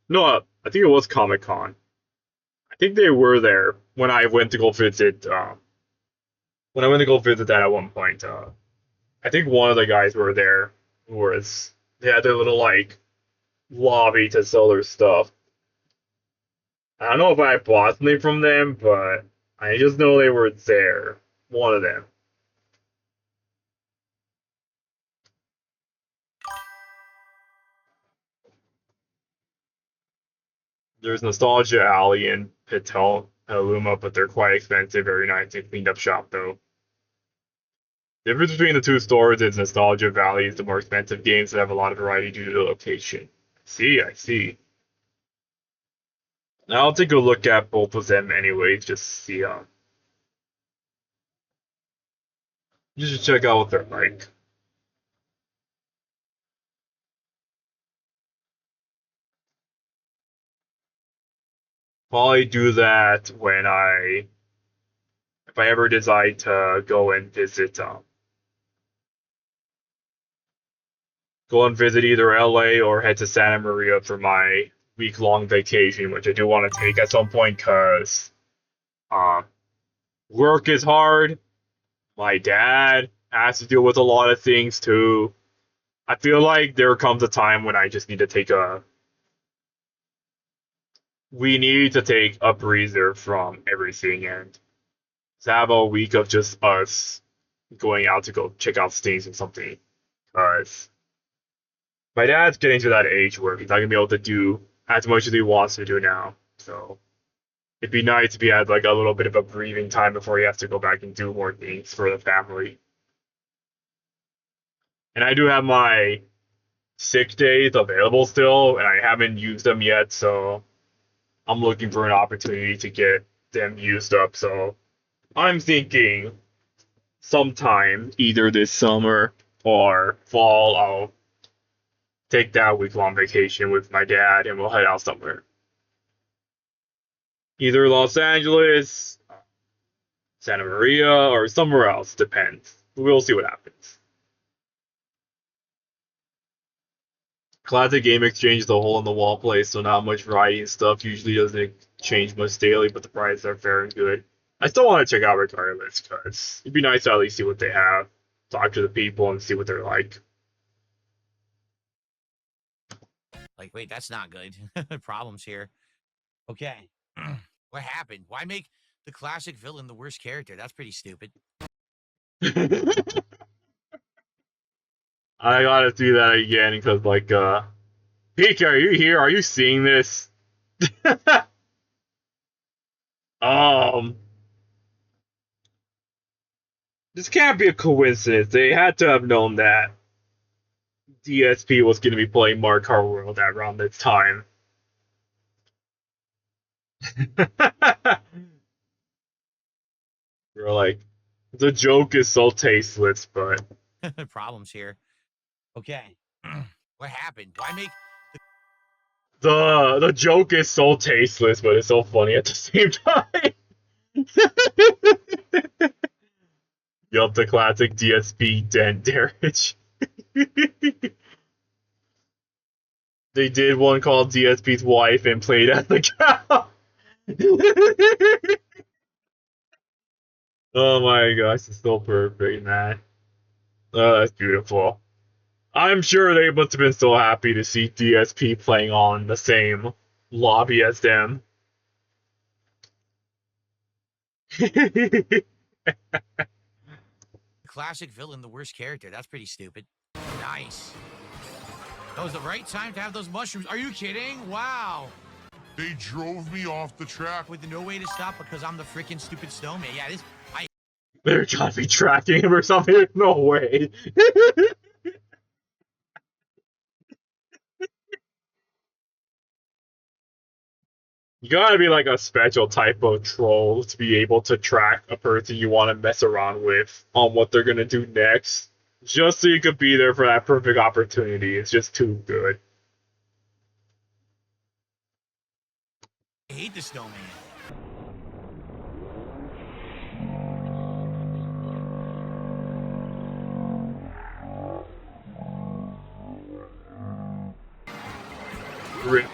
no, I think it was Comic Con. I think they were there when I went to go visit when I went to go visit that at one point. I think one of the guys were there who was they had their little like lobby to sell their stuff. I don't know if I bought something from them, but I just know they were there. One of them. There's Nostalgia Alley and Petaluma, but they're quite expensive. Very nice and cleaned up shop though. The difference between the two stores is Nostalgia Valley is the more expensive games that have a lot of variety due to the location. I see. Now I'll take a look at both of them anyways, just to see just to check out what they're like. Probably do that when if I ever decide to go and visit either LA or head to Santa Maria for my week-long vacation, which I do want to take at some point because work is hard. My dad has to deal with a lot of things too. I feel like there comes a time when I just need to we need to take a breather from everything and to have a week of just us going out to go check out things or something. Because my dad's getting to that age where he's not gonna be able to do as much as he wants to do now. So it'd be nice if he had like a little bit of a breathing time before he has to go back and do more things for the family. And I do have my sick days available still, and I haven't used them yet, so I'm looking for an opportunity to get them used up. So I'm thinking sometime either this summer or fall, I'll take that week-long vacation with my dad and we'll head out somewhere. Either Los Angeles, Santa Maria, or somewhere else. Depends. We'll see what happens. Classic Game Exchange is a hole-in-the-wall place, so not much variety and stuff. Usually doesn't change much daily, but the prices are fair and good. I still want to check out regardless, because it'd be nice to at least see what they have, talk to the people, and see what they're like. Like, wait, that's not good. Problems here. Okay. What happened? Why make the classic villain the worst character? That's pretty stupid. I gotta do that again because, like, Pika, are you here? Are you seeing this? This can't be a coincidence. They had to have known that DSP was going to be playing Mario Kart World around this time. We're like, the joke is so tasteless, but Problems here. Okay. What happened? Why make the joke is so tasteless, but it's so funny at the same time. Yup, the classic DSP Dan Darich. They did one called DSP's wife and played as the cow. Oh my gosh, it's so perfect, man. Oh, that's beautiful. I'm sure they must have been so happy to see DSP playing on the same lobby as them. classic villain the worst character? That's pretty stupid. Nice. That was the right time to have those mushrooms. Are you kidding? Wow. They drove me off the track. With no way to stop because I'm the freaking stupid snowman. Yeah, They're gotta be tracking him or something. There's no way. You gotta be like a special type of troll to be able to track a person you want to mess around with on what they're gonna do next. Just so you could be there for that perfect opportunity. It's just too good. I hate the snowman. Rip.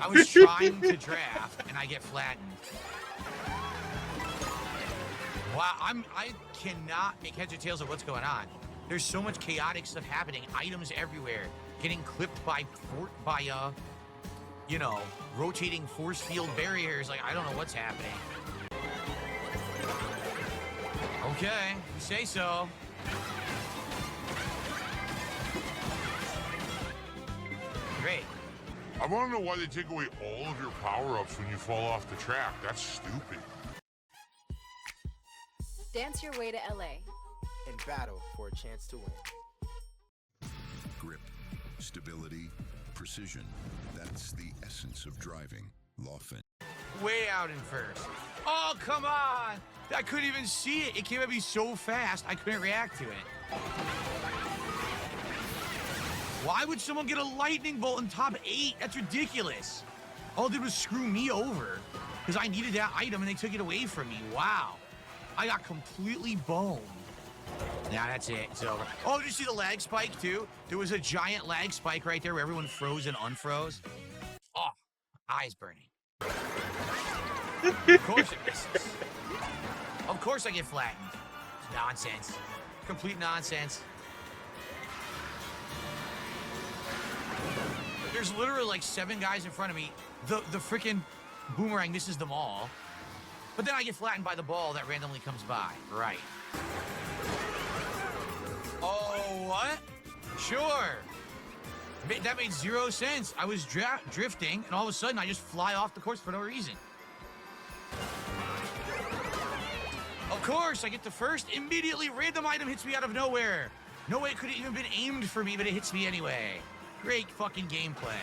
I was trying to draft and I get flattened. Wow, I cannot make heads or tails of what's going on. There's so much chaotic stuff happening. Items everywhere, getting clipped by you know, rotating force field barriers. Like, I don't know what's happening. Okay, you say so. Great. I want to know why they take away all of your power-ups when you fall off the track. That's stupid. Dance your way to LA. And battle for a chance to win. Grip, stability, precision. That's the essence of driving. Lawfin. Way out in first. Oh, come on! I couldn't even see it. It came at me so fast, I couldn't react to it. Why would someone get a lightning bolt in top 8? That's ridiculous. All they did was screw me over because I needed that item and they took it away from me. Wow. I got completely boned. Now that's it. It's over. Oh, did you see the lag spike too? There was a giant lag spike right there where everyone froze and unfroze. Oh, eyes burning. Of course it misses. Of course I get flattened. Nonsense. Complete nonsense. There's literally like 7 guys in front of me. The freaking boomerang misses them all. But then I get flattened by the ball that randomly comes by. Right. Oh, what? Sure. That made 0 sense. I was drifting, and all of a sudden I just fly off the course for no reason. Of course, I get the first. Immediately, random item hits me out of nowhere. No way it could have even been aimed for me, but it hits me anyway. Great fucking gameplay.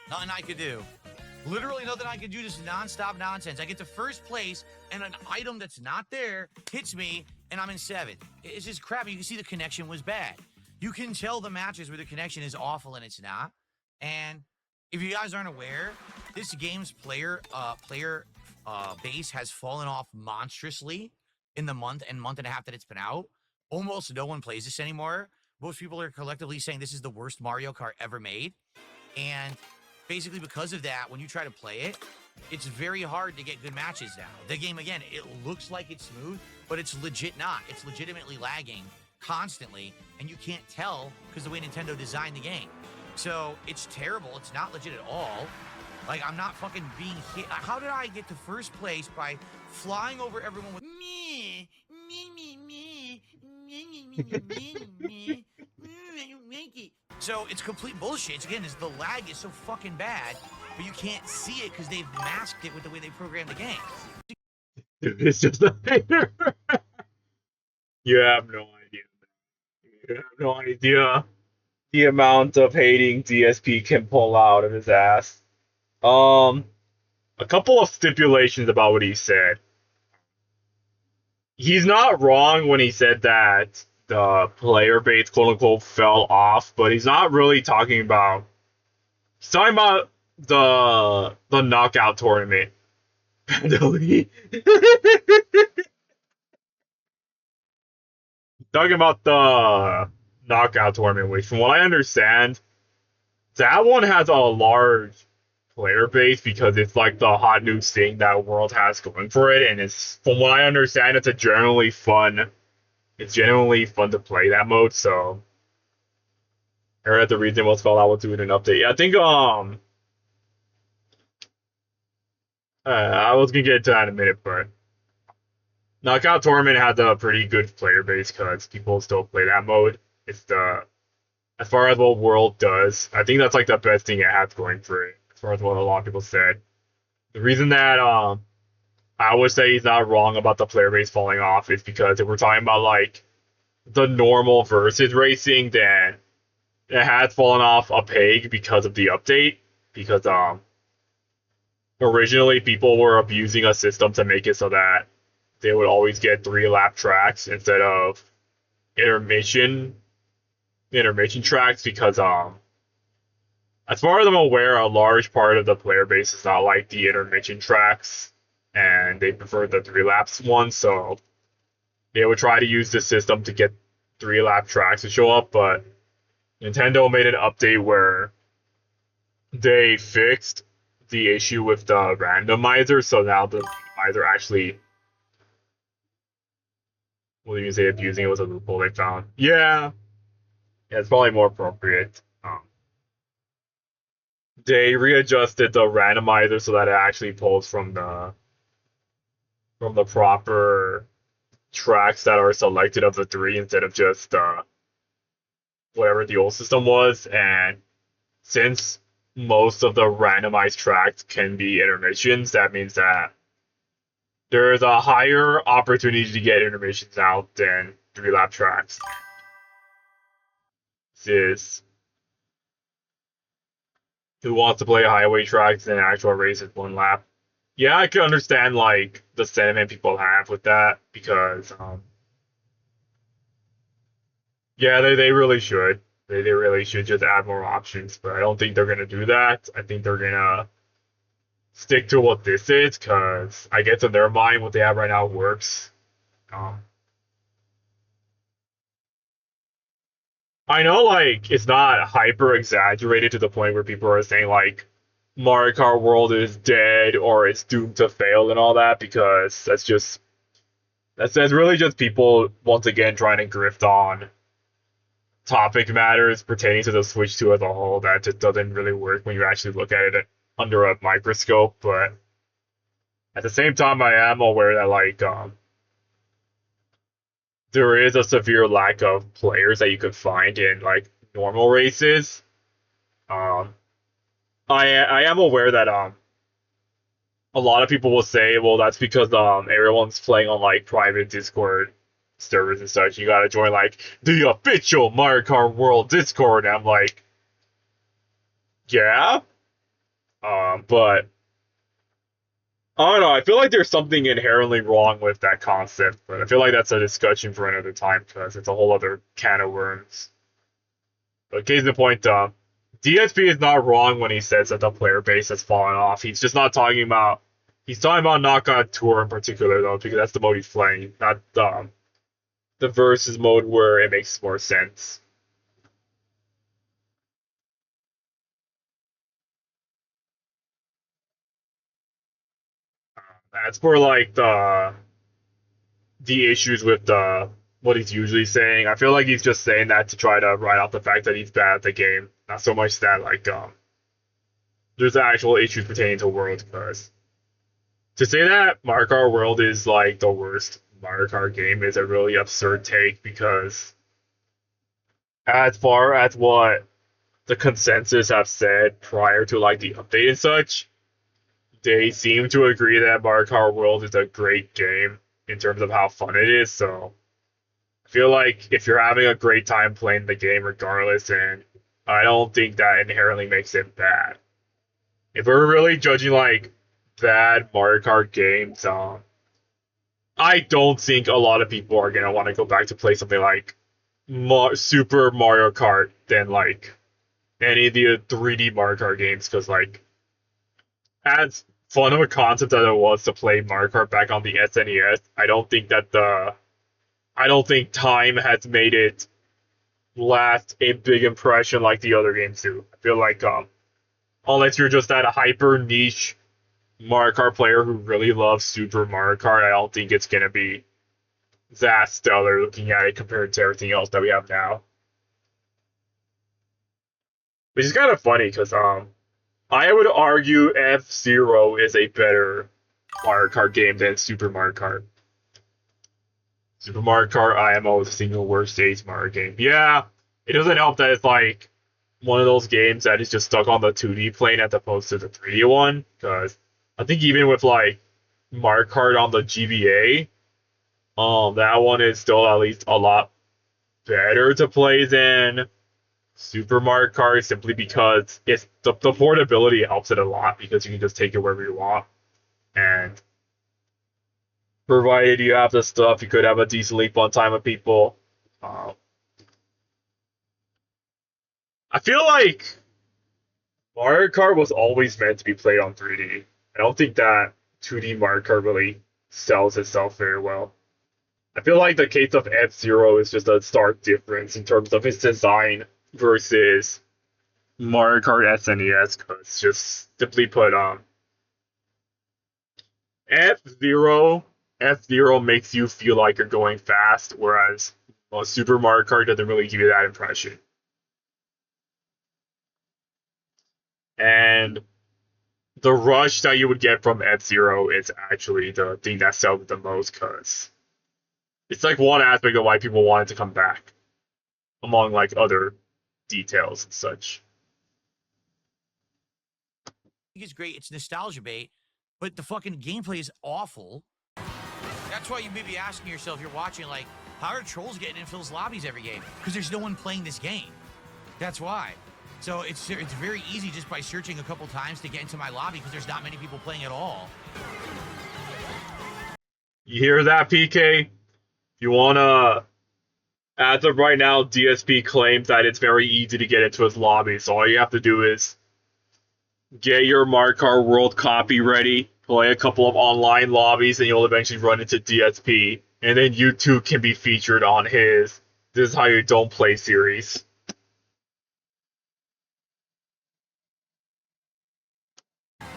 Nothing I could do. Literally nothing I can do, just nonstop nonsense. I get to first place, and an item that's not there hits me, and I'm in 7th. It's just crappy. You can see the connection was bad. You can tell the matches where the connection is awful and it's not. And if you guys aren't aware, this game's player base has fallen off monstrously in the month and a half that it's been out. Almost no one plays this anymore. Most people are collectively saying this is the worst Mario Kart ever made. And basically because of that, when you try to play it, it's very hard to get good matches now. The game, again, it looks like it's smooth, but it's legit not. It's legitimately lagging constantly, and you can't tell because the way Nintendo designed the game. So it's terrible. It's not legit at all. Like, I'm not fucking being hit. How did I get to first place by flying over everyone with me? So it's complete bullshit. Again, the lag is so fucking bad, but you can't see it because they've masked it with the way they programmed the game. It's just a hater. You have no idea. You have no idea the amount of hating DSP can pull out of his ass. A couple of stipulations about what he said. He's not wrong when he said that the player base, quote unquote, fell off, but he's not really talking about. He's talking about the knockout tournament. Talking about the knockout tournament, which, from what I understand, that one has a large player base because it's like the hot new thing that World has going for it, and it's, from what I understand, it's genuinely fun to play that mode. So I heard the reason was Fallout was doing an update. I think I was gonna get to that in a minute, but Knockout Tournament has a pretty good player base because people still play that mode. It's as far as what World does, I think that's like the best thing it has going for it, as far as what a lot of people said. The reason that I would say he's not wrong about the player base falling off is because if we're talking about like the normal versus racing, then it has fallen off a peg because of the update. Because originally people were abusing a system to make it so that they would always get 3-lap tracks instead of intermission tracks, because as far as I'm aware, a large part of the player base is not like the intermission tracks, and they prefer the 3-laps one, so they would try to use the system to get 3-lap tracks to show up, but Nintendo made an update where they fixed the issue with the randomizer, so now the randomizer actually, well, you can say abusing it was a loophole they found. Yeah, it's probably more appropriate. They readjusted the randomizer so that it actually pulls from the proper tracks that are selected of the 3 instead of just whatever the old system was. And since most of the randomized tracks can be intermissions, that means that there's a higher opportunity to get intermissions out than 3-lap tracks. This is who wants to play highway tracks in actual races 1 lap. Yeah, I can understand like the sentiment people have with that, because yeah, they really should. They really should just add more options, but I don't think they're gonna do that. I think they're gonna stick to what this is, because I guess in their mind what they have right now works. I know like it's not hyper exaggerated to the point where people are saying like Mario Kart World is dead or it's doomed to fail and all that, because that's really just people once again trying to grift on topic matters pertaining to the Switch 2 as a whole. That just doesn't really work when you actually look at it under a microscope. But at the same time, I am aware that like there is a severe lack of players that you could find in like normal races. I am aware that a lot of people will say, well, that's because everyone's playing on like private Discord servers and such. You gotta join like the official Mario Kart World Discord. And I'm like, yeah. But I don't know. I feel like there's something inherently wrong with that concept, but I feel like that's a discussion for another time because it's a whole other can of worms. But case in point, DSP is not wrong when he says that the player base has fallen off. He's just not talking about. He's talking about Knockout Tour in particular, though, because that's the mode he's playing, not the versus mode where it makes more sense. As for like the issues with what he's usually saying, I feel like he's just saying that to try to write out the fact that he's bad at the game, not so much that like there's actual issues pertaining to World. Because to say that Mario Kart World is like the worst Mario Kart game is a really absurd take because as far as what the consensus have said prior to like the update and such, they seem to agree that Mario Kart World is a great game in terms of how fun it is. So I feel like if you're having a great time playing the game regardless, and I don't think that inherently makes it bad. If we're really judging like bad Mario Kart games, I don't think a lot of people are gonna want to go back to play something like Super Mario Kart than like any of the 3D Mario Kart games, because like as fun of a concept that it was to play Mario Kart back on the SNES, I don't think time has made it last a big impression like the other games do. I feel like unless you're just that a hyper niche Mario Kart player who really loves Super Mario Kart, I don't think it's gonna be that stellar looking at it compared to everything else that we have now. Which is kind of funny because I would argue F-Zero is a better Mario Kart game than Super Mario Kart. Super Mario Kart IMO is the single worst stage Mario game. Yeah, it doesn't help that it's like one of those games that is just stuck on the 2D plane as opposed to the 3D one. Because I think even with like Mario Kart on the GBA, that one is still at least a lot better to play than Super Mario Kart, simply because it's the portability helps it a lot because you can just take it wherever you want, and provided you have the stuff, you could have a decently fun time with people. I feel like Mario Kart was always meant to be played on 3D. I don't think that 2D Mario Kart really sells itself very well. I feel like the case of F-Zero is just a stark difference in terms of its design versus Mario Kart SNES, because just simply put, F-Zero makes you feel like you're going fast, whereas Super Mario Kart doesn't really give you that impression. And the rush that you would get from F-Zero is actually the thing that sells it the most, because it's like one aspect of why people wanted to come back, among like other details and such. It's great. It's nostalgia bait, but the fucking gameplay is awful. That's why you may be asking yourself, you're watching, like, how are trolls getting in Phil's lobbies every game? Because there's no one playing this game. That's why. So it's very easy just by searching a couple times to get into my lobby because there's not many people playing at all. You hear that, PK? You wanna... As of right now, DSP claims that it's very easy to get into his lobby, so all you have to do is get your Mario Kart World copy ready, play a couple of online lobbies, and you'll eventually run into DSP, and then you too can be featured on his This Is How You Don't Play series.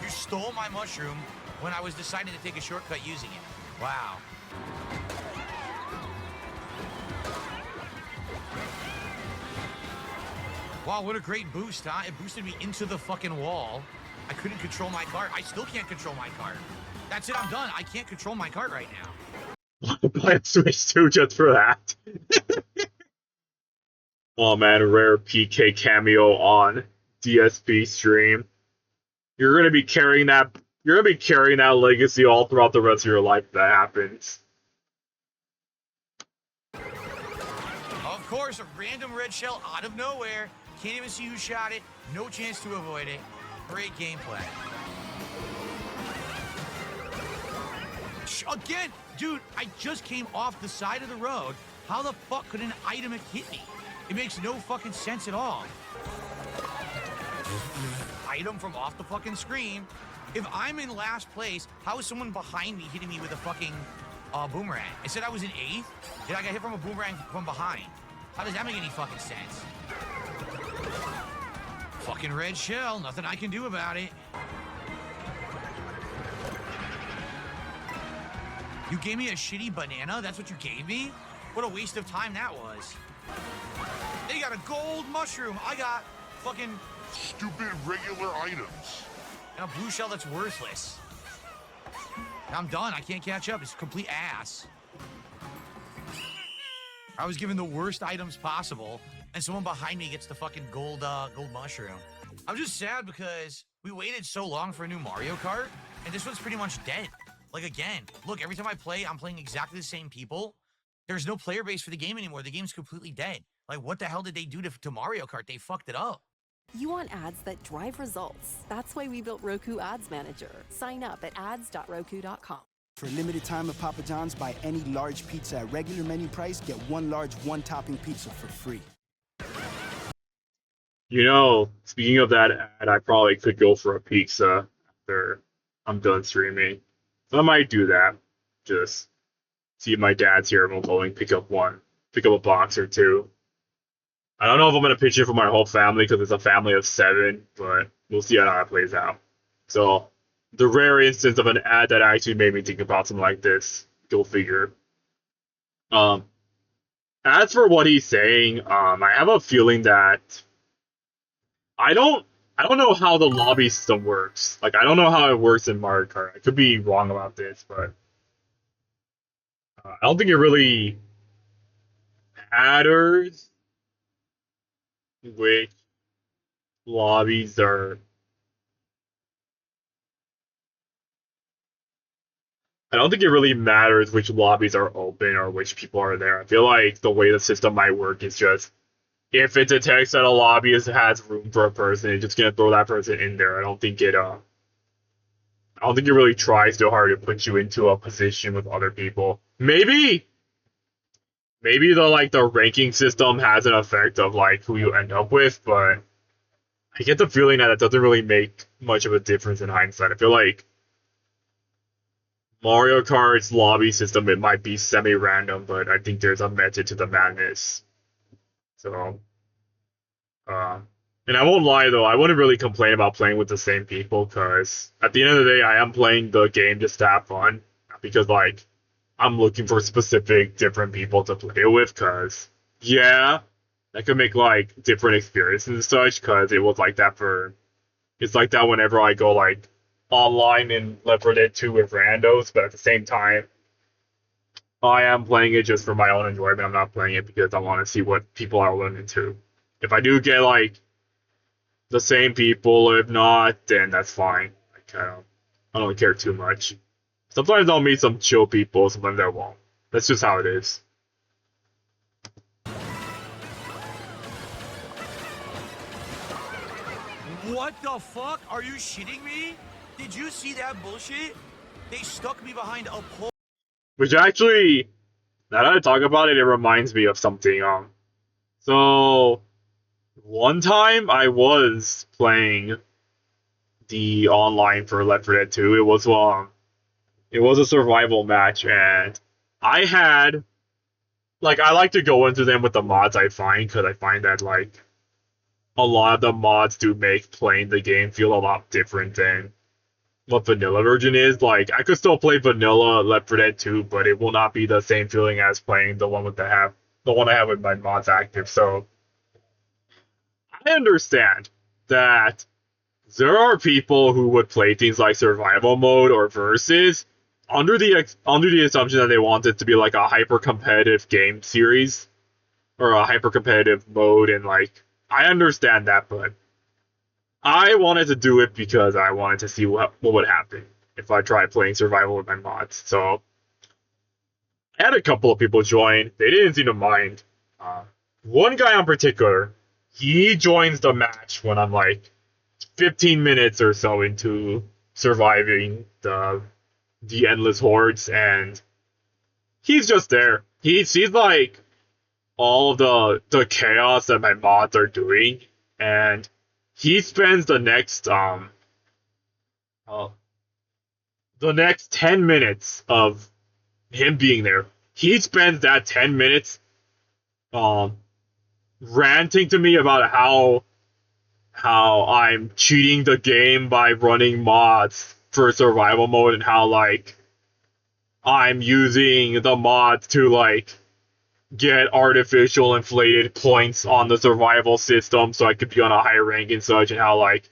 You stole my mushroom when I was deciding to take a shortcut using it. Wow. Wow, what a great boost, huh? It boosted me into the fucking wall. I couldn't control my cart. I still can't control my cart. That's it, I'm done. I can't control my cart right now. I'll buy a Switch 2 just for that. Oh man, rare PK cameo on DSP stream. You're gonna be carrying that legacy all throughout the rest of your life if that happens. Of course, a random red shell out of nowhere. Can't even see who shot it. No chance to avoid it. Great gameplay. Again, dude, I just came off the side of the road. How the fuck could an item have hit me? It makes no fucking sense at all. Item from off the fucking screen. If I'm in last place, how is someone behind me hitting me with a fucking boomerang? It said I was in 8th. Did I get hit from a boomerang from behind? How does that make any fucking sense? Fucking red shell, nothing I can do about it. You gave me a shitty banana? That's what you gave me? What a waste of time that was. They got a gold mushroom. I got fucking... Stupid regular items. and a blue shell that's worthless. I'm done. I can't catch up. It's complete ass. I was given the worst items possible, and someone behind me gets the fucking gold mushroom. I'm just sad because we waited so long for a new Mario Kart, and this one's pretty much dead. Like, again, look, every time I play, I'm playing exactly the same people. There's no player base for the game anymore. The game's completely dead. Like, what the hell did they do to Mario Kart? They fucked it up. You want ads that drive results. That's why we built Roku Ads Manager. Sign up at ads.roku.com. For a limited time at Papa John's, buy any large pizza at regular menu price, get one large, one-topping pizza for free. You know, speaking of that ad, I probably could go for a pizza after I'm done streaming. So I might do that. Just see if my dad's here and we'll go and pick up a box or two. I don't know if I'm going to pitch it for my whole family because it's a family of 7, but we'll see how that plays out. So, the rare instance of an ad that actually made me think about something like this, go figure. As for what he's saying, I have a feeling that I don't know how the lobby system works. Like, I don't know how it works in Mario Kart. I could be wrong about this, but I don't think it really matters which lobbies are. I don't think it really matters which lobbies are open or which people are there. I feel like the way the system might work is just if it detects that a lobby has room for a person, it's just gonna throw that person in there. I don't think it really tries too hard to put you into a position with other people. Maybe the ranking system has an effect of like who you end up with, but I get the feeling that it doesn't really make much of a difference in hindsight. I feel like Mario Kart's lobby system, it might be semi-random, but I think there's a method to the madness. So, and I won't lie though, I wouldn't really complain about playing with the same people, because at the end of the day, I am playing the game just to have fun, because like, I'm looking for specific different people to play with, because, yeah, that could make like different experiences and such, because it's like that whenever I go like online in Left 4 Dead 2 with randos, but at the same time, I am playing it just for my own enjoyment. I'm not playing it because I want to see what people are learning to. If I do get like the same people, if not, then that's fine. Like, I don't care too much. Sometimes I'll meet some chill people, sometimes I won't. That's just how it is. What the fuck? Are you shitting me? Did you see that bullshit? They stuck me behind a pole. Which actually, now that I talk about it, it reminds me of something. So one time I was playing the online for Left 4 Dead 2. It was a survival match, and I had, like, I like to go into them with the mods I find, because I find that, like, a lot of the mods do make playing the game feel a lot different than what vanilla version is. Like, I could still play vanilla Left 4 Dead 2, but it will not be the same feeling as playing the one I have with my mods active. So I understand that there are people who would play things like survival mode or versus under the assumption that they want it to be like a hyper competitive game series or a hyper competitive mode, and like I understand that, but I wanted to do it because I wanted to see what would happen if I tried playing survival with my mods. So I had a couple of people join. They didn't seem to mind. One guy in particular, he joins the match when I'm like 15 minutes or so into surviving the endless hordes, and he's just there. He sees like all the chaos that my mods are doing, and he spends the next 10 minutes of him being there. He spends that 10 minutes ranting to me about how I'm cheating the game by running mods for survival mode, and how like I'm using the mods to like get artificial inflated points on the survival system so I could be on a higher rank and such, and how like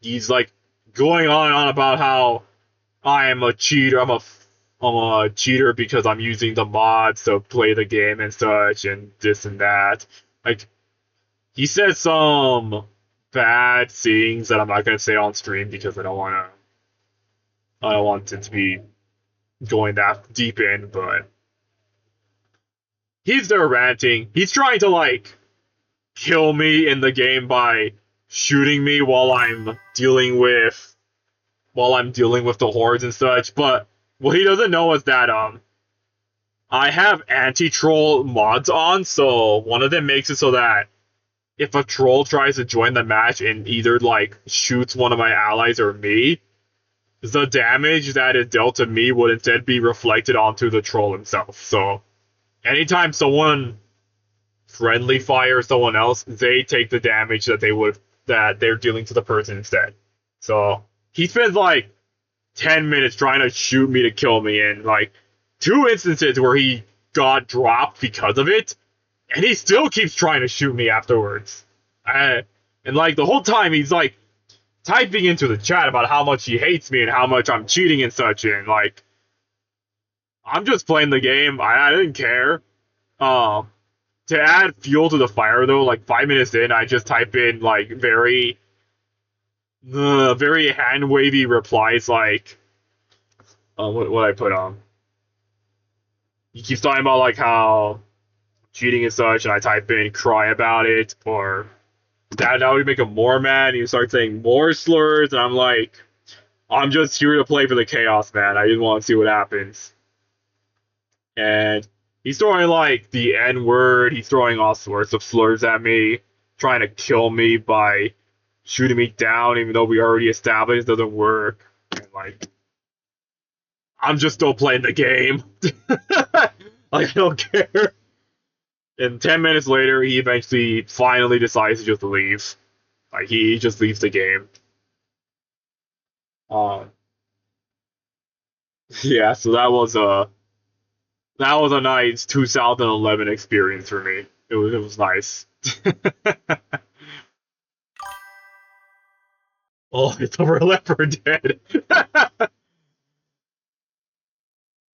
he's like going on and on about how I am a cheater. I'm a cheater because I'm using the mods to play the game and such, and this and that. Like, he said some bad things that I'm not gonna say on stream because I don't want it to be going that deep in, but he's there ranting. He's trying to like kill me in the game by shooting me while I'm dealing with the hordes and such. But what he doesn't know is that I have anti-troll mods on, so one of them makes it so that if a troll tries to join the match and either like shoots one of my allies or me, the damage that is dealt to me would instead be reflected onto the troll himself. So anytime someone friendly fires someone else, they take the damage that they're dealing to the person instead. So he spends like 10 minutes trying to shoot me to kill me, and like 2 instances where he got dropped because of it, and he still keeps trying to shoot me afterwards. And like the whole time he's like typing into the chat about how much he hates me and how much I'm cheating and such, and like I'm just playing the game. I didn't care. To add fuel to the fire though, like 5 minutes in, I just type in like very hand wavy replies like what I put on. He keeps talking about like how cheating and such, and I type in cry about it, or that would make him more mad. He starts saying more slurs, and I'm like, I'm just here to play for the chaos, man. I just want to see what happens. And he's throwing like the N-word, he's throwing all sorts of slurs at me, trying to kill me by shooting me down, even though we already established it doesn't work. And like, I'm just still playing the game. Like, I don't care. And 10 minutes later, he eventually finally decides to just leave. Like, he just leaves the game. Yeah, so that was a nice 2011 experience for me. It was nice. Oh, it's over Left 4 Dead.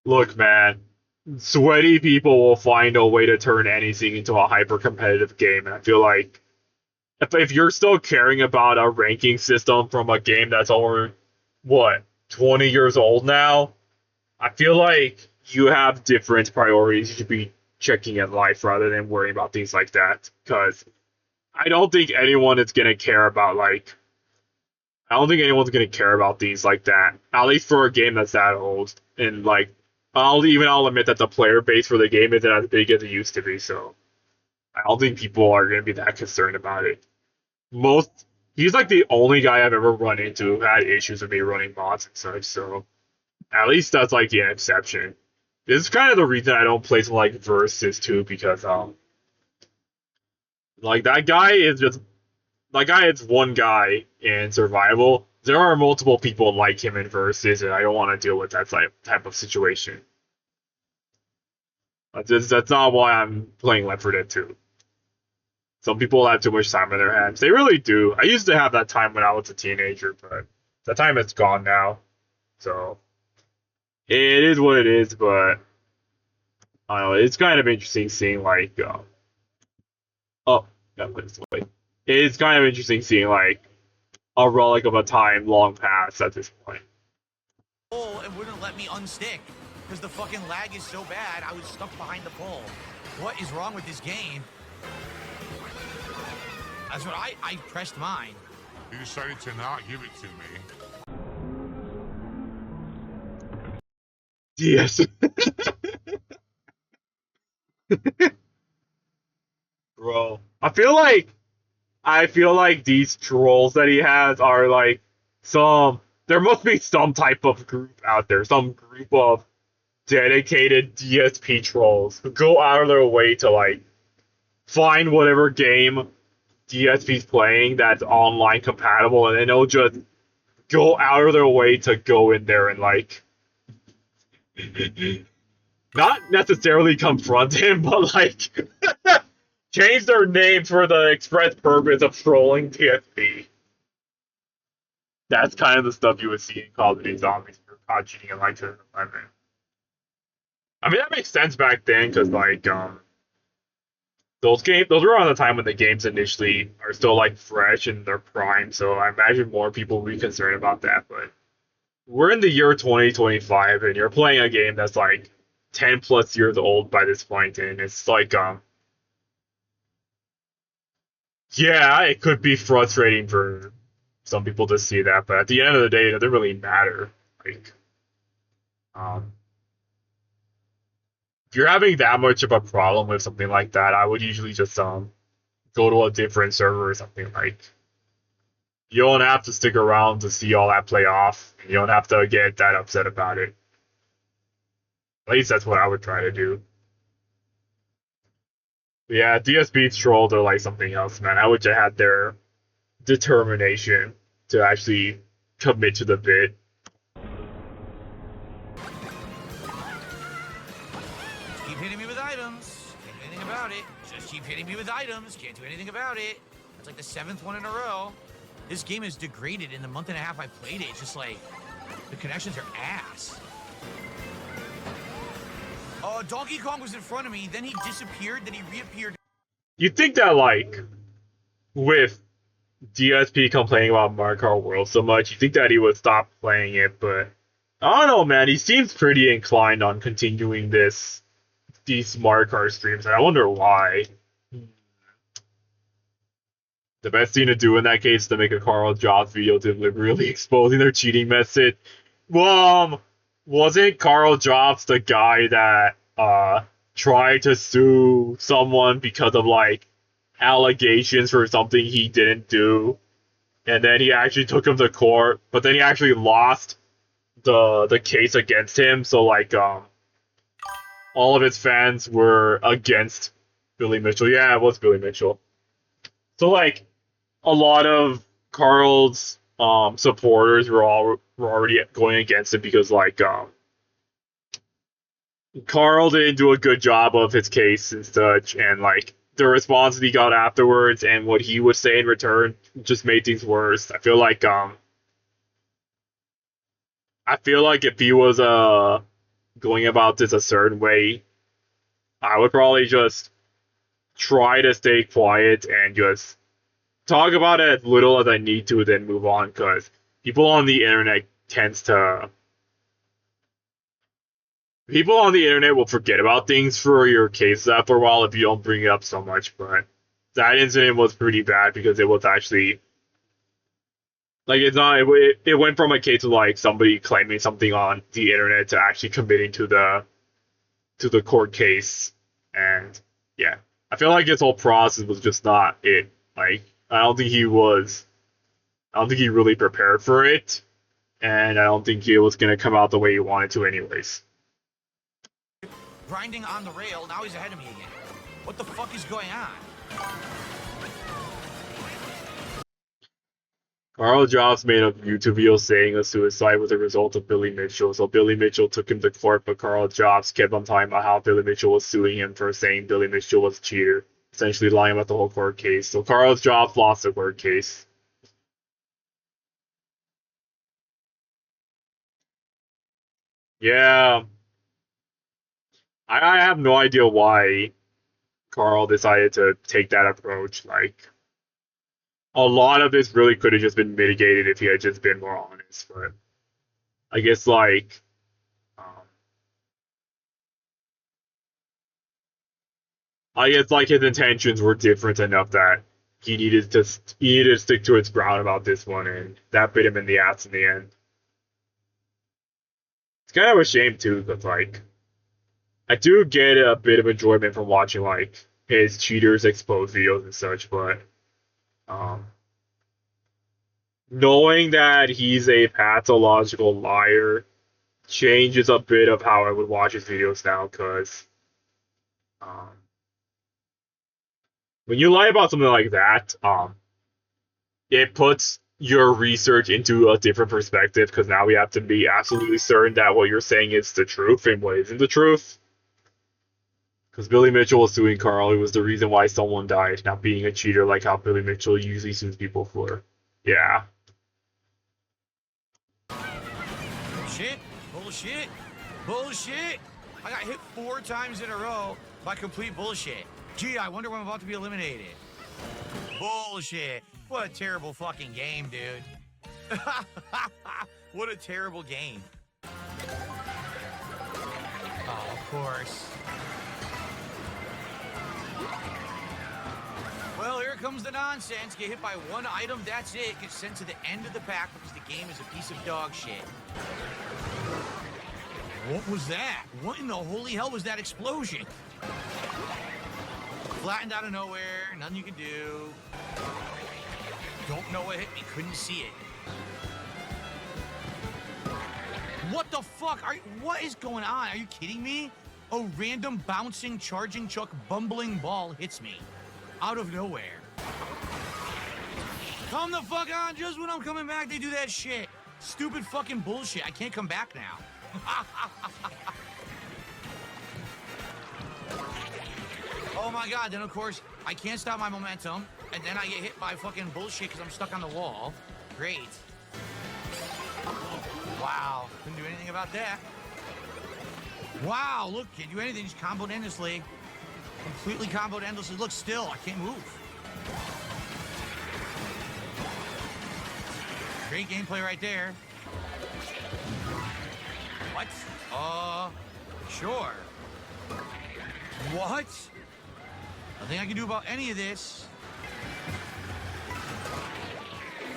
Look, man. Sweaty people will find a way to turn anything into a hyper-competitive game, and I feel like if you're still caring about a ranking system from a game that's over, 20 years old now, I feel like you have different priorities you should be checking in life rather than worrying about things like that, because I don't think anyone is going to care about, like, I don't think anyone's going to care about things like that, at least for a game that's that old, and, like, I'll admit that the player base for the game isn't as big as it used to be, so I don't think people are going to be that concerned about it. He's like the only guy I've ever run into who had issues with me running mods and such, so at least that's like the exception. This is kind of the reason I don't play some like Versus too, because like that guy is one guy in survival. There are multiple people like him in Versus, and I don't want to deal with that type of situation. That's not why I'm playing Left 4 Dead 2. Some people have too much time on their hands. They really do. I used to have that time when I was a teenager, but that time is gone now. So it is what it is, but I don't know, it's kind of interesting seeing like it's kind of interesting seeing like a relic of a time long past at this point. Oh, it wouldn't let me unstick because the fucking lag is so bad. I was stuck behind the pole. What is wrong with this game? That's what I pressed mine. He decided to not give it to me. Yes. Bro, I feel like these trolls that he has are like there must be some type of group out there, some group of dedicated DSP trolls who go out of their way to like find whatever game DSP's playing that's online compatible, and then they'll just go out of their way to go in there and like not necessarily confront him, but like change their name for the express purpose of trolling DSP. That's kind of the stuff you would see in Call of Duty Zombies for COD cheating in like 2011. I mean, that makes sense back then because like those were around the time when the games initially are still like fresh in their prime, so I imagine more people would be concerned about that. But we're in the year 2025, and you're playing a game that's like 10 plus years old by this point, and it's like yeah, it could be frustrating for some people to see that, but at the end of the day, it doesn't really matter. Like, if you're having that much of a problem with something like that, I would usually just go to a different server or something. Like, you don't have to stick around to see all that play off. You don't have to get that upset about it. At least that's what I would try to do. But yeah, DSP's trolls are like something else, man. I wish I had their determination to actually commit to the bit. Keep hitting me with items. Can't do anything about it. Just keep hitting me with items. Can't do anything about it. That's like the 7th one in a row. This game is degraded in the month and a half I played it. It's just like the connections are ass. Donkey Kong was in front of me, then he disappeared, then he reappeared. You'd think that, like, with DSP complaining about Mario Kart World so much, you think that he would stop playing it, but I don't know, man. He seems pretty inclined on continuing these Mario Kart streams, and I wonder why. The best thing to do in that case is to make a Carl Jobs video deliberately exposing their cheating method. Wasn't Carl Jobs the guy that tried to sue someone because of like allegations for something he didn't do, and then he actually took him to court, but then he actually lost the case against him, so like all of his fans were against Billy Mitchell. Yeah, it was Billy Mitchell. So like a lot of Carl's supporters were already going against him because like Carl didn't do a good job of his case and such, and like the response that he got afterwards and what he would say in return just made things worse. I feel like if he was going about this a certain way, I would probably just try to stay quiet and just talk about it as little as I need to, then move on, because people on the internet will forget about things for your case after a while if you don't bring it up so much. But that incident was pretty bad because it was actually like it went from a case of like somebody claiming something on the internet to actually committing to the court case. And yeah, I feel like his whole process was just not it. Like I don't think he really prepared for it, and I don't think it was gonna come out the way he wanted to anyways. Grinding on the rail, now he's ahead of me again. What the fuck is going on? Carl Jobs made a YouTube video saying a suicide was a result of Billy Mitchell, so Billy Mitchell took him to court, but Carl Jobs kept on talking about how Billy Mitchell was suing him for saying Billy Mitchell was a cheater, essentially lying about the whole court case. So Carl Jobs lost the court case. Yeah. I have no idea why Carl decided to take that approach. Like, a lot of this really could have just been mitigated if he had just been more honest, but I guess, like, his intentions were different enough that he needed to stick to his ground about this one, and that bit him in the ass in the end. It's kind of a shame too, because like I do get a bit of enjoyment from watching like his cheaters expose videos and such, but um, knowing that he's a pathological liar changes a bit of how I would watch his videos now, because um, when you lie about something like that, it puts your research into a different perspective, because now we have to be absolutely certain that what you're saying is the truth and what isn't the truth. Because Billy Mitchell was suing Carl, it was the reason why someone died, not being a cheater like how Billy Mitchell usually sues people for. Yeah. Shit. Bullshit. Bullshit. I got hit 4 times in a row by complete bullshit. Gee, I wonder when I'm about to be eliminated. Bullshit. What a terrible fucking game, dude. What a terrible game. Oh, of course. Well, here comes the nonsense. Get hit by 1 item, that's it. Get sent to the end of the pack because the game is a piece of dog shit. What was that? What in the holy hell was that explosion? Flattened out of nowhere, nothing you can do. Don't know what hit me, couldn't see it. What the fuck? What is going on? Are you kidding me? A random bouncing, charging chuck, bumbling ball hits me. Out of nowhere. Come the fuck on, just when I'm coming back, they do that shit. Stupid fucking bullshit. I can't come back now. Oh my god, then of course, I can't stop my momentum, and then I get hit by fucking bullshit because I'm stuck on the wall. Great. Wow, couldn't do anything about that. Wow, look, can't do anything, just comboed endlessly. Completely comboed endlessly. Look, still, I can't move. Great gameplay right there. What? Sure. What? Nothing I can do about any of this.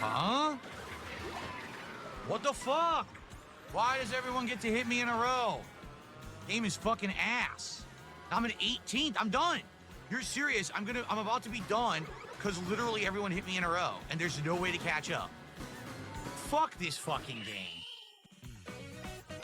Huh? What the fuck? Why does everyone get to hit me in a row? Game is fucking ass. I'm at 18th. I'm done. You're serious. I'm about to be done because literally everyone hit me in a row and there's no way to catch up. Fuck this fucking game.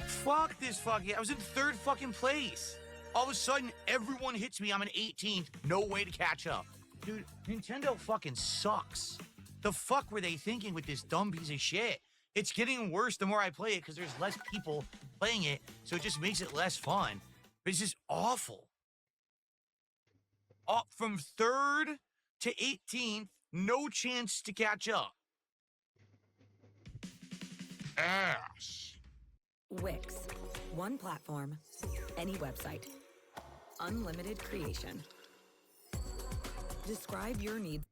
Fuck this fucking... I was in 3rd fucking place. All of a sudden, everyone hits me. I'm in 18th. No way to catch up. Dude, Nintendo fucking sucks. The fuck were they thinking with this dumb piece of shit? It's getting worse the more I play it because there's less people playing it, so it just makes it less fun. But it's just awful. From 3rd to 18th, no chance to catch up. Ass. Wix. One platform, any website. Unlimited creation. Describe your needs.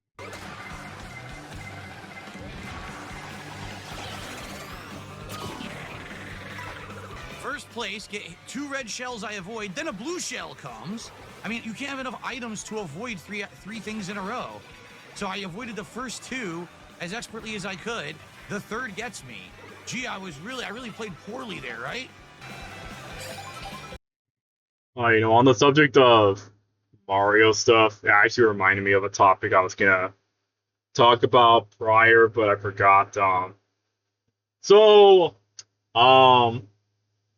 First place, get 2 red shells I avoid, then a blue shell comes. I mean, you can't have enough items to avoid three things in a row. So I avoided the first 2 as expertly as I could. The 3rd gets me. Gee, I really played poorly there, right? On the subject of Mario stuff, it actually reminded me of a topic I was gonna talk about prior, but I forgot.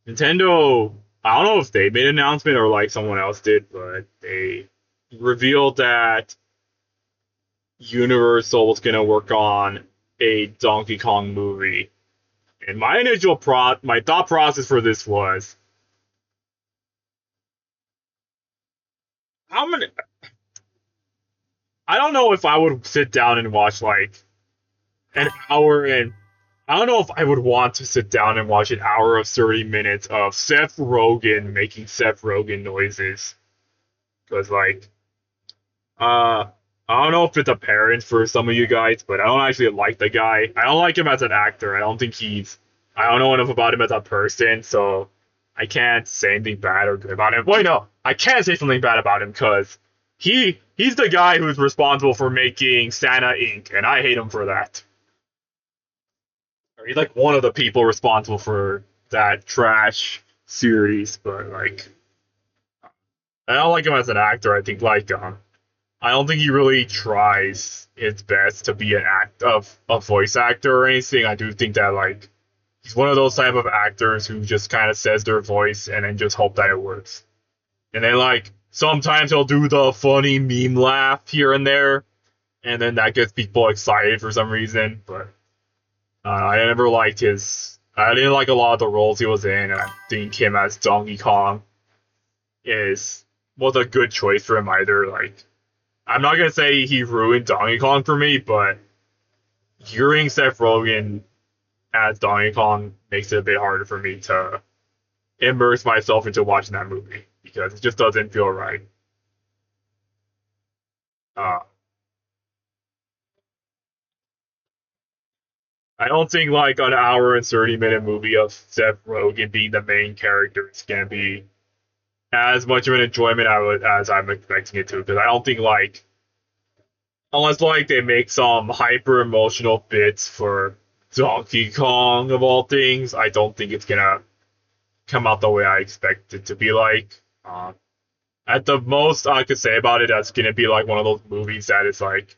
Nintendo, I don't know if they made an announcement or like someone else did, but they revealed that Universal was gonna work on a Donkey Kong movie. And my thought process for this was, I don't know if I would sit down and watch like an hour, and I don't know if I would want to sit down and watch an hour of 30 minutes of Seth Rogen making Seth Rogen noises. Because like, I don't know if it's apparent for some of you guys, but I don't actually like the guy. I don't like him as an actor. I don't know enough about him as a person, so I can't say anything bad or good about him. Wait, no, I can say something bad about him because he's the guy who's responsible for making Santa Inc., and I hate him for that. Or he's like one of the people responsible for that trash series, but like I don't like him as an actor. I think like I don't think he really tries his best to be a voice actor or anything. I do think that like he's one of those type of actors who just kind of says their voice and then just hope that it works. And then like sometimes he'll do the funny meme laugh here and there, and then that gets people excited for some reason. But I never liked his. I didn't like a lot of the roles he was in, and I think him as Donkey Kong was a good choice for him either. Like, I'm not gonna say he ruined Donkey Kong for me, but hearing Seth Rogen as Donkey Kong makes it a bit harder for me to immerse myself into watching that movie because it just doesn't feel right. I don't think like an hour and 30-minute movie of Seth Rogen being the main character is gonna be as much of an enjoyment as I'm expecting it to, because I don't think like unless like they make some hyper emotional bits for Donkey Kong of all things, I don't think it's gonna come out the way I expect it to be like. At the most I could say about it, that's gonna be like one of those movies that is like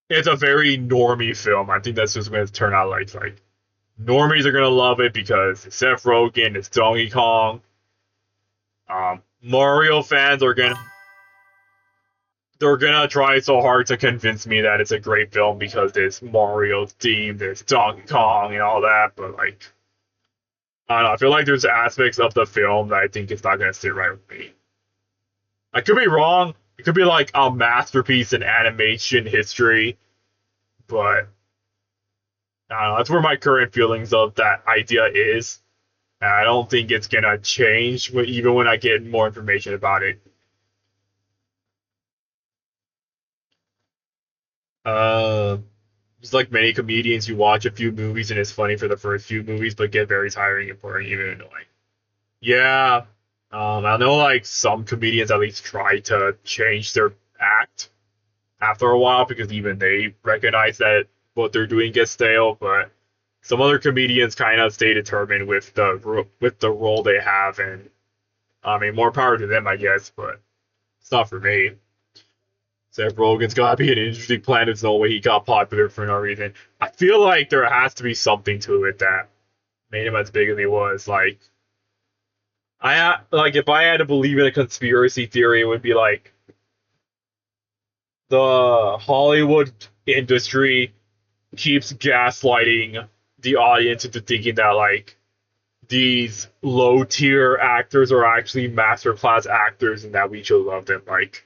it's a very normie film. I think that's just gonna turn out like normies are gonna love it because it's Seth Rogen, it's Donkey Kong. Mario fans are they're gonna try so hard to convince me that it's a great film because there's Mario themed, there's Donkey Kong and all that, but like I don't know, I feel like there's aspects of the film that I think it's not gonna sit right with me. I could be wrong. It could be like a masterpiece in animation history, but I don't know, that's where my current feelings of that idea is. And I don't think it's gonna change even when I get more information about it. Just like many comedians, you watch a few movies and it's funny for the first few movies, but get very tiring and boring, even annoying. Yeah, I know like some comedians at least try to change their act after a while because even they recognize that what they're doing gets stale. But some other comedians kind of stay determined with the role they have, and I mean more power to them, I guess. But it's not for me. Seth Rogen's gotta be an interesting plan. There's no way he got popular for no reason. I feel like there has to be something to it that made him as big as he was. Like, if I had to believe in a conspiracy theory, it would be like the Hollywood industry keeps gaslighting the audience into thinking that like these low tier actors are actually masterclass actors and that we should love them. Like,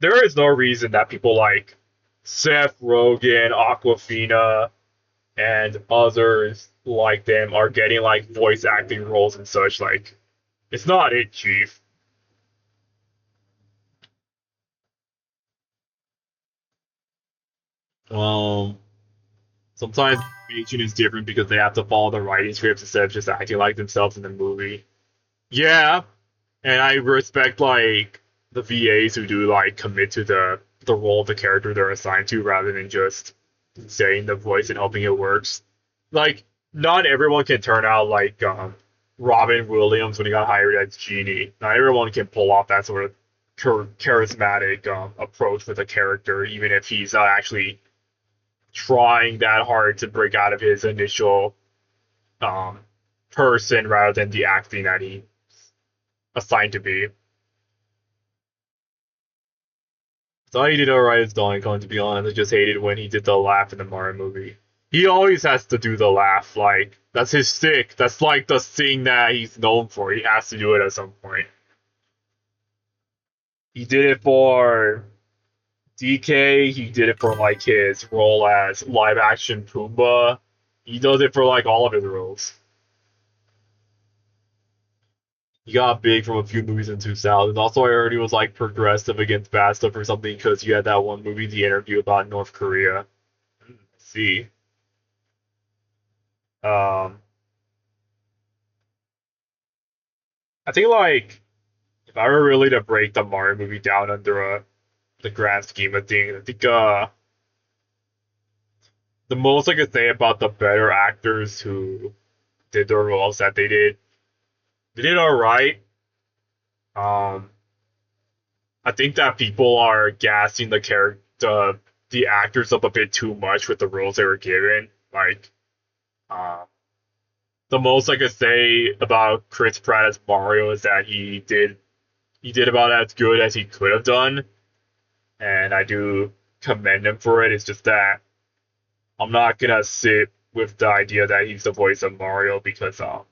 there is no reason that people like Seth Rogen, Aquafina, and others like them are getting like voice acting roles and such. Like, it's not it, Chief. Sometimes animation is different because they have to follow the writing scripts instead of just acting like themselves in the movie. Yeah, and I respect like the VAs who do like commit to the role of the character they're assigned to rather than just saying the voice and hoping it works. Like, not everyone can turn out like Robin Williams when he got hired as Genie. Not everyone can pull off that sort of charismatic approach with a character, even if he's not actually trying that hard to break out of his initial person rather than the acting that he assigned to be. So he did alright as Donkey Kong, to be honest. I just hated when he did the laugh in the Mario movie. He always has to do the laugh, like, that's his stick. That's like the thing that he's known for. He has to do it at some point. He did it for DK, he did it for like his role as live action Pumbaa. He does it for like all of his roles. He got big from a few movies in 2000. Also, I heard he was like progressive against bad stuff or something because you had that one movie, The Interview, about North Korea. Let's see. I think like if I were really to break the Mario movie down under the grand scheme of things, I think the most I could say about the better actors who did the roles that they did all right. Um, I think that people are gassing the actors up a bit too much with the roles they were given. Like, the most I could say about Chris Pratt as Mario is that he did about as good as he could have done, and I do commend him for it. It's just that I'm not gonna sit with the idea that he's the voice of Mario because I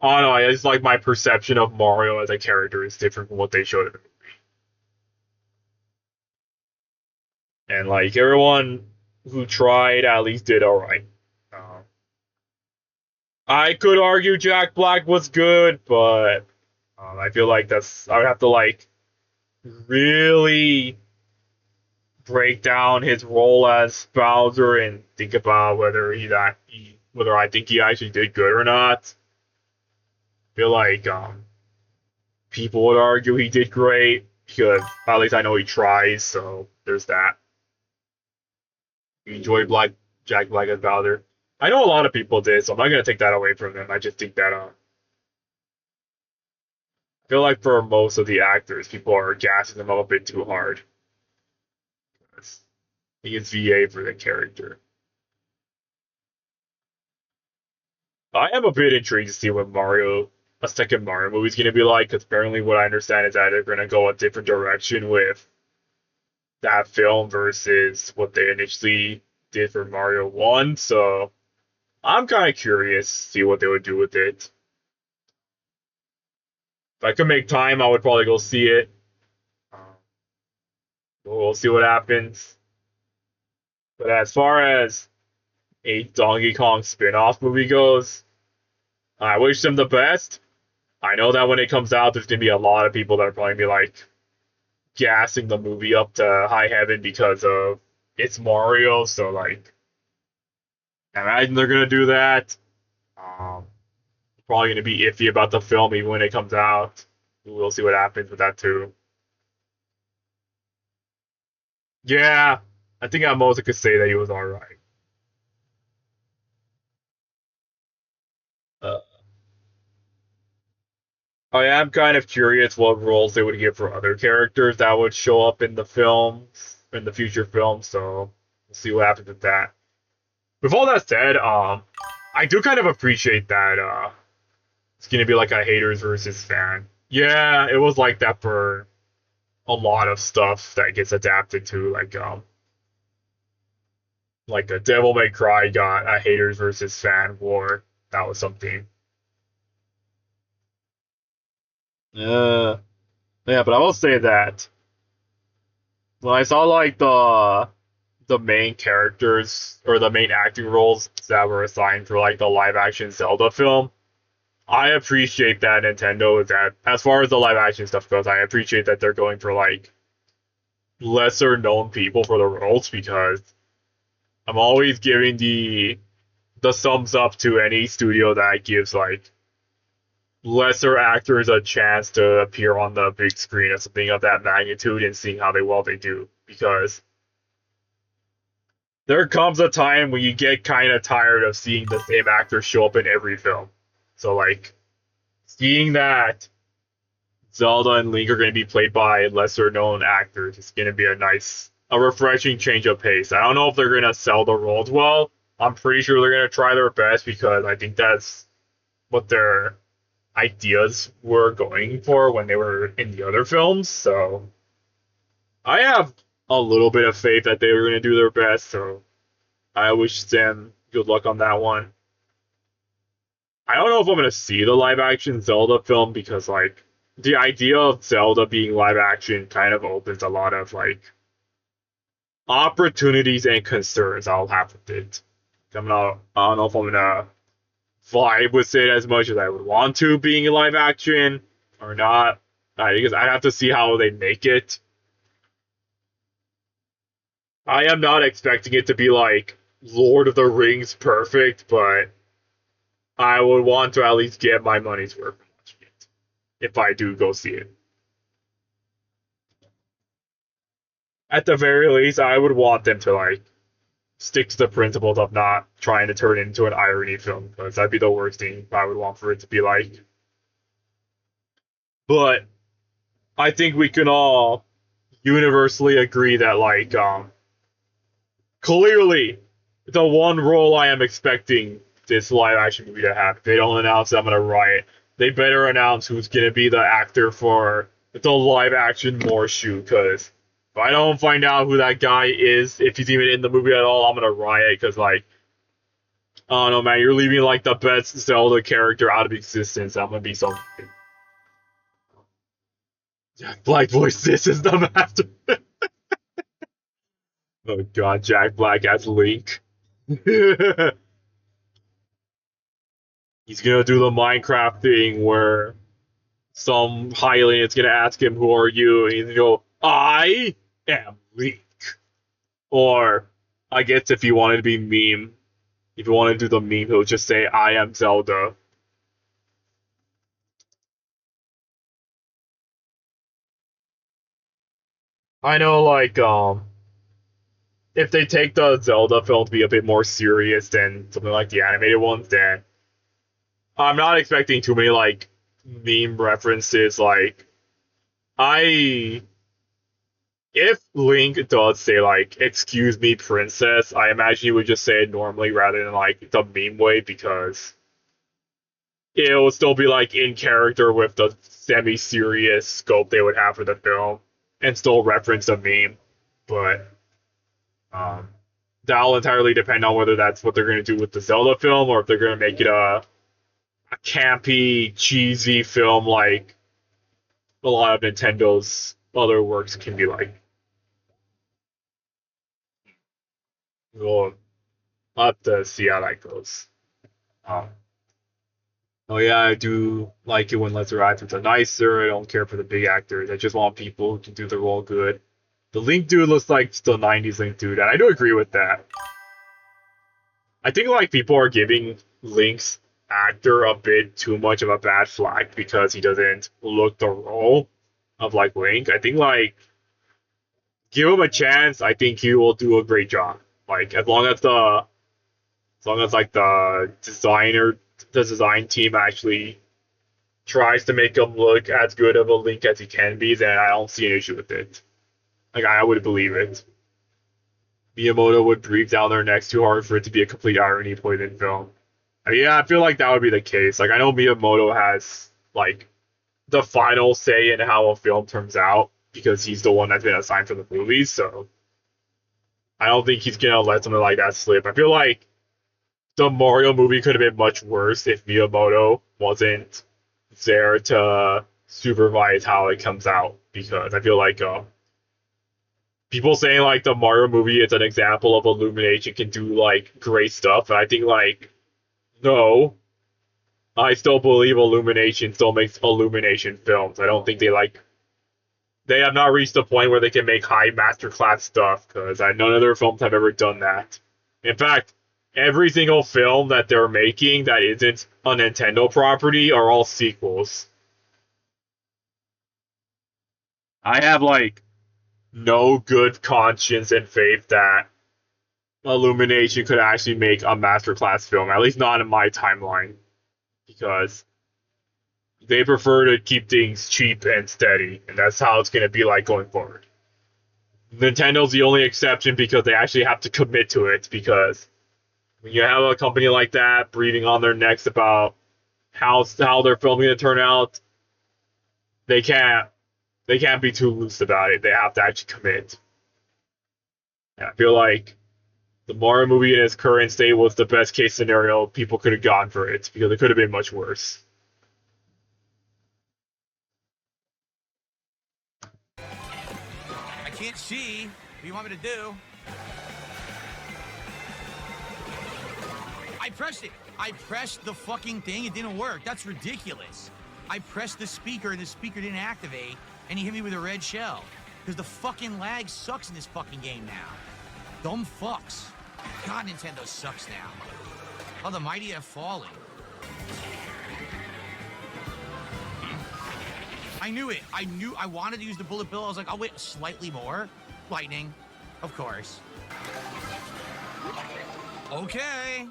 don't know. It's like my perception of Mario as a character is different from what they showed in the movie. And like everyone who tried at least did alright. I could argue Jack Black was good, but I feel like I would have to like really break down his role as Bowser and think about whether whether I think he actually did good or not. I feel like people would argue he did great because at least I know he tries, so there's that. You enjoy Jack Black as Bowser. I know a lot of people did, so I'm not gonna take that away from him. I just think that I feel like for most of the actors, people are gassing them up a bit too hard. He is VA for the character. I am a bit intrigued to see what a second Mario movie is going to be like, because apparently what I understand is that they're going to go a different direction with that film versus what they initially did for Mario 1, so I'm kind of curious to see what they would do with it. If I could make time, I would probably go see it. We'll see what happens. But as far as a Donkey Kong spin-off movie goes, I wish them the best. I know that when it comes out, there's going to be a lot of people that are probably going to be like gassing the movie up to high heaven because of it's Mario, so like I imagine they're going to do that. Probably going to be iffy about the film even when it comes out. We'll see what happens with that too. Yeah, I think at most I could say that he was alright. I am kind of curious what roles they would give for other characters that would show up in the films, in the future films, so we'll see what happens with that. With all that said, I do kind of appreciate that it's gonna be like a haters versus fan. Yeah, it was like that for a lot of stuff that gets adapted to, like a Devil May Cry got a haters versus fan war. That was something. Yeah, but I will say that when I saw like the main characters or the main acting roles that were assigned for like the live action Zelda film, I appreciate that Nintendo is that as far as the live action stuff goes, I appreciate that they're going for like lesser known people for the roles because I'm always giving the thumbs up to any studio that gives like lesser actors a chance to appear on the big screen or something of that magnitude and seeing how they do, because there comes a time when you get kind of tired of seeing the same actors show up in every film. So like seeing that Zelda and Link are going to be played by lesser known actors is going to be a refreshing change of pace. I don't know if they're going to sell the roles well. I'm pretty sure they're going to try their best because I think that's what their ideas were going for when they were in the other films. So I have a little bit of faith that they were going to do their best. So I wish them good luck on that one. I don't know if I'm going to see the live action Zelda film because like the idea of Zelda being live action kind of opens a lot of like opportunities and concerns I'll have with it. I don't know if I'm gonna vibe with it as much as I would want to being live action or not. Because I'd have to see how they make it. I am not expecting it to be like Lord of the Rings perfect, but I would want to at least get my money's worth watching it. if I do go see it. At the very least, I would want them to like stick to the principles of not trying to turn it into an irony film, because that'd be the worst thing I would want for it to be like. But I think we can all universally agree that like clearly the one role I am expecting this live action movie to have, if they don't announce it, I'm gonna riot. They better announce who's gonna be the actor for the live action Morshu, because if I don't find out who that guy is, if he's even in the movie at all, I'm gonna riot, because like, I don't know, man, you're leaving like the best Zelda character out of existence. I'm gonna be so. Jack Black voice, this is the master. Oh god, Jack Black as Link. He's gonna do the Minecraft thing where some highly is gonna ask him, "Who are you?" And he's gonna go, "I am Link." Or, I guess if you wanted to be meme, if you want to do the meme, he'll just say, "I am Zelda." I know, like, if they take the Zelda film to be a bit more serious than something like the animated ones, then I'm not expecting too many, like, meme references. Like, if Link does say, like, "Excuse me, princess," I imagine he would just say it normally rather than, like, the meme way, because it will still be, like, in character with the semi-serious scope they would have for the film, and still reference the meme. But that'll entirely depend on whether that's what they're going to do with the Zelda film, or if they're going to make it a campy, cheesy film like a lot of Nintendo's other works can be like. We'll have to see how that goes. Oh yeah, I do like it when lesser actors are nicer. I don't care for the big actors. I just want people who can do the role good. The Link dude looks like the 90s Link dude, and I do agree with that. I think like people are giving Link's actor a bit too much of a bad flag because he doesn't look the role of like Link. I think like give him a chance. I think he will do a great job. Like as long as like the design team actually tries to make him look as good of a Link as he can be, then I don't see an issue with it. Like I would believe it. Miyamoto would breathe down their necks too hard for it to be a complete irony poison film. I mean, yeah, I feel like that would be the case. Like I know Miyamoto has like the final say in how a film turns out because he's the one that's been assigned for the movies, so I don't think he's gonna let something like that slip. I feel like the Mario movie could have been much worse if Miyamoto wasn't there to supervise how it comes out, because I feel like people saying like the Mario movie is an example of Illumination can do like great stuff, and I think like no, I still believe Illumination still makes Illumination films. I don't think they have not reached the point where they can make high masterclass stuff, because none of their films have ever done that. In fact, every single film that they're making that isn't a Nintendo property are all sequels. I have like no good conscience and faith that Illumination could actually make a masterclass film, at least not in my timeline, because they prefer to keep things cheap and steady, and that's how it's going to be like going forward. Nintendo's the only exception because they actually have to commit to it, because when you have a company like that breathing on their necks about how their film is going to turn out, they can't be too loose about it. They have to actually commit. And I feel like the Mario movie in its current state was the best case scenario people could have gone for it, because it could have been much worse. I can't see. What do you want me to do? I pressed it. I pressed the fucking thing. It didn't work. That's ridiculous. I pressed the speaker and the speaker didn't activate, and he hit me with a red shell. Because the fucking lag sucks in this fucking game now. Dumb fucks. God, Nintendo sucks now. Oh, the mighty have fallen. I knew it. I wanted to use the bullet bill. I was like, I'll wait slightly more. Lightning, of course. Okay.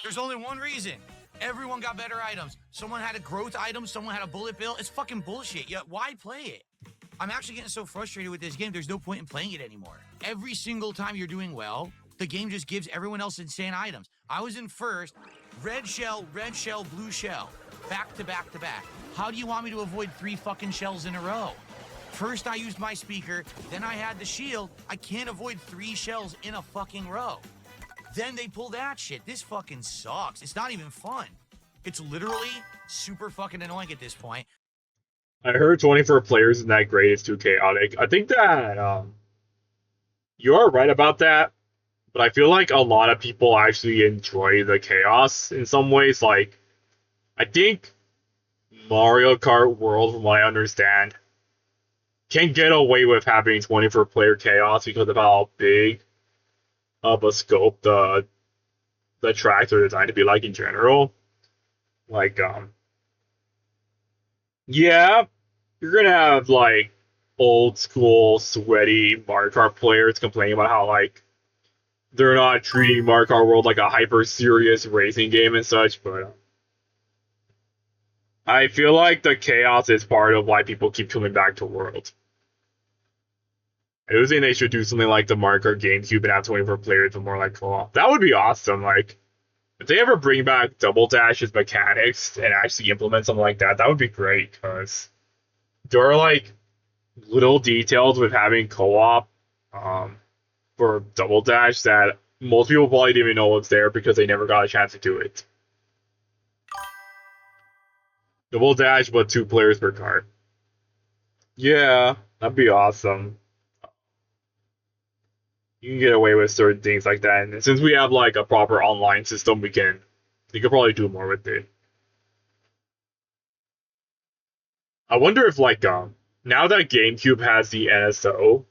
There's only one reason. Everyone got better items. Someone had a growth item. Someone had a bullet bill. It's fucking bullshit. Yeah, why play it? I'm actually getting so frustrated with this game. There's no point in playing it anymore. Every single time you're doing well, the game just gives everyone else insane items. I was in first. Red shell, blue shell. Back to back to back. How do you want me to avoid 3 fucking shells in a row? First I used my speaker, then I had the shield. I can't avoid 3 shells in a fucking row. Then they pull that shit. This fucking sucks. It's not even fun. It's literally super fucking annoying at this point. I heard 24 players isn't that great. It's too chaotic. I think that you are right about that, but I feel like a lot of people actually enjoy the chaos in some ways. Like, I think Mario Kart World, from what I understand, can get away with having 24 player chaos because of how big of a scope the tracks are designed to be like in general. Like, yeah, you're gonna have like old school sweaty Mario Kart players complaining about how like they're not treating Mario Kart World like a hyper serious racing game and such, but I feel like the chaos is part of why people keep coming back to World. I do think they should do something like the Mario Kart GameCube and have 24 players, but more like co-op. That would be awesome. Like, if they ever bring back Double Dash's mechanics and actually implement something like that, that would be great, because there are like little details with having co-op for Double Dash that most people probably didn't even know was there because they never got a chance to do it. Double Dash, but 2 players per cart. Yeah, that'd be awesome. You can get away with certain things like that, and since we have like a proper online system, we could probably do more with it. I wonder if like now that GameCube has the NSO,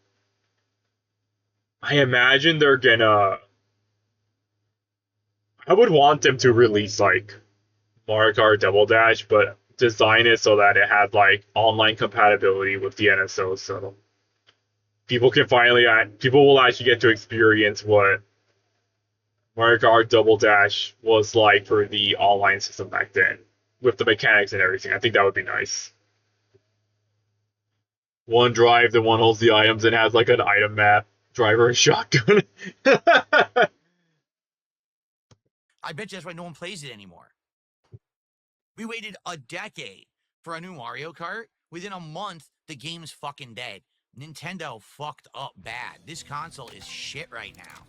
I imagine they're gonna. I would want them to release like Mario Kart Double Dash, but design it so that it had like online compatibility with the NSO, so people will actually get to experience what Mario Kart Double Dash was like for the online system back then, with the mechanics and everything. I think that would be nice. One drive, the one holds the items and has like an item map, driver and shotgun. I bet you that's why no one plays it anymore. We waited a decade for a new Mario Kart. Within a month, the game's fucking dead. Nintendo fucked up bad. This console is shit right now.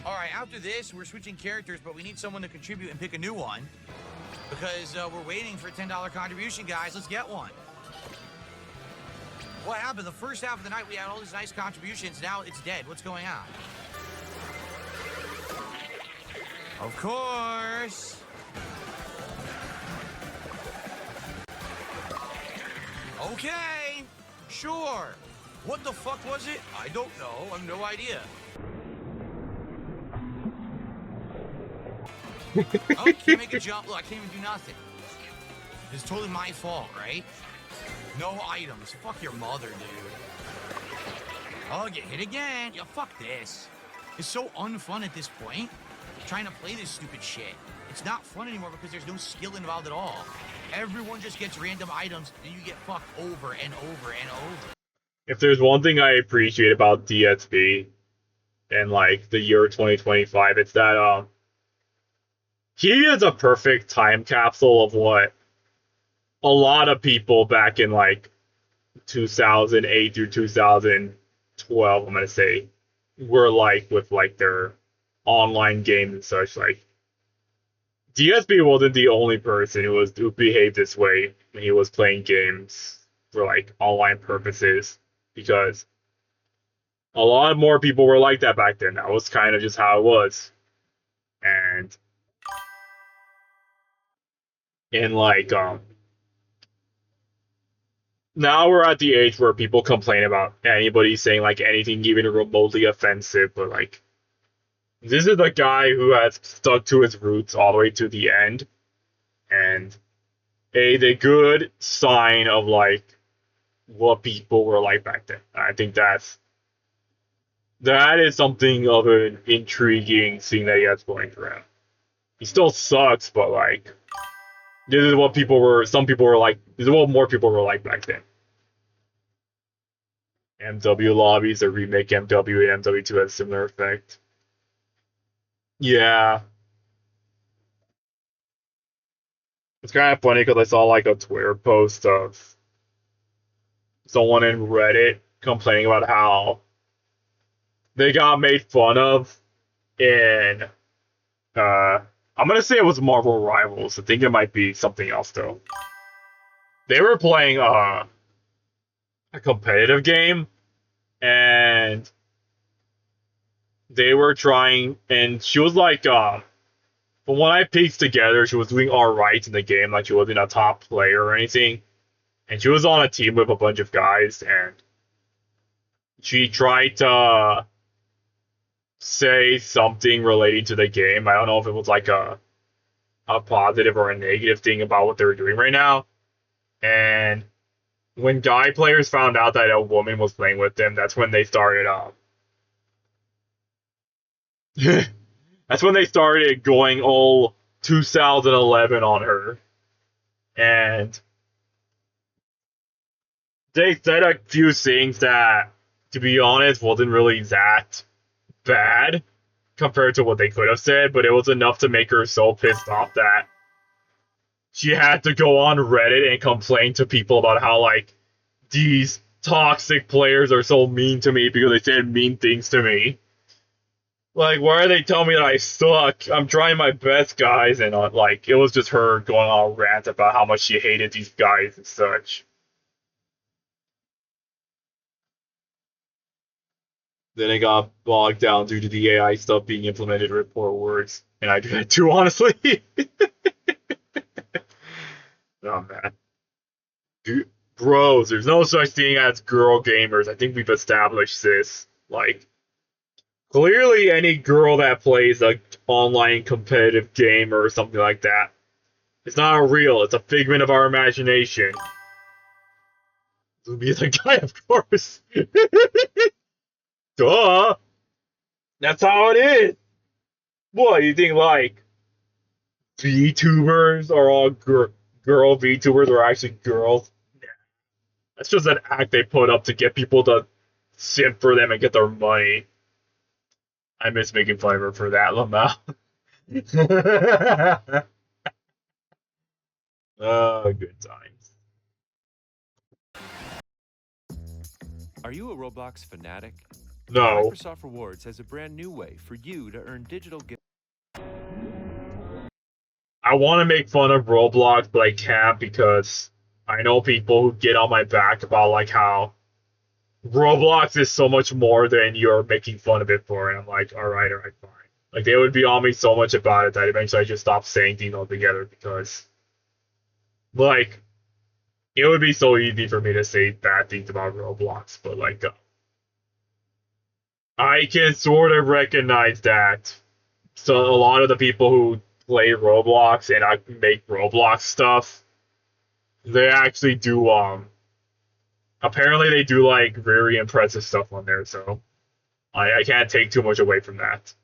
All right, after this, we're switching characters, but we need someone to contribute and pick a new one because we're waiting for a $10 contribution, guys. Let's get one. What happened? The first half of the night, we had all these nice contributions. Now it's dead. What's going on? Of course. Okay, sure. What the fuck was it? I don't know. I have no idea. Oh, can't make a jump. Look, I can't even do nothing. It's totally my fault, right? No items. Fuck your mother, dude. Oh, get hit again. Yeah, fuck this. It's so unfun at this point, trying to play this stupid shit. It's not fun anymore because there's no skill involved at all. Everyone just gets random items, and you get fucked over and over and over. If there's one thing I appreciate about DSP and like the year 2025, it's that he is a perfect time capsule of what a lot of people back in like 2008 through 2012, I'm gonna say, were like with like their online games and such. Like, DSP wasn't the only person who behaved this way when he was playing games for like online purposes, because a lot more people were like that back then. That was kind of just how it was. And like now we're at the age where people complain about anybody saying like anything even remotely offensive, but like this is a guy who has stuck to his roots all the way to the end, and a good sign of like what people were like back then. I think that is something of an intriguing thing that he has going for him. He still sucks, but like this is what some people were like, this is what more people were like back then. MW lobbies, a remake MW and MW2 has similar effect. Yeah. It's kind of funny because I saw like a Twitter post of someone in Reddit complaining about how they got made fun of in I'm gonna say it was Marvel Rivals. I think it might be something else though. They were playing a competitive game and they were trying, and she was like from what I pieced together, she was doing alright in the game, like she wasn't a top player or anything. And she was on a team with a bunch of guys, and she tried to say something relating to the game. I don't know if it was like a positive or a negative thing about what they were doing right now. And when guy players found out that a woman was playing with them, that's when they started that's when they started going all 2011 on her. And they said a few things that, to be honest, wasn't really that bad compared to what they could have said, but it was enough to make her so pissed off that she had to go on Reddit and complain to people about how, like, these toxic players are so mean to me because they said mean things to me. Like, why are they telling me that I suck? I'm trying my best, guys, and like, it was just her going on a rant about how much she hated these guys and such. Then it got bogged down due to the AI stuff being implemented to report words. And I do that too, honestly. Oh, man. Dude, bros, there's no such thing as girl gamers. I think we've established this. Like, clearly any girl that plays a online competitive game or something like that, it's not real. It's a figment of our imagination. Zubi is a guy, of course. Duh! That's how it is! What, you think, like, VTubers are all girl VTubers are actually girls? Nah. That's just an act they put up to get people to simp for them and get their money. I miss making fun of her for that, Lamau. Oh, good times. Are you a Roblox fanatic? No. Microsoft Rewards has a brand new way for you to earn digital gifts. I want to make fun of Roblox, but I can't because I know people who get on my back about like how Roblox is so much more than you're making fun of it for, and I'm like, alright, fine. Like, they would be on me so much about it that eventually I just stopped saying things altogether because, like, it would be so easy for me to say bad things about Roblox, but like, I can sort of recognize that. So a lot of the people who play Roblox and I make Roblox stuff, they actually do, apparently they do, like, very impressive stuff on there, so I can't take too much away from that.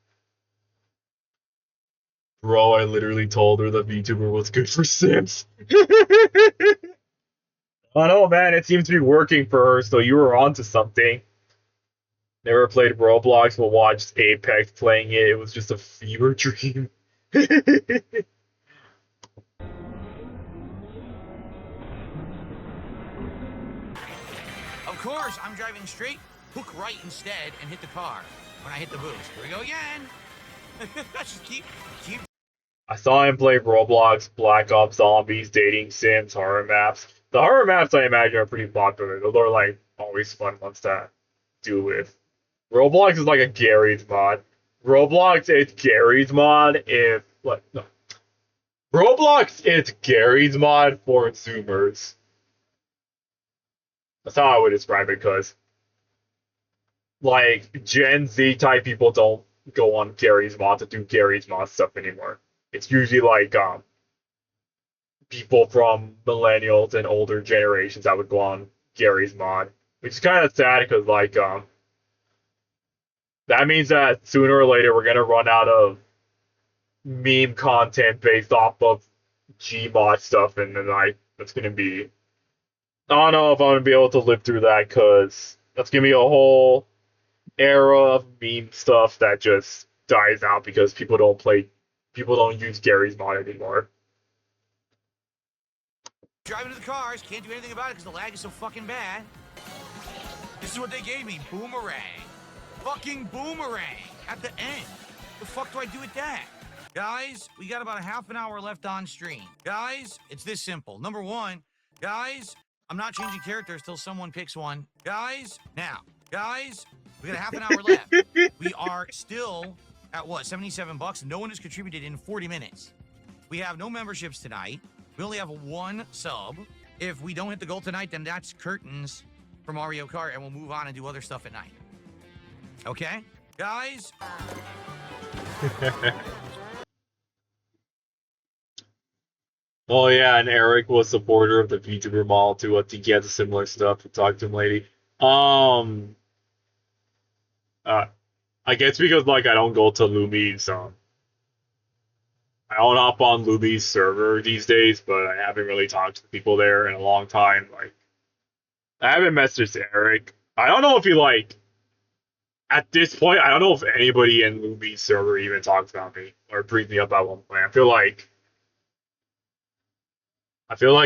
Bro, I literally told her the VTuber was good for Sims. I know, man, it seems to be working for her, so you were onto something. Never played Roblox, but watched Apex playing it. It was just a fever dream. Of course, I'm driving straight, hook right instead, and hit the car. When I hit the boost. Here we go again. Just keep. I saw him play Roblox, Black Ops Zombies, dating sims, horror maps. The horror maps, I imagine, are pretty popular. Those are, like, always fun ones to do with. Roblox is like a Gary's mod. Roblox is Gary's mod if, what, no. Roblox is Gary's mod for Zoomers. That's how I would describe it, because, like, Gen Z type people don't go on Gary's mod to do Gary's mod stuff anymore. It's usually like, people from millennials and older generations that would go on Gary's mod, which is kind of sad because like that means that sooner or later we're gonna run out of meme content based off of Gmod stuff, and then like that's gonna be, I don't know if I'm gonna be able to live through that because that's gonna be a whole era of meme stuff that just dies out because people don't use Gary's mod anymore. Driving to the cars, can't do anything about it because the lag is so fucking bad. This is what they gave me, boomerang. Fucking boomerang at the end. The fuck do I do with that? Guys, we got about a half an hour left on stream. Guys, it's this simple. Number one, guys, I'm not changing characters till someone picks one. Guys, now, guys, we got a half an hour left. We are still at what, $77? No one has contributed in 40 minutes. We have no memberships tonight. We only have one sub. If we don't hit the goal tonight, then that's curtains for Mario Kart, and we'll move on and do other stuff at night. Okay? Guys? Oh yeah, and Eric was supporter of the VTuber mall too. I think he has a similar stuff. We talked to him, lady. I guess because like I don't go to Lumi's I don't hop on Lumi's server these days, but I haven't really talked to the people there in a long time. Like, I haven't messaged Eric. I don't know if he like, at this point, I don't know if anybody in Lumi's server even talks about me or brings me up at one point. I feel like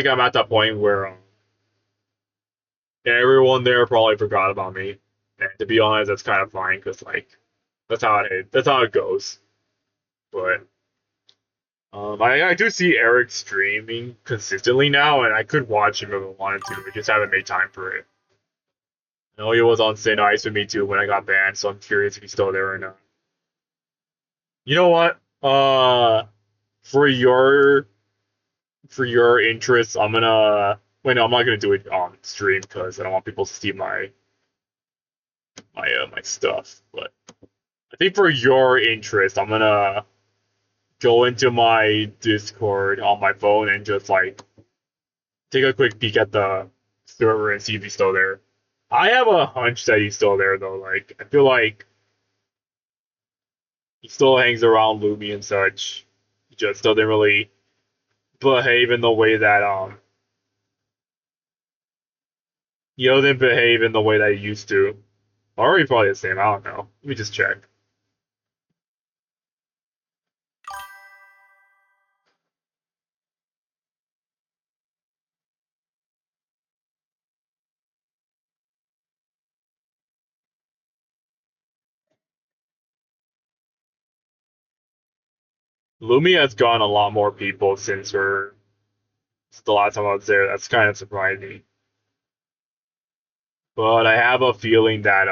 I'm at that point where everyone there probably forgot about me. And to be honest, that's kind of fine because like that's how it goes. But I do see Eric streaming consistently now, and I could watch him if I wanted to. I just haven't made time for it. I know he was on Thin Ice with me too when I got banned, so I'm curious if he's still there or not. You know what? For your interests, I'm not gonna do it on stream because I don't want people to see my stuff. But I think for your interest, I'm gonna go into my Discord on my phone and just like take a quick peek at the server and see if he's still there. I have a hunch that he's still there though. Like I feel like he still hangs around Lumi and such. He just doesn't really behave in the way that he doesn't behave in the way that he used to. Or he's probably the same, I don't know. Let me just check. Lumi has gone a lot more people since the last time I was there. That's kind of surprising. But I have a feeling that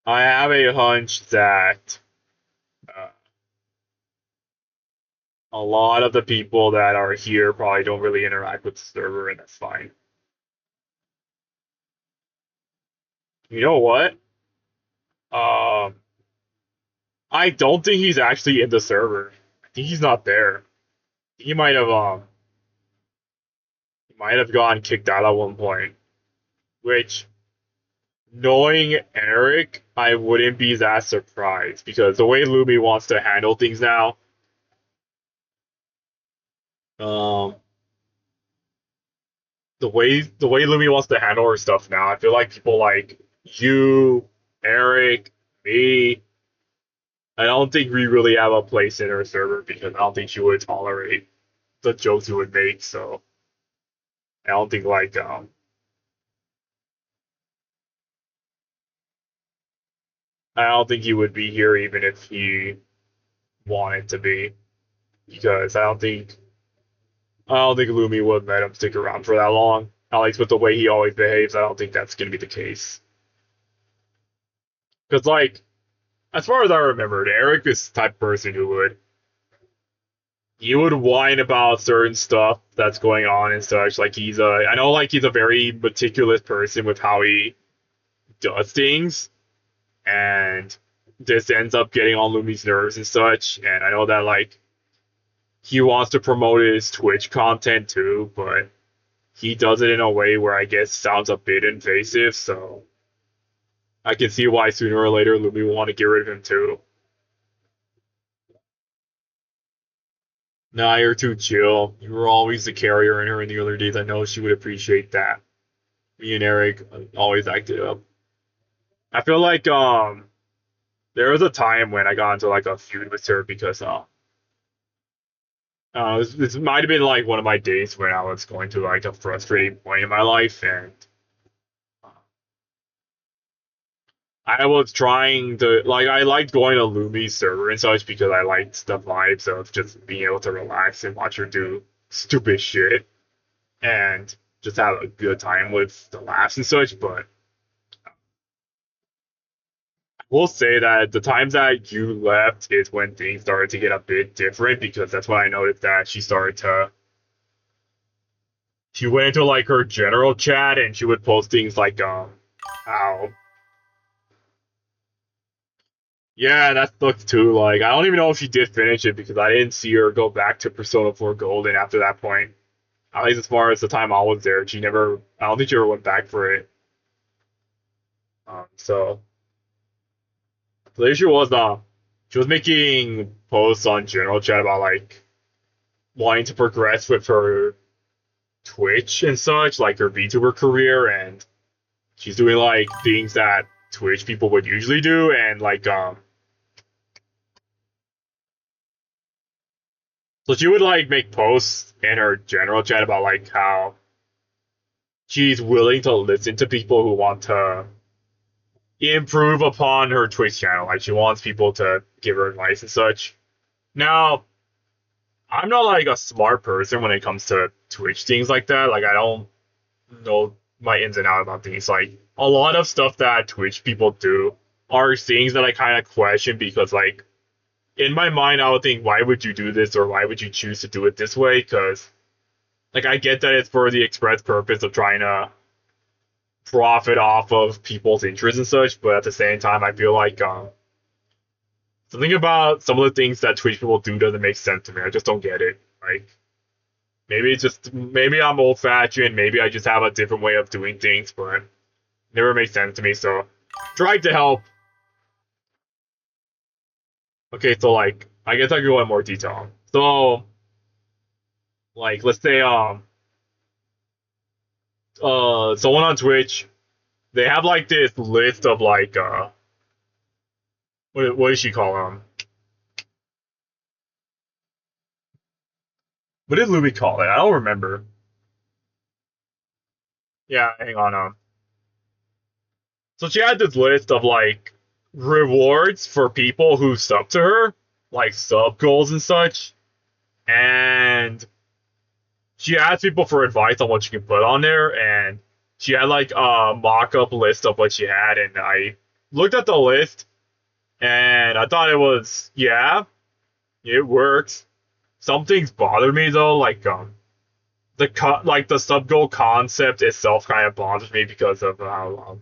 I have a hunch that a lot of the people that are here probably don't really interact with the server, and that's fine. You know what? I don't think he's actually in the server. I think he's not there. He might have gotten kicked out at one point. Which, knowing Eric, I wouldn't be that surprised because the way Lumi wants to handle things now, the way Lumi wants to handle her stuff now, I feel like people like you, Eric, me, I don't think we really have a place in her server because I don't think she would tolerate the jokes we would make. So I don't think like I don't think he would be here even if he wanted to be, because I don't think Lumi would let him stick around for that long. At least with the way he always behaves, I don't think that's gonna be the case. Because like, as far as I remembered, Eric is the type of person who would whine about certain stuff that's going on and such. Like I know like he's a very meticulous person with how he does things, and this ends up getting on Lumi's nerves and such. And I know that like he wants to promote his Twitch content too, but he does it in a way where I guess sounds a bit invasive, so I can see why sooner or later Lumi will want to get rid of him too. Nah, you're too chill. You were always the carrier in her in the earlier days. I know she would appreciate that. Me and Eric always acted up. I feel like there was a time when I got into like a feud with her because this might have been like one of my days when I was going to like a frustrating point in my life, and I was trying to like I liked going to Lumi's server and such because I liked the vibes of just being able to relax and watch her do stupid shit and just have a good time with the laughs and such, but we'll say that the times that you left is when things started to get a bit different because that's when I noticed that she went into like her general chat and she would post things like how yeah, that sucks too. Like I don't even know if she did finish it because I didn't see her go back to Persona 4 Golden after that point. At least as far as the time I was there, I don't think she ever went back for it. So the issue was she was making posts on general chat about like wanting to progress with her Twitch and such, like her VTuber career, and she's doing like things that Twitch people would usually do, and like so she would like make posts in her general chat about like how she's willing to listen to people who want to improve upon her Twitch channel. Like she wants people to give her advice and such. Now, I'm not like a smart person when it comes to Twitch things like that. Like I don't know my ins and outs about things. Like a lot of stuff that Twitch people do are things that I kind of question because like in my mind I would think, why would you do this, or why would you choose to do it this way? Because like I get that it's for the express purpose of trying to profit off of people's interests and such, but at the same time I feel like something about some of the things that Twitch people do doesn't make sense to me. I just don't get it. Like maybe I'm old fashioned, maybe I just have a different way of doing things, but it never makes sense to me, so tried to help. Okay, so like I guess I could go in more detail. So like let's say someone on Twitch, they have like this list of like what does she call them? What did Lumi call it? I don't remember. Yeah, hang on. So she had this list of like rewards for people who sub to her, like sub goals and such, and she asked people for advice on what you can put on there, and she had like a mock-up list of what she had, and I looked at the list, and I thought it was, yeah, it works. Some things bother me though, like the sub goal concept itself kind of bothers me because of how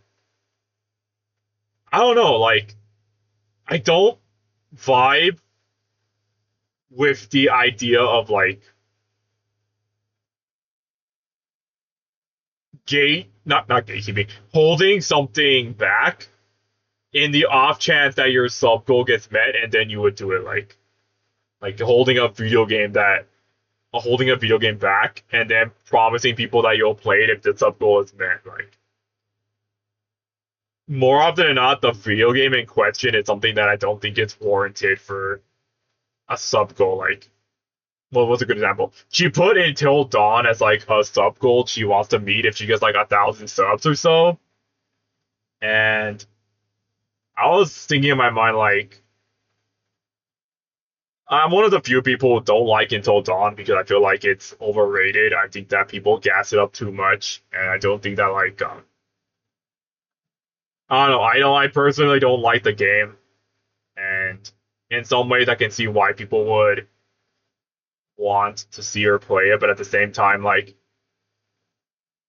I don't know, like I don't vibe with the idea of like not gatekeeping, holding something back in the off chance that your sub goal gets met, and then you would do it like holding a video game back and then promising people that you'll play it if the sub goal is met. Like more often than not, the video game in question is something that I don't think it's warranted for a sub goal. Like, what was a good example? She put Until Dawn as like a sub goal she wants to meet if she gets like 1,000 subs or so. And I was thinking in my mind, like, I'm one of the few people who don't like Until Dawn because I feel like it's overrated. I think that people gas it up too much, and I don't think that like I don't know. I personally don't like the game, and in some ways I can see why people would want to see her play it, but at the same time, like,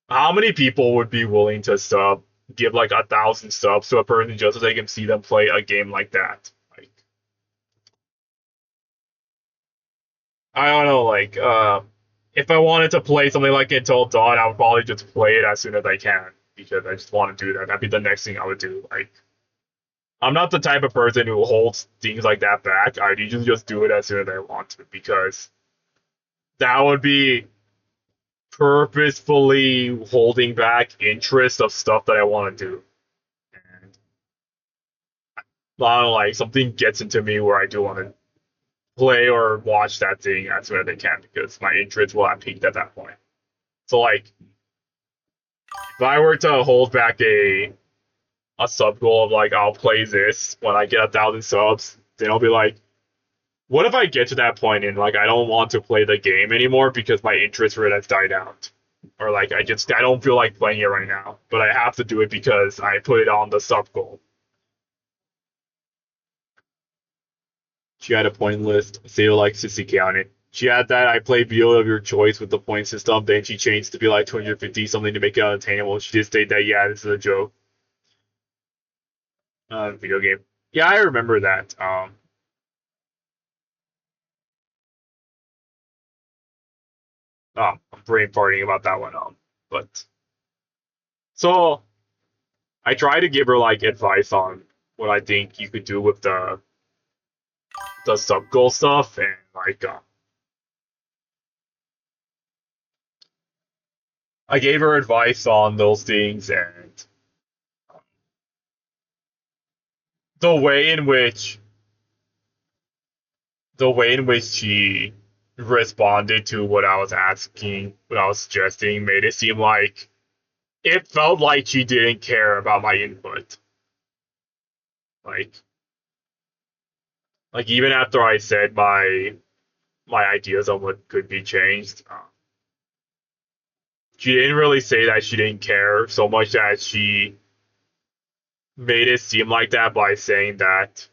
how many people would be willing to give like 1,000 subs to a person just so they can see them play a game like that? Like, I don't know, like, if I wanted to play something like Until Dawn, I would probably just play it as soon as I can because I just want to do that. That'd be the next thing I would do. Like, I'm not the type of person who holds things like that back. I usually just do it as soon as I want to because that would be purposefully holding back interest of stuff that I want to do. And I don't know, like something gets into me where I do want to play or watch that thing as soon as I can because my interest will have peaked at that point. So like, if I were to hold back a sub goal of like I'll play this when I get 1,000 subs, then I'll be like, what if I get to that point and like I don't want to play the game anymore because my interest for it has died out, or like I don't feel like playing it right now, but I have to do it because I put it on the sub goal. She had a point list. Say like 60k on it. She had that I play video of your choice with the point system. Then she changed to be like 250 something to make it unattainable. She did state that yeah, this is a joke. Video game. Yeah, I remember that. I'm brain farting about that one. But so I try to give her like advice on what I think you could do with the sub goal stuff and like I gave her advice on those things and the way in which she responded to what I was asking, what I was suggesting, made it seem like it felt like she didn't care about my input. Like even after I said my ideas on what could be changed, she didn't really say that she didn't care so much that she made it seem like that by saying that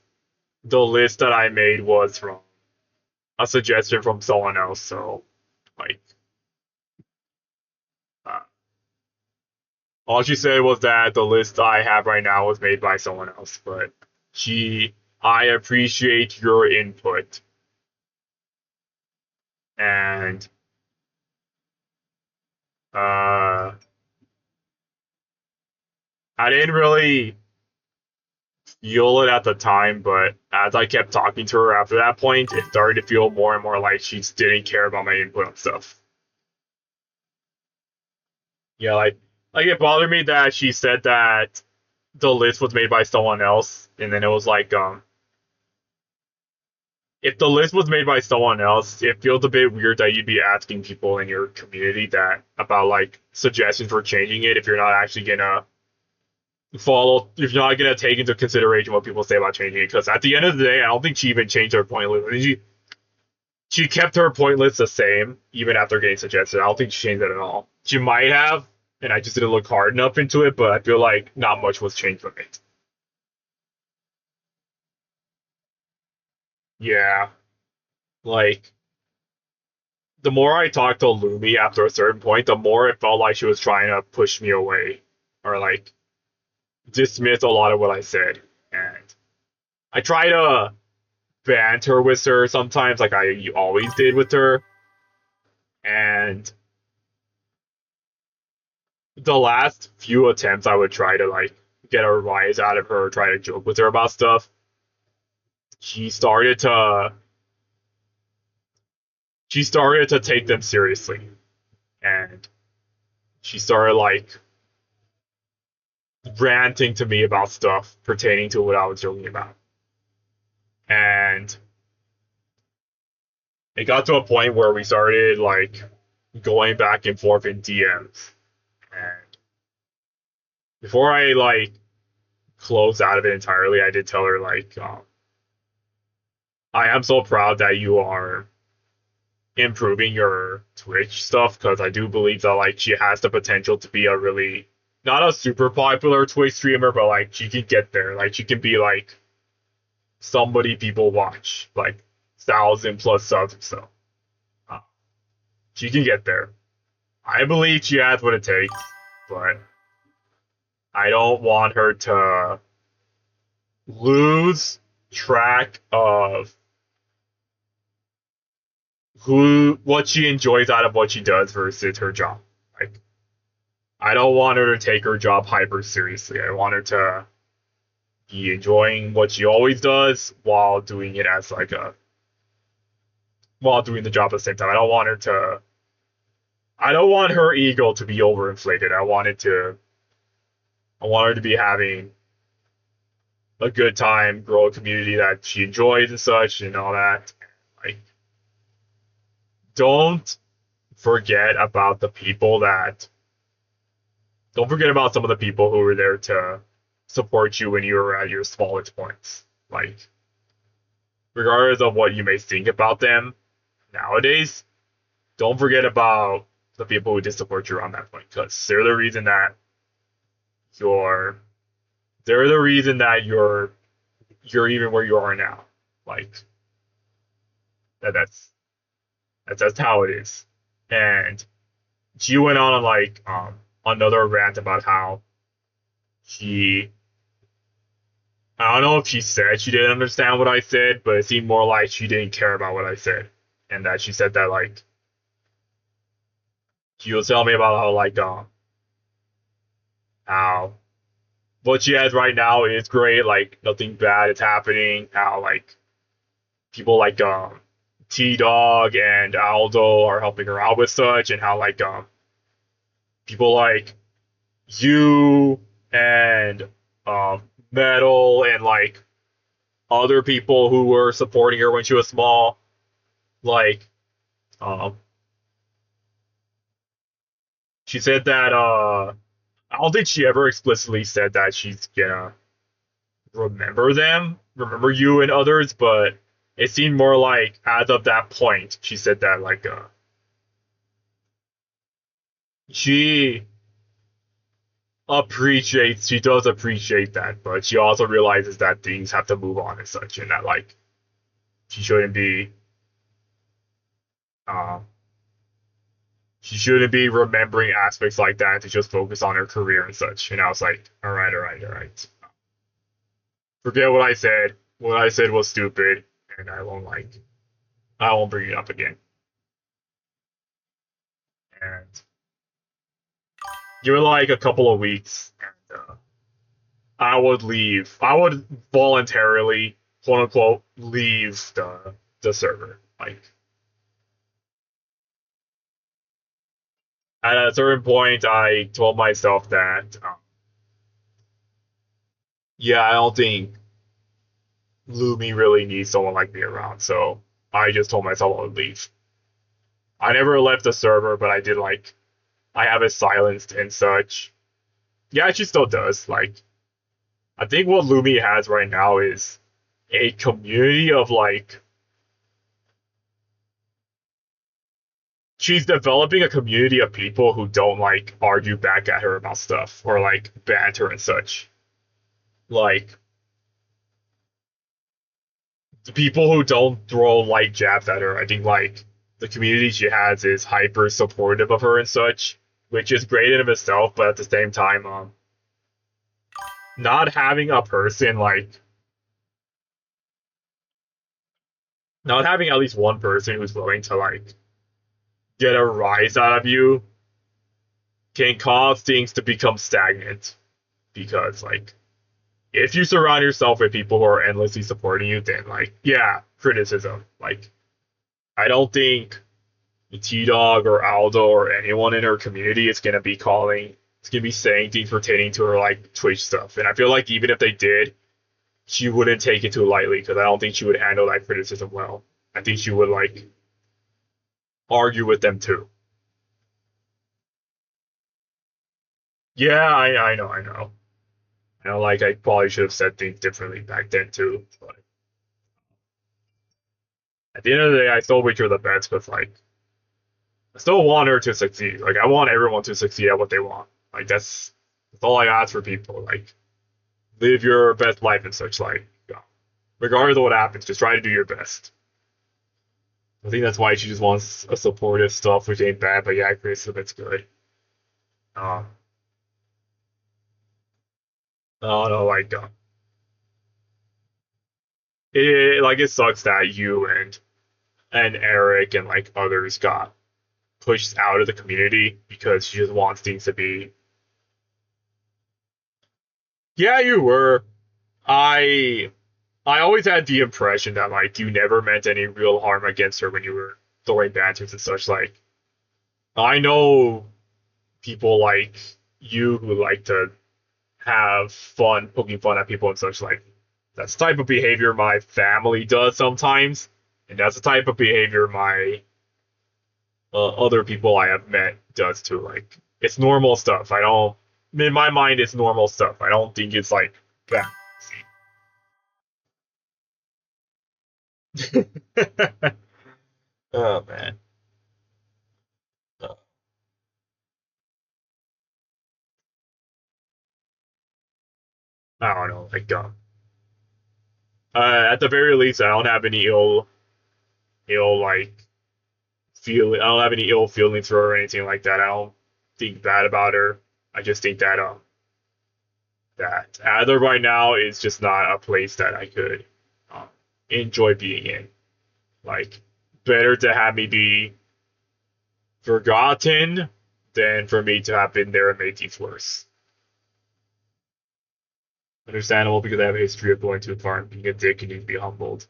the list that I made was from a suggestion from someone else. So, like, all she said was that the list I have right now was made by someone else. But I appreciate your input. And, I didn't really feel it at the time, but as I kept talking to her after that point, it started to feel more and more like she just didn't care about my input on stuff. Yeah, like it bothered me that she said that the list was made by someone else, and then it was like, if the list was made by someone else, it feels a bit weird that you'd be asking people in your community that about like suggestions for changing it if you're not actually gonna if you're not gonna take into consideration what people say about changing it. Because at the end of the day, I don't think she even changed her point list. She kept her point list the same even after getting suggested. I don't think she changed it at all. She might have, and I just didn't look hard enough into it, but I feel like not much was changed from it. Yeah, like the more I talked to Lumi after a certain point, the more it felt like she was trying to push me away or like dismiss a lot of what I said. And I try to banter with her sometimes, like I always did with her. And the last few attempts I would try to like get a rise out of her, try to joke with her about stuff, she started to take them seriously. And she started like ranting to me about stuff pertaining to what I was joking about. And it got to a point where we started like going back and forth in DMs. And before I like closed out of it entirely, I did tell her like, I am so proud that you are improving your Twitch stuff because I do believe that like she has the potential to be a really not a super popular Twitch streamer, but like she can get there. Like she can be like somebody people watch, like 1,000+ subs or so. She can get there. I believe she has what it takes, but I don't want her to lose track of what she enjoys out of what she does versus her job. Like, I don't want her to take her job hyper seriously. I want her to be enjoying what she always does while doing it as like a while doing the job at the same time. I don't want her ego to be overinflated. I want her to be having a good time, grow a community that she enjoys and such and all that. Like, don't forget about some of the people who were there to support you when you were at your smallest points. Like, regardless of what you may think about them nowadays, don't forget about the people who did support you around that point, because they're the reason that you're even where you are now. Like, that's how it is. And she went on like another rant about how I don't know if she said she didn't understand what I said, but it seemed more like she didn't care about what I said. And that she said that, like, she was telling me about how what she has right now is great, like nothing bad is happening, how like people like T-Dog and Aldo are helping her out with such, and how like people like you and Metal and like other people who were supporting her when she was small, like she said that I don't think she ever explicitly said that she's gonna remember you and others, but it seemed more like as of that point she said that like she does appreciate that, but she also realizes that things have to move on and such, and that like she shouldn't be remembering aspects like that to just focus on her career and such. And I was like, all right. Forget what I said. What I said was stupid, and I won't bring it up again. And give it like a couple of weeks, and I would leave. I would voluntarily, quote unquote, leave the server. Like, at a certain point, I told myself that, yeah, I don't think Lumi really needs someone like me around. So I just told myself I would leave. I never left the server, but I did like, I have it silenced and such. Yeah, she still does. Like, I think what Lumi has right now is a community of like, she's developing a community of people who don't like argue back at her about stuff or like banter and such. Like, the people who don't throw light jabs at her. I think like the community she has is hyper supportive of her and such, which is great in of itself, but at the same time, not having a person like not having at least one person who's willing to like get a rise out of you can cause things to become stagnant. Because like, if you surround yourself with people who are endlessly supporting you, then like, yeah, criticism. Like, I don't think T-Dog or Aldo or anyone in her community is gonna be saying things pertaining to her like Twitch stuff. And I feel like even if they did, she wouldn't take it too lightly, because I don't think she would handle that criticism well. I think she would like argue with them too. Yeah, I know. You know, like, I probably should have said things differently back then too. But at the end of the day, I still wish her the best, but like, I still want her to succeed. Like, I want everyone to succeed at what they want. Like, that's all I ask for people. Like, live your best life and such. Like, regardless of what happens, just try to do your best. I think that's why she just wants a supportive stuff, which ain't bad, but yeah, criticism, it's good. No, like, it sucks that you and and Eric and like others got pushed out of the community because she just wants things to be. Yeah, you were. I always had the impression that like you never meant any real harm against her when you were throwing banters and such. Like I know people like you who like to have fun poking fun at people and such. Like that's the type of behavior my family does sometimes, and that's the type of behavior my other people I have met does too. Like it's normal stuff. I don't. In my mind, it's normal stuff. I don't think it's like bad. Oh man. I don't know. Like at the very least, I don't have any ill like feel. I don't have any ill feelings for her or anything like that. I don't think bad about her. I just think that that Adler right now is just not a place that I could enjoy being in. Like, better to have me be forgotten than for me to have been there and made things worse. Understandable because I have a history of going too far and being a dick and need to be humbled.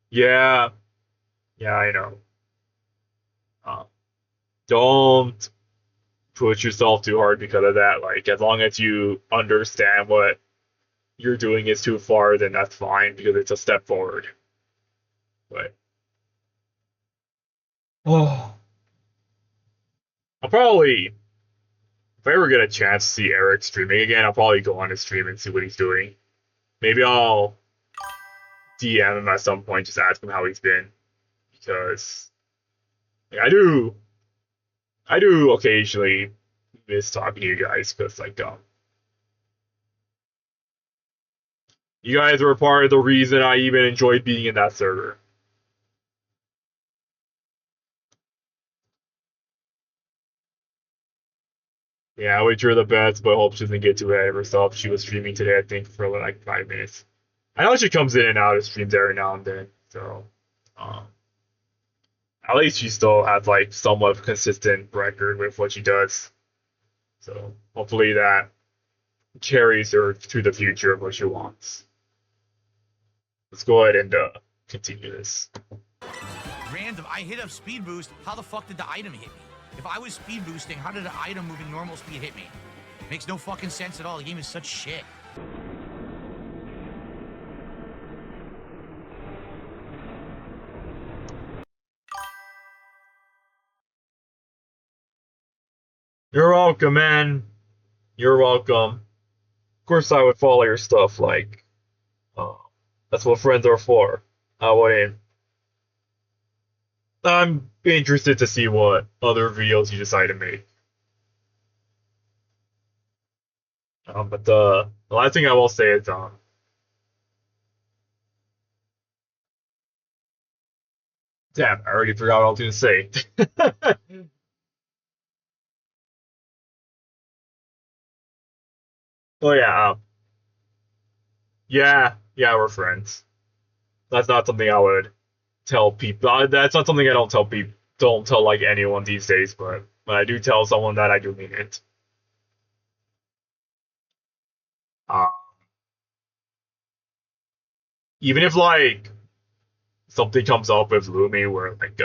Yeah, yeah, I know. Don't push yourself too hard because of that. Like, as long as you understand what you're doing is too far, then that's fine because it's a step forward. But oh, I'll probably, if I ever get a chance to see Eric streaming again, I'll probably go on his stream and see what he's doing. Maybe I'll DM him at some point, just ask him how he's been, because like, I do occasionally miss talking to you guys, because like you guys were part of the reason I even enjoyed being in that server. Yeah, I wish her the best, but hope she doesn't get too ahead of herself. She was streaming today, I think, for like 5 minutes. I know she comes in and out of streams every now and then, so at least she still has like somewhat consistent record with what she does. So hopefully that carries her to the future of what she wants. Let's go ahead and continue this. Random, I hit up speed boost. How the fuck did the item hit me? If I was speed boosting, how did an item moving normal speed hit me? Makes no fucking sense at all. The game is such shit. You're welcome, man. You're welcome. Of course I would follow your stuff, like, that's what friends are for. I wouldn't. I'm interested to see what other videos you decide to make. But the last thing I will say is, damn, I already forgot what I was gonna say. Oh yeah, yeah, we're friends. That's not something I would tell people. That's not something I don't tell people. Don't tell like anyone these days. But when I do tell someone that, I do mean it. Even if like something comes up with Lumi where like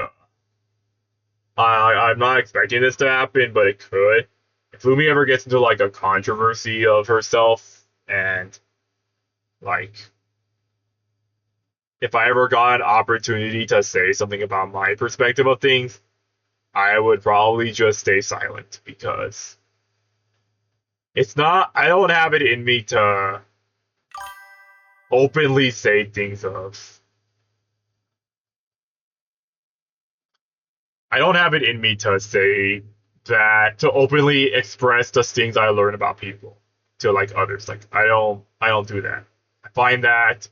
I'm not expecting this to happen, but it could. If Lumi ever gets into like a controversy of herself and like if I ever got an opportunity to say something about my perspective of things, I would probably just stay silent because it's not, I don't have it in me to openly say things of. I don't have it in me to say that, to openly express the things I learn about people to like others. Like I don't do that. I find that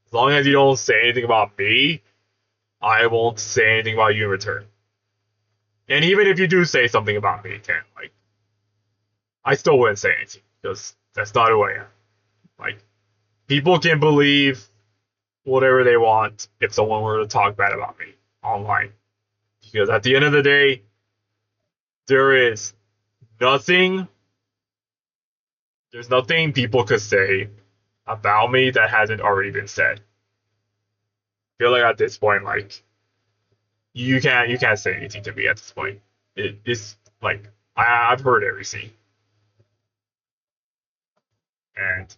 as long as you don't say anything about me, I won't say anything about you in return. And even if you do say something about me, Ken, like I still wouldn't say anything because that's not who I am. Like people can believe whatever they want if someone were to talk bad about me. online. Because at the end of the day, there is nothing, there's nothing people could say about me that hasn't already been said. I feel like at this point, like, you can't say anything to me at this point. It's like, I've heard everything. And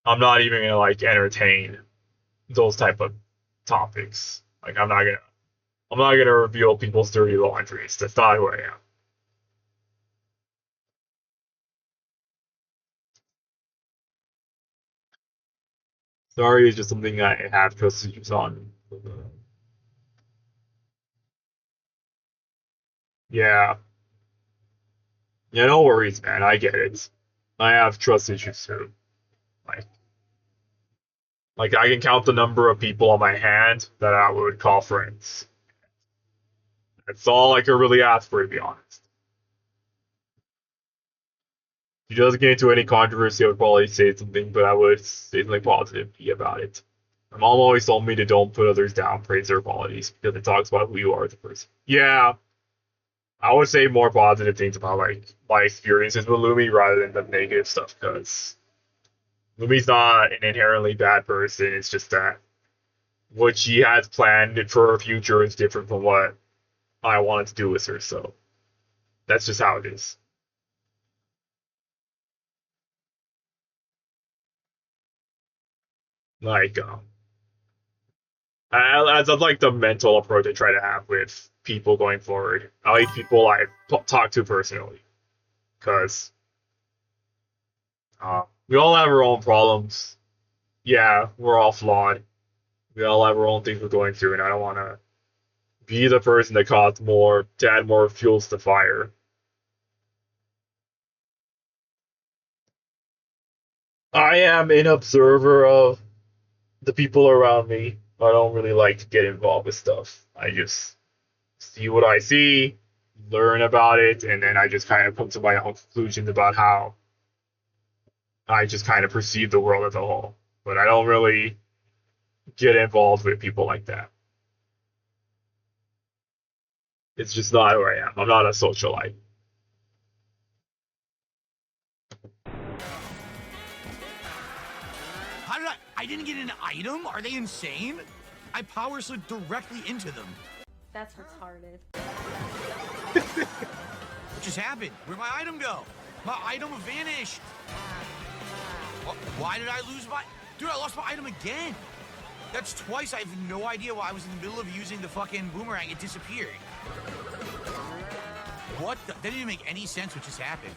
I'm not even gonna like entertain those type of topics. Like I'm not gonna reveal people's dirty laundries. That's not who I am. Sorry, it's just something I have trust issues on. Yeah. Yeah, no worries, man. I get it. I have trust issues too. Like, like I can count the number of people on my hand that I would call friends. That's all I could really ask for, to be honest. If he doesn't get into any controversy, I would probably say something, but I would say something positive about it. My mom always told me to don't put others down, praise their qualities, because it talks about who you are as a person. Yeah, I would say more positive things about like my experiences with Lumi rather than the negative stuff, because Lumi's not an inherently bad person. It's just that what she has planned for her future is different from what I wanted to do with her. So that's just how it is. Like, that's like the mental approach I try to have with people going forward. I like people I talk to personally, because we all have our own problems. Yeah, we're all flawed. We all have our own things we're going through, and I don't want to be the person that to add more fuels to the fire. I am an observer of the people around me. I don't really like to get involved with stuff. I just see what I see, learn about it, and then I just kind of come to my own conclusions about how I just kind of perceive the world as a whole. But I don't really get involved with people like that. It's just not who I am. I'm not a socialite. How did I didn't get an item? Are they insane? I power slid directly into them. That's retarded. What just happened? Where'd my item go? My item vanished. Why did I lose my... Dude, I lost my item again. That's twice. I have no idea why I was in the middle of using the fucking boomerang. It disappeared. What the... That didn't even make any sense what just happened.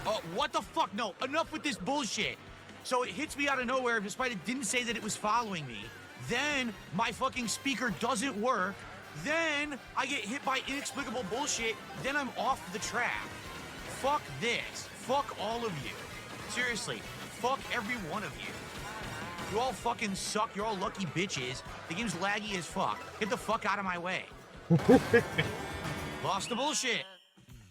Oh, what the fuck? No, enough with this bullshit. So it hits me out of nowhere despite it didn't say that it was following me. Then my fucking speaker doesn't work. Then I get hit by inexplicable bullshit. Then I'm off the track. Fuck this. Fuck all of you. Seriously, fuck every one of you. You all fucking suck. You're all lucky bitches. The game's laggy as fuck. Get the fuck out of my way. Lost the bullshit.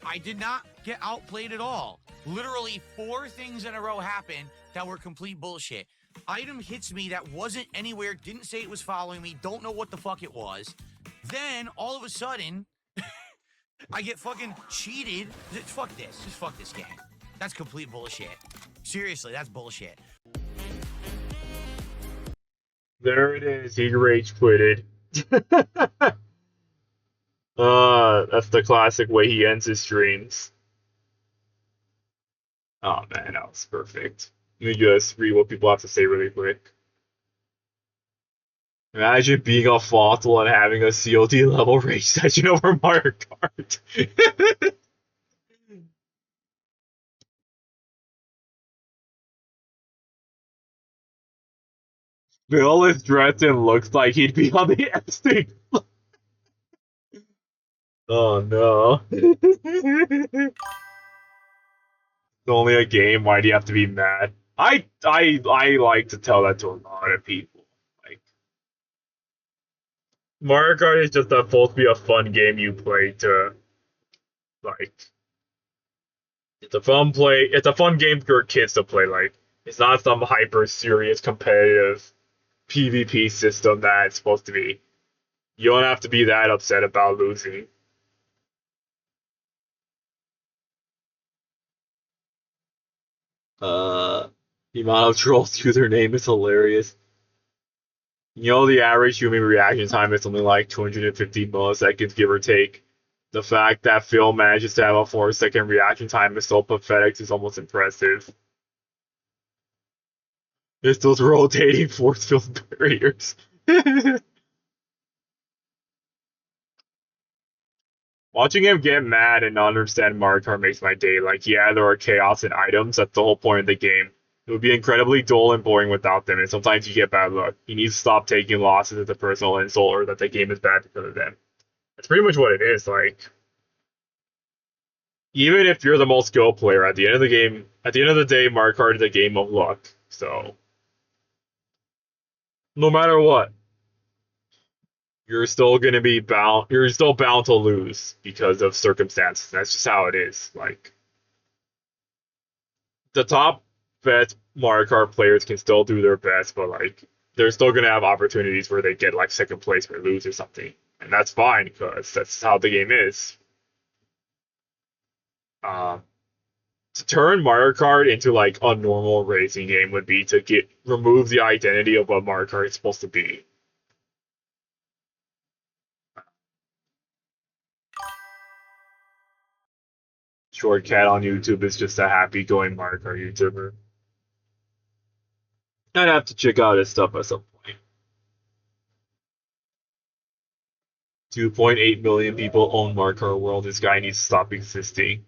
I did not get outplayed at all. Literally 4 things in a row happened that were complete bullshit. Item hits me that wasn't anywhere, didn't say it was following me, don't know what the fuck it was. Then, all of a sudden, I get fucking cheated. Fuck this. Just fuck this game. That's complete bullshit. Seriously, that's bullshit. There it is. He rage quitted. That's the classic way he ends his streams. Oh man, that was perfect. Let me just read what people have to say really quick. Imagine being a fossil and having a COD level rage session over Mario Kart. Bill is dressed and looks like he'd be on the Epstein. Oh no. It's only a game, why do you have to be mad? I like to tell that to a lot of people. Like, Mario Kart is just supposed to be a fun game you play to, like, it's a fun game for kids to play. Like, it's not some hyper serious competitive PvP system that it's supposed to be. You don't have to be that upset about losing. The amount of trolls username is hilarious. You know, the average human reaction time is something like 250 milliseconds, give or take. The fact that Phil manages to have a 4-second reaction time is so pathetic, it's almost impressive. It's those rotating force field barriers. Watching him get mad and not understand Mario Kart makes my day. Like, yeah, there are chaos and items, that's the whole point of the game. It would be incredibly dull and boring without them, and sometimes you get bad luck. You need to stop taking losses as a personal insult or that the game is bad because of them. That's pretty much what it is. Like, even if you're the most skilled player, at the end of the game, at the end of the day, Mario Kart is a game of luck. So, no matter what, you're still gonna be bound. You're still bound to lose because of circumstances. That's just how it is. Like, the top best Mario Kart players can still do their best, but like, they're still gonna have opportunities where they get like second place or lose or something, and that's fine because that's how the game is. To turn Mario Kart into like a normal racing game would be to remove the identity of what Mario Kart is supposed to be. Short Cat on YouTube is just a happy-going Mario Kart YouTuber. I'd have to check out his stuff at some point. 2.8 million people own Mario Kart World. This guy needs to stop existing.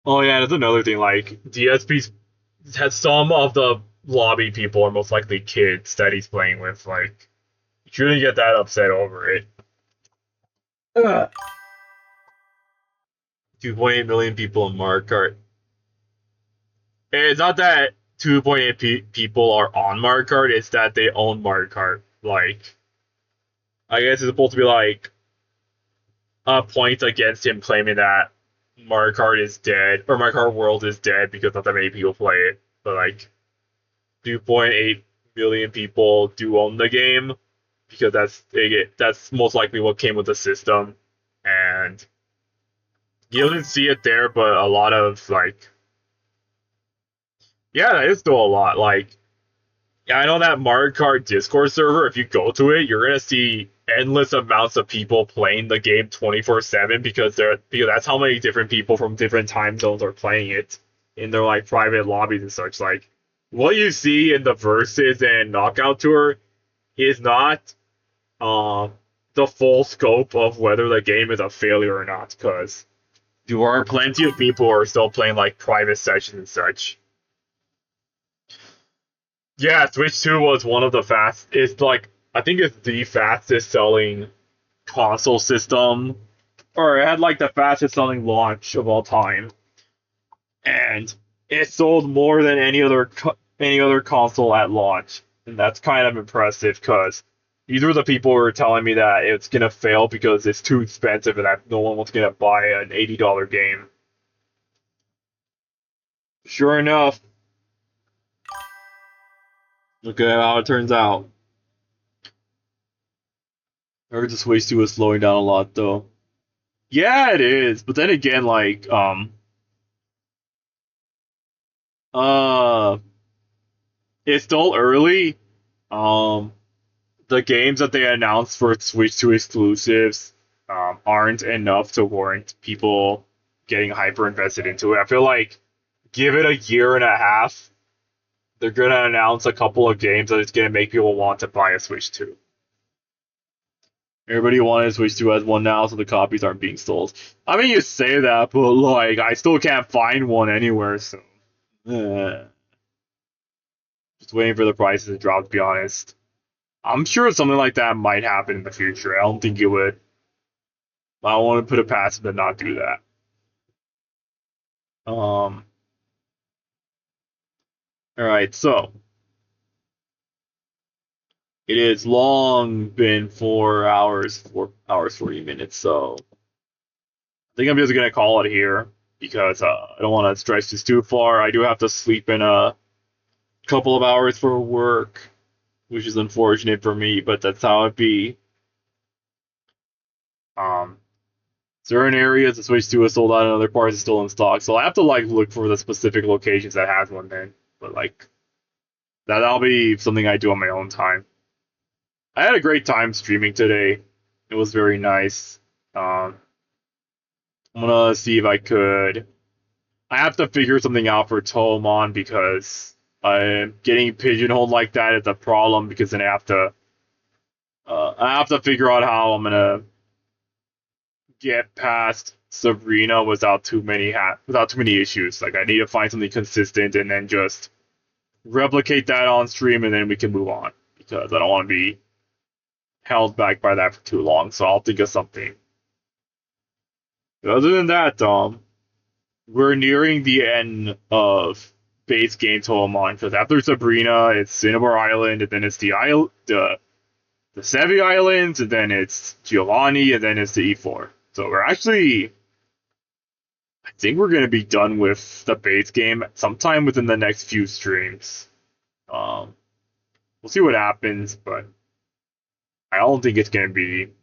Oh yeah, that's another thing. Like, DSP's had some of the lobby people are most likely kids that he's playing with. Like, you shouldn't get that upset over it. 2.8 million people in Mario Kart. It's not that 2.8 people are on Mario Kart, it's that they own Mario Kart. Like, I guess it's supposed to be like a point against him claiming that Mario Kart is dead, or Mario Kart World is dead because not that many people play it. But like, 2.8 million people do own the game because that's most likely what came with the system, and you didn't see it there, but a lot of like, yeah, that is still a lot. Like, yeah, I know that Mario Kart Discord server, if you go to it, you're gonna see endless amounts of people playing the game 24/7 because that's how many different people from different time zones are playing it in their like private lobbies and such. Like, what you see in the Versus and Knockout Tour is not the full scope of whether the game is a failure or not, because there are plenty of people who are still playing like private sessions and such. Yeah, Switch 2 was one of the I think it's the fastest selling console system, or it had like the fastest selling launch of all time. And it sold more than any other console at launch. And that's kind of impressive because these were the people who were telling me that it's going to fail because it's too expensive and that no one was going to buy an $80 game. Sure enough, look at how it turns out. I heard the Switch 2 is slowing down a lot, though. Yeah, it is. But then again, like, it's still early. The games that they announced for Switch 2 exclusives, aren't enough to warrant people getting hyper invested into it. I feel like, give it a year and a half, they're gonna announce a couple of games that it's gonna make people want to buy a Switch 2. Everybody wanted a Switch 2 has one now, so the copies aren't being sold. I mean, you say that, but like, I still can't find one anywhere, so. Just waiting for the prices to drop, to be honest. I'm sure something like that might happen in the future. I don't think it would. I don't want to put it past them to not do that. Alright, so. It has long been 4 hours, 40 minutes, so I think I'm just gonna call it here. because I don't want to stretch this too far. I do have to sleep in a couple of hours for work, which is unfortunate for me, but that's how it be. Certain areas the Switch 2 is sold out and other parts is still in stock, so I have to like look for the specific locations that has one then. But like that'll be something I do on my own time. I had a great time streaming today. It was very nice. I'm gonna see if I could. I have to figure something out for Toemon because getting pigeonholed like that is a problem because then I have to figure out how I'm gonna get past Sabrina without too many issues. Like I need to find something consistent and then just replicate that on stream and then we can move on because I don't want to be held back by that for too long. So I'll think of something. But other than that, we're nearing the end of base game Toemon because after Sabrina, it's Cinnabar Island, and then it's the Sevi Islands, and then it's Giovanni, and then it's the E4. So we're actually, I think we're gonna be done with the base game sometime within the next few streams. We'll see what happens, but I don't think it's gonna be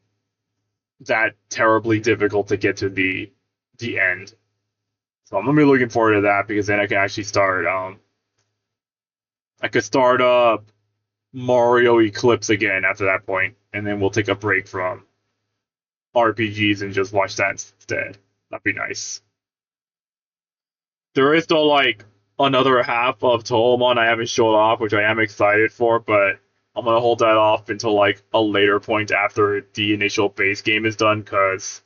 that terribly difficult to get to the end. So I'm gonna be looking forward to that because then I can actually start. I could start up Mario Eclipse again after that point, and then we'll take a break from RPGs and just watch that instead. That'd be nice. There is still like another half of Toemon I haven't showed off, which I am excited for, but I'm gonna hold that off until like a later point after the initial base game is done, because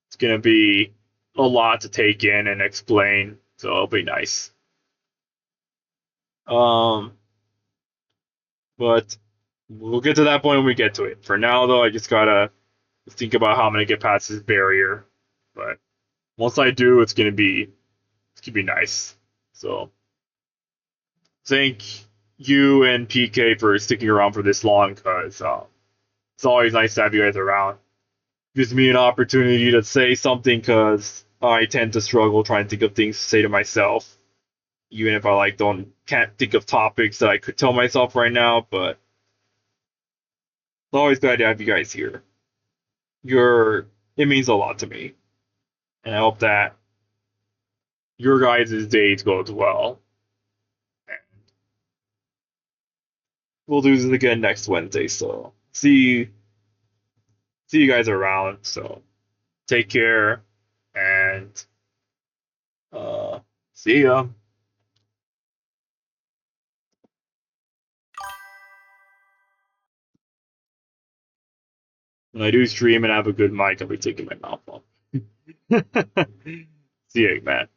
it's gonna be a lot to take in and explain, so it'll be nice. But we'll get to that point when we get to it. For now, though, I just gotta think about how I'm gonna get past this barrier. But once I do, it's gonna be nice. So thank you and PK for sticking around for this long, because it's always nice to have you guys around. Gives me an opportunity to say something, because I tend to struggle trying to think of things to say to myself, even if I can't think of topics that I could tell myself right now. But it's always glad to have you guys here. It means a lot to me, and I hope that your guys' days goes well. And we'll do this again next Wednesday, so see you guys around. So take care and see ya. When I do stream and have a good mic, I'll be taking my mouth off. See ya, man.